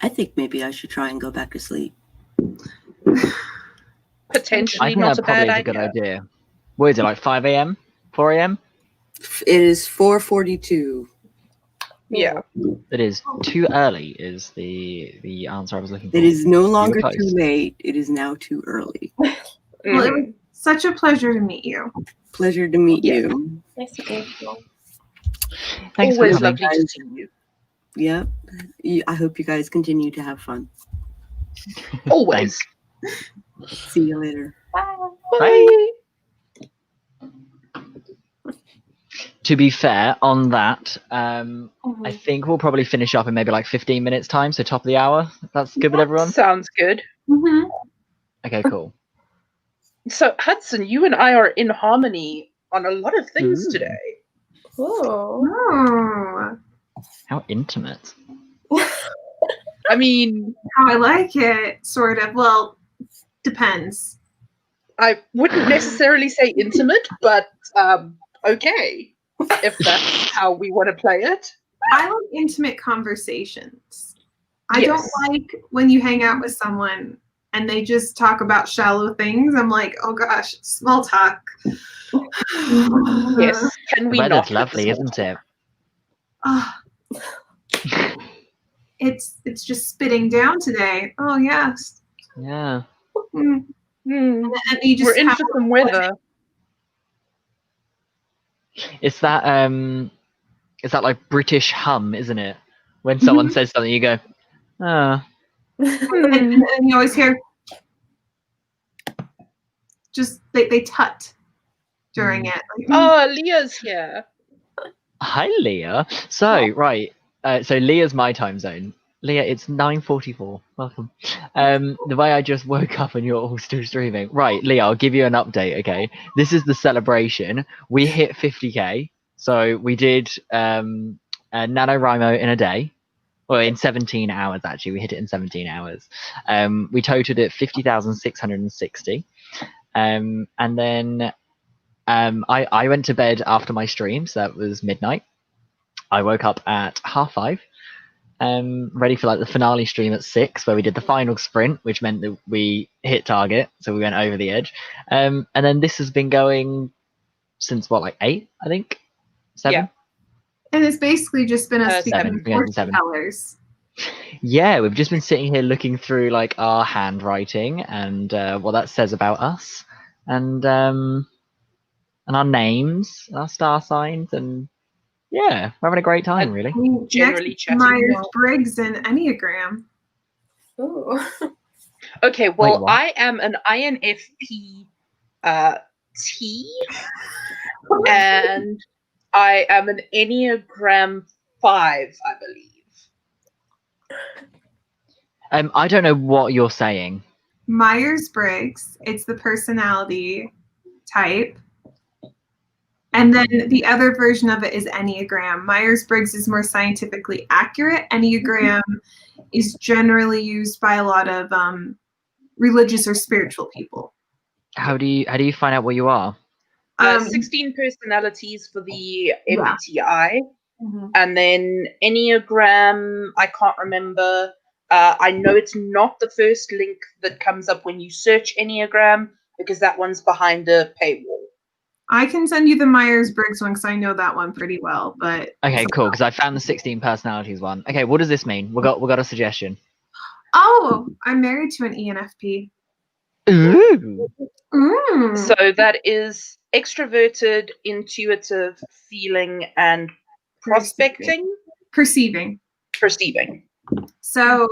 I think maybe I should try and go back to sleep. I Potentially think not that a bad probably is a good idea. What is it, like 5 a.m., 4 a.m.? It is 4:42. Yeah. It is too early. Is the answer I was looking for? It is no longer close. too late. It is now too early. Well, it was such a pleasure to meet you. Pleasure to meet Yeah. you. Nice to meet you. Thanks for Always coming. lovely to see you. Yep. I hope you guys continue to have fun. Always. See you later. Bye. Bye. to be fair, on that, I Mhm. think we'll probably finish up in maybe like 15 minutes time. So top of the hour. That's good with everyone. Sounds good. Mhm. Okay, cool. So Hudson, you and I are in harmony on a lot of things Ooh. today. Ooh. Oh, How intimate. I mean, how I like it, sort of. Well, depends. I wouldn't necessarily say intimate, but okay, if that's how we want to play it. I like intimate conversations. I Yes. don't like when you hang out with someone and they just talk about shallow things. I'm like, oh gosh, small talk. Yes. Can The we weather's not? lovely, isn't it? Ah, it's just spitting down today. Oh yes. Yeah. Mm. Hmm. And you just We're in have for some weather. It's that like British hum, isn't it? When someone says something, you go, ah. and you always hear just they tut during it. Like, Oh, Leah's here. Hi, Leah. So, right. So Leah's my time zone. Leah, it's 9:44. Welcome. The way I just woke up and you're all still streaming. Right, Leah, I'll give you an update, okay? This is the celebration. We hit 50k. So we did NaNoWriMo in a day. Well, in 17 hours, actually. We hit it in 17 hours. We totaled it 50,660. And then I went to bed after my stream, so that was midnight. I woke up at 5:30, ready for like the finale stream at 6, where we did the final sprint, which meant that we hit target, so we went over the edge. And then this has been going since what, like 8, I think, 7. Yeah. and it's basically just been us Seven. becoming Yeah, fortune 7. tellers. Yeah, we've just been sitting here looking through like our handwriting and what that says about us, and our names, our star signs, and yeah, we're having a great time, And really. I mean, Generally next chatting. Myers-Briggs and Enneagram. Ooh. Okay, well, what? I am an INFP T, and I am an Enneagram 5, I believe. I don't know what you're saying. Myers-Briggs, it's the personality type. And then the other version of it is Enneagram. Myers-Briggs is more scientifically accurate. Enneagram is generally used by a lot of religious or spiritual people. How do you find out what you are? 16 personalities for the Yeah. MBTI, Mhm. and then Enneagram, I can't remember. I know it's not the first link that comes up when you search Enneagram, because that one's behind a paywall. I can send you the Myers-Briggs one because I know that one pretty well. But Okay, cool. Because I found the 16 personalities one. Okay, what does this mean? We got a suggestion. oh, I'm married to an ENFP. Ooh. Mm. So that is extroverted, intuitive, feeling, and prospecting, Perceiving. perceiving. So,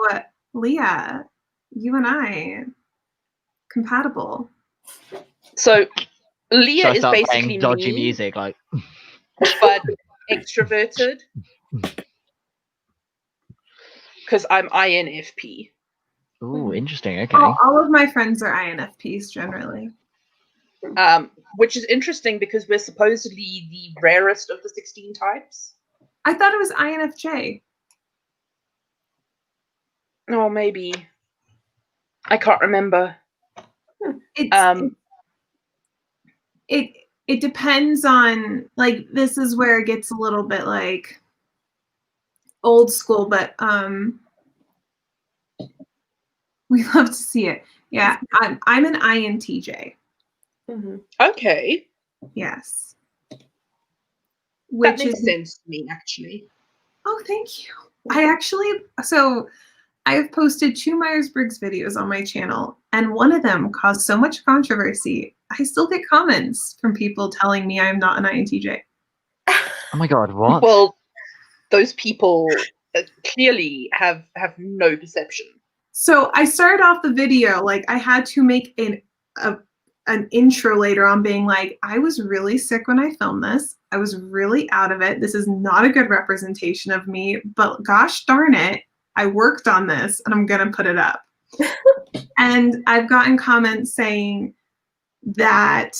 Leah, you and I compatible. So Leah So I is start basically playing dodgy me, music, like. but extroverted, because I'm INFP. Ooh, interesting. Okay. All of my friends are INFPs generally. Which is interesting because we're supposedly the rarest of the 16 types. I thought it was INFJ. Oh, maybe. I can't remember. It depends on, like, this is where it gets a little bit like old school, but we love to see it. Yeah, I'm an INTJ. Mhm. Okay. Yes. That Which makes is sense to me, actually. Oh, thank you. I have posted 2 Myers-Briggs videos on my channel, and one of them caused so much controversy. I still get comments from people telling me I'm not an INTJ. Oh my god, what? Well, those people clearly have no perception. So I started off the video like I had to make an intro later on being like, I was really sick when I filmed this. I was really out of it. This is not a good representation of me, but gosh darn it, I worked on this and I'm going to put it up. And I've gotten comments saying that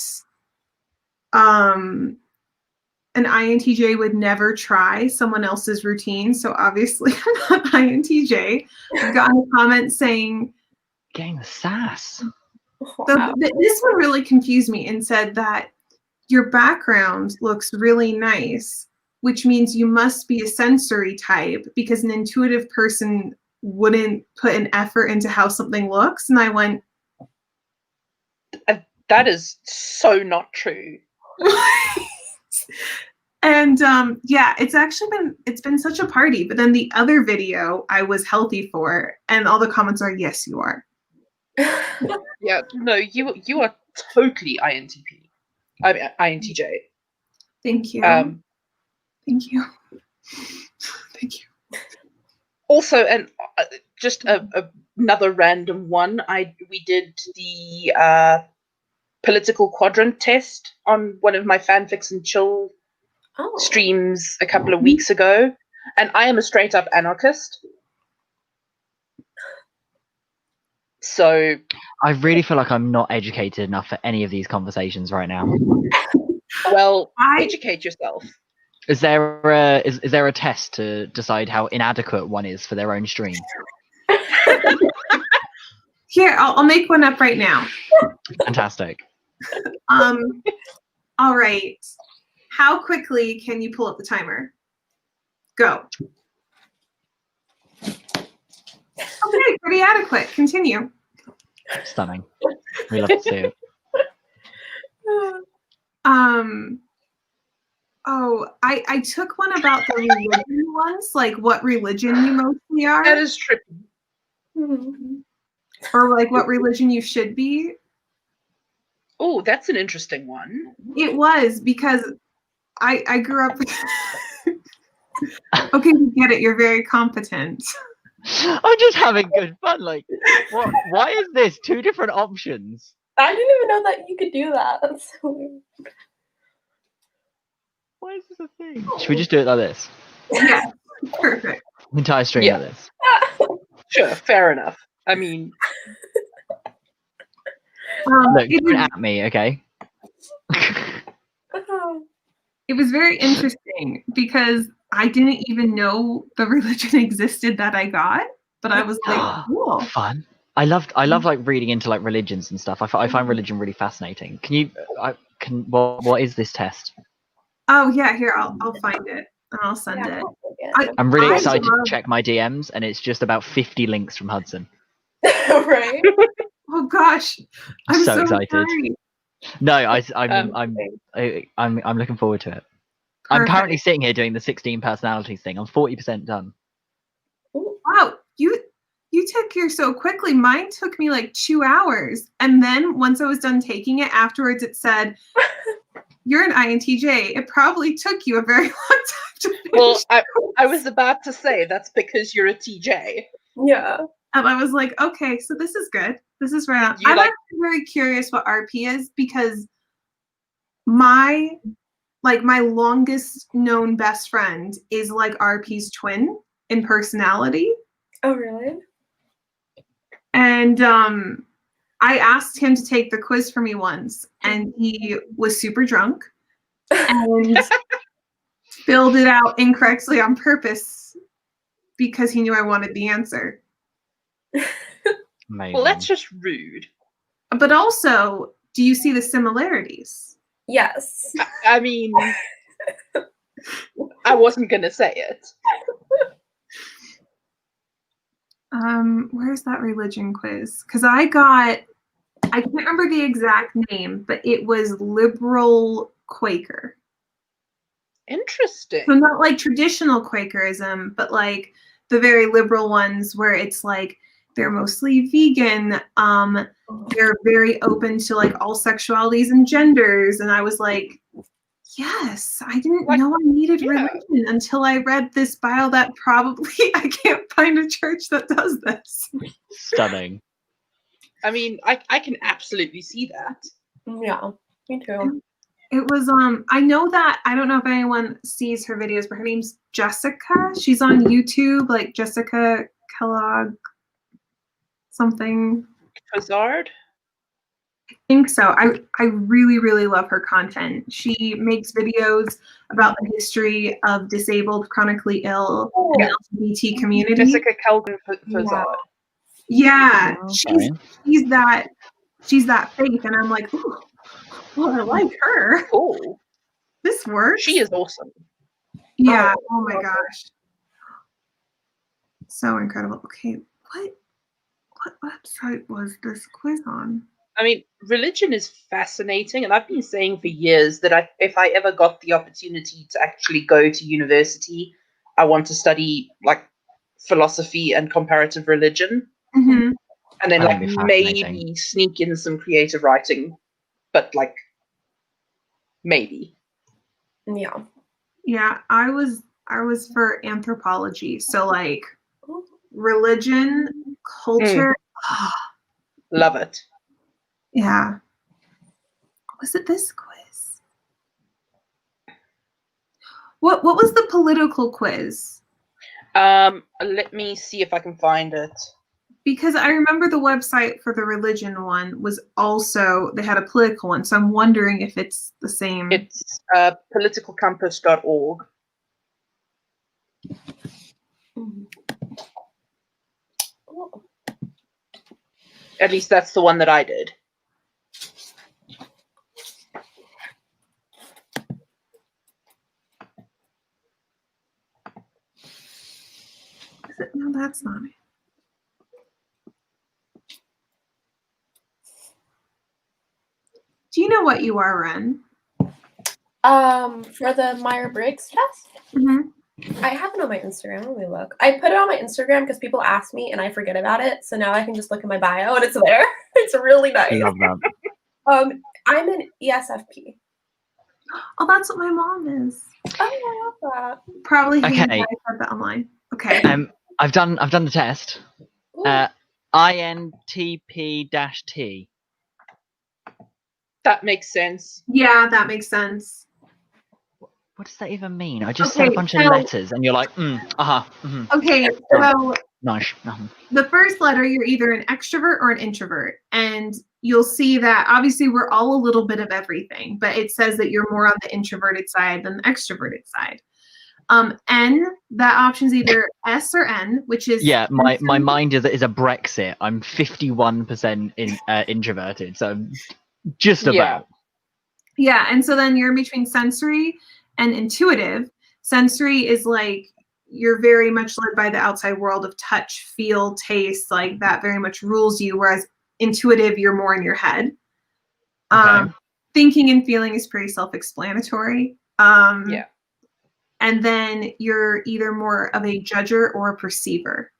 an INTJ would never try someone else's routine. So obviously I'm not INTJ. I've gotten a comment saying, Getting the sass. Wow. this one really confused me and said that your background looks really nice, which means you must be a sensory type because an intuitive person wouldn't put an effort into how something looks. And I went, That is so not true. and yeah, it's been such a party. But then the other video I was healthy for, and all the comments are, yes, you are. Yeah, no, you are totally INTP. I mean, INTJ. Thank you. Thank you. Thank you. Also, and just another random one. We did the political quadrant test on one of my fanfics and chill streams a couple of weeks ago, and I am a straight up anarchist. So I really feel like I'm not educated enough for any of these conversations right now. well, educate yourself. Is there a test to decide how inadequate one is for their own stream? Here, I'll make one up right now. Fantastic. All right. How quickly can you pull up the timer? Go. Okay, pretty adequate. Continue. Stunning. We love to see it. Oh, I took one about the religion ones, like what religion you mostly are. That is tricky. Or like what religion you should be. Oh, that's an interesting one. It was because I grew up. Okay, you get it. You're very competent. I'm just having good fun. Like, what? Why is this two different options? I didn't even know that you could do that. That's so weird. Why is this a thing? Should we just do it like this? Yeah, perfect. Entire stream Yeah. like this. Sure, fair enough. I mean, Look, It don't was, at me, okay? it was very interesting because I didn't even know the religion existed that I got, but I was like, cool. Fun. I love like reading into like religions and stuff. I find religion really fascinating. Can you? What is this test? Oh yeah, here I'll find it and I'll send it. I'm really I excited to love- check my DMs, and it's just about 50 links from Hudson. Right? Oh gosh, I'm so so excited. sorry. No, I'm looking forward to it. I'm currently sitting here doing the 16 personalities thing. I'm 40% done. Wow, you took yours so quickly. Mine took me like 2 hours, and then once I was done taking it, afterwards it said, "You're an INTJ. It probably took you a very long time to finish." well, I was about to say that's because you're a TJ. Yeah. And I was like, okay, so this is good. This is right on. You I'm like- actually very curious what RP is because my longest known best friend is like RP's twin in personality. Oh, really? And I asked him to take the quiz for me once, and he was super drunk and filled it out incorrectly on purpose because he knew I wanted the answer. Amazing. Well, that's just rude. But also, do you see the similarities? Yes. I mean, I wasn't gonna say it. Where's that religion quiz? Because I can't remember the exact name, but it was liberal Quaker. Interesting. So not like traditional Quakerism, but like the very liberal ones where it's like they're mostly vegan. They're very open to like all sexualities and genders. And I was like, yes, I didn't know I needed religion until I read this bio that probably I can't find a church that does this. Stunning. I mean, I can absolutely see that. Yeah, me too. It was I know that I don't know if anyone sees her videos, but her name's Jessica. She's on YouTube, like Jessica Kellogg something. Hazard. I think so. I really, really love her content. She makes videos about the history of disabled, chronically ill, and LGBT community. Jessica Calvin Yeah. Hazard. Yeah, Okay. she's that faith, and I'm like, ooh, well, I like her. Cool. This works. She is awesome. Yeah. Oh my gosh. So incredible. Okay, what website was this quiz on? I mean, religion is fascinating, and I've been saying for years that if I ever got the opportunity to actually go to university, I want to study like philosophy and comparative religion, Mm-hmm. and then I like think it'd be fascinating. maybe sneak in some creative writing, but like maybe. Yeah. Yeah, I was for anthropology, so like religion, culture. Love it. Yeah. Was it this quiz? What was the political quiz? Let me see if I can find it. Because I remember the website for the religion one was also, they had a political one, so I'm wondering if it's the same. It's politicalcompass.org. Oh. At least that's the one that I did. Is it? No, that's not it. Do you know what you are, Ren? For the Myers-Briggs test, I have it on my Instagram. Let me look. I put it on my Instagram because people ask me and I forget about it. So now I can just look at my bio and it's there. It's really nice. I love that. I'm an ESFP. Oh, that's what my mom is. Oh, I love that. Probably Okay. I said that online. Okay. I've done the test. Ooh. INTP-T. That makes sense. Yeah, that makes sense. What does that even mean? I just said a Okay, bunch of so- letters, and you're like, Okay, so nice. the first letter, you're either an extrovert or an introvert. And you'll see that obviously we're all a little bit of everything, but it says that you're more on the introverted side than the extroverted side. N, that option's either S or N, which is Yeah, my mind is a Brexit. I'm 51% introverted, so just about. Yeah, and so then you're in between sensory and intuitive. Sensory is like you're very much led by the outside world of touch, feel, taste, like that very much rules you, whereas intuitive, you're more in your head. Okay. Thinking and feeling is pretty self-explanatory. Yeah. And then you're either more of a judger or a perceiver.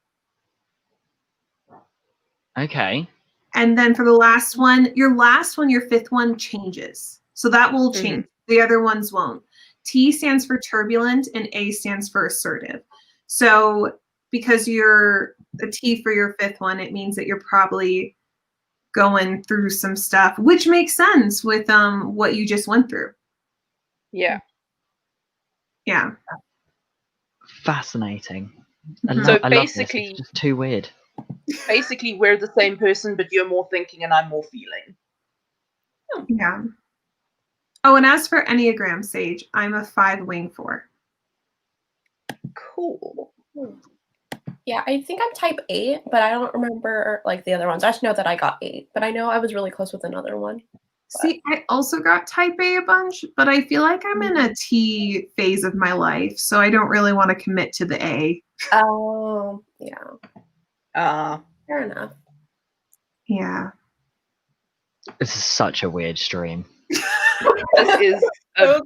Okay. And then for the last one, your fifth one changes. So that will change. The other ones won't. T stands for turbulent and A stands for assertive. So because you're a T for your fifth one, it means that you're probably going through some stuff, which makes sense with what you just went through. Yeah. Yeah. Fascinating. So I love this. basically- It's just too weird. Basically, we're the same person, but you're more thinking and I'm more feeling. Yeah. Oh, and as for Enneagram, Sage, I'm a 5 wing 4. Cool. Yeah, I think I'm type 8, but I don't remember like the other ones. I just know that I got 8, but I know I was really close with another one. See, I also got type A a bunch, but I feel like I'm in a T phase of my life, so I don't really want to commit to the A. Oh, yeah. Fair enough. Yeah. This is such a weird stream. This is. I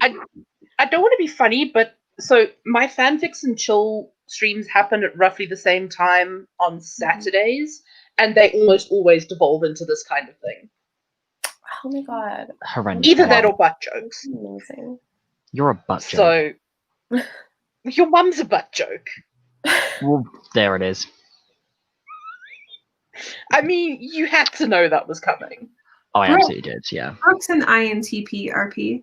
don't want to be funny, but so my fanfics and chill streams happen at roughly the same time on Saturdays, and they almost always devolve into this kind of thing. Oh my god. Horrendous. Either that or butt jokes. Amazing. You're a butt joke. So, your mum's a butt joke. Well, there it is. I mean, you had to know that was coming. Oh, I Brooke. absolutely did. Yeah. Brooke's an INTP RP.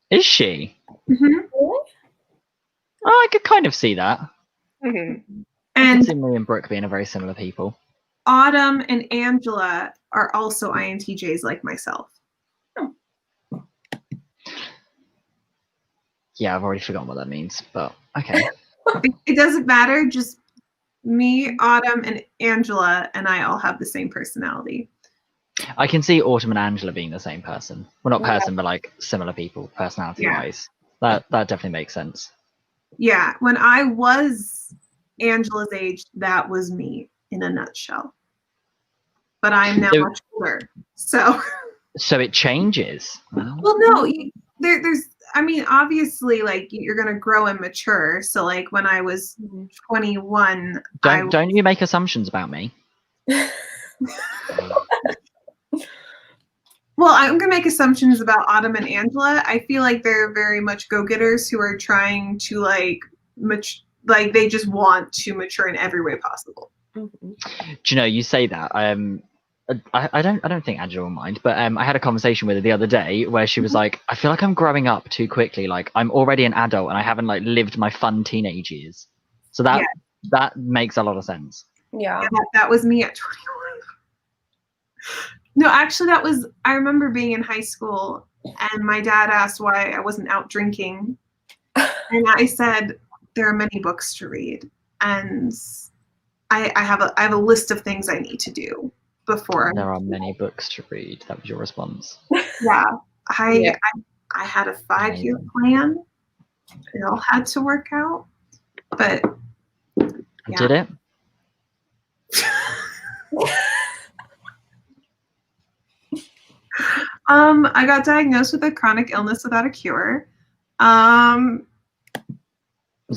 Is she? Mm-hmm. Really? Oh, I could kind of see that. Mhm. I And could see me and Brooke being a very similar people. Autumn and Angela are also INTJs like myself. Yeah, I've already forgotten what that means, but okay. It doesn't matter. Just me, Autumn, and Angela, and I all have the same personality. I can see Autumn and Angela being the same person. Well, not Yeah. person, but like similar people, personality-wise. That definitely makes sense. Yeah, when I was Angela's age, that was me in a nutshell. But I am now So- much older, so. So it changes. Well, Well, no, there's. I mean, obviously, like you're gonna grow and mature. So, like when I was 21, don't you make assumptions about me. Well, I'm gonna make assumptions about Autumn and Angela. I feel like they're very much go-getters who are trying to like they just want to mature in every way possible. Mm-hmm. Do you know, you say that. I don't think Angela will mind, but I had a conversation with her the other day where she was like, I feel like I'm growing up too quickly. Like I'm already an adult and I haven't like lived my fun teenage years. So that makes a lot of sense. Yeah. That was me at 21. No, actually, I remember being in high school and my dad asked why I wasn't out drinking. And I said, there are many books to read. And I have a list of things I need to do before. There are many books to read. That was your response. Yeah. I had a 5-year plan. It all had to work out. But yeah. Did it? I got diagnosed with a chronic illness without a cure. Was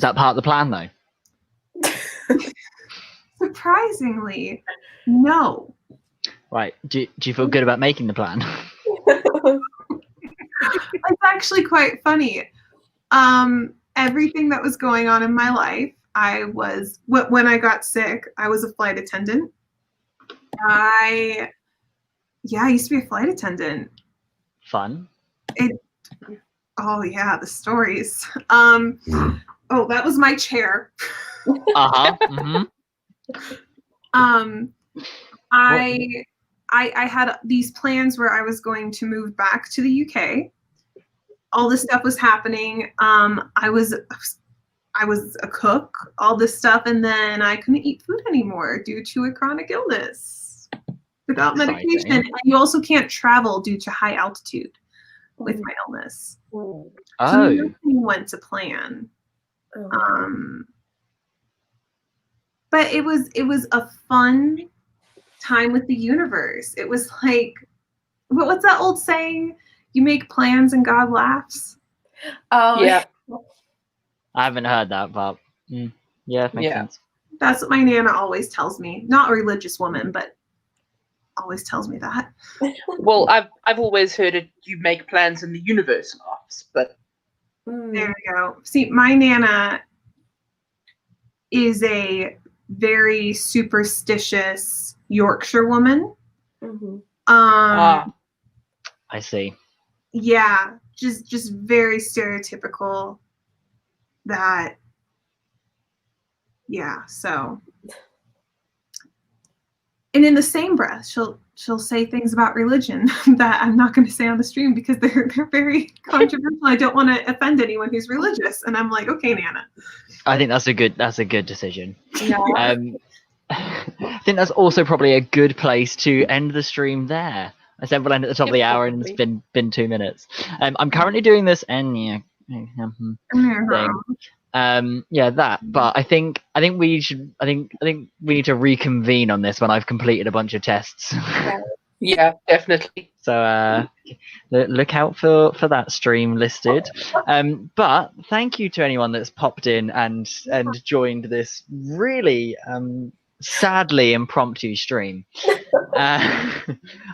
that part of the plan though? Surprisingly, no. Right. Do you feel good about making the plan? It's actually quite funny. Everything that was going on in my life, when I got sick, I was a flight attendant. I used to be a flight attendant. Fun. Oh yeah, the stories. That was my chair. Mm-hmm. I had these plans where I was going to move back to the UK. All this stuff was happening. I was a cook, all this stuff, and then I couldn't eat food anymore due to a chronic illness without medication. And you also can't travel due to high altitude with my illness. Oh. So nothing went to plan. But it was a fun time with the universe. It was like, what's that old saying? You make plans and God laughs. Oh Yeah. I haven't heard that, but yeah, it makes sense. That's what my Nana always tells me. Not a religious woman, but always tells me that. Well, I've always heard it. You make plans and the universe laughs, but There you go. See, my Nana is a very superstitious Yorkshire woman. Mm-hmm. I see. Yeah, just very stereotypical. That, yeah. So, and in the same breath, she'll say things about religion that I'm not going to say on the stream because they're very controversial. I don't want to offend anyone who's religious, and I'm like, okay, Nana. I think that's a good decision. Yeah. I think that's also probably a good place to end the stream there. I said we'll end at the top of the hour, and it's been 2 minutes. I'm currently doing this thing. But I think we need to reconvene on this when I've completed a bunch of tests. yeah, definitely. So look out for that stream listed. But thank you to anyone that's popped in and joined this really sadly impromptu stream. I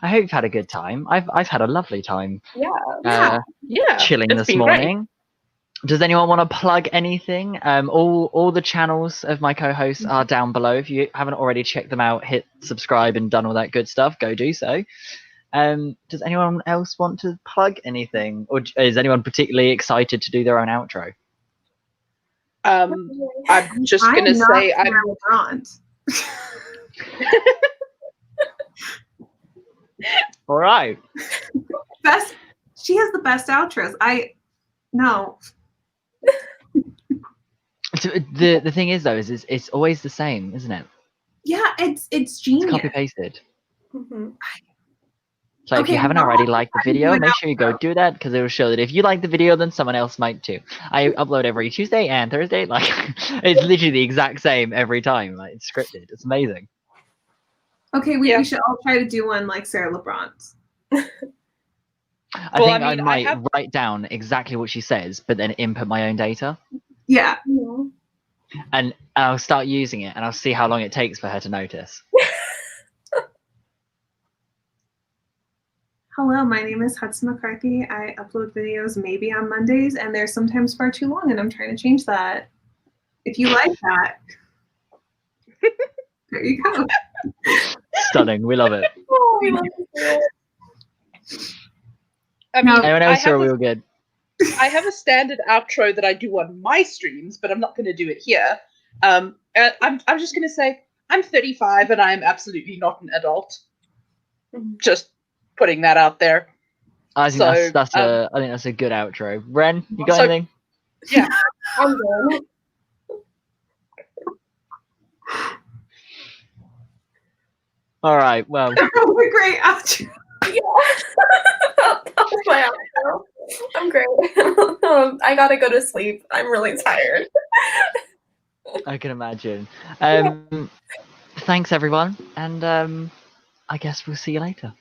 hope you've had a good time. I've had a lovely time. Yeah. Yeah. Chilling it's this been morning. Does anyone want to plug anything? All the channels of my co-hosts are down below. If you haven't already checked them out, hit subscribe and done all that good stuff, go do so. Does anyone else want to plug anything, or is anyone particularly excited to do their own outro? I'm just gonna say I'm Grant. All right. Best. She has the best outros. No. So the thing is though, is it's always the same, isn't it? Yeah, it's genius. It's copy pasted. Mm-hmm. So if you haven't already liked the video, make sure you go do that, because it will show that if you like the video, then someone else might too. I upload every Tuesday and Thursday. Like, it's literally the exact same every time. Like, it's scripted. It's amazing. Okay, we should all try to do one like Sarah LeBron's. I think I might write down exactly what she says, but then input my own data. Yeah. And I'll start using it, and I'll see how long it takes for her to notice. Hello, my name is Hudson McCarthy. I upload videos maybe on Mondays, and they're sometimes far too long, and I'm trying to change that. If you like that, there you go. Stunning. We love it. Oh, we love it. I mean, Anyone else, or are we all good? I have a standard outro that I do on my streams, but I'm not going to do it here. I'm just going to say I'm 35 and I'm absolutely not an adult. Just putting that out there. I think I think that's a good outro. Ren, you got anything? Yeah, I'm good. All right. Well, That was a great outro. Yeah. That was my outro. I'm great. I gotta go to sleep. I'm really tired. I can imagine. Thanks everyone, and I guess we'll see you later.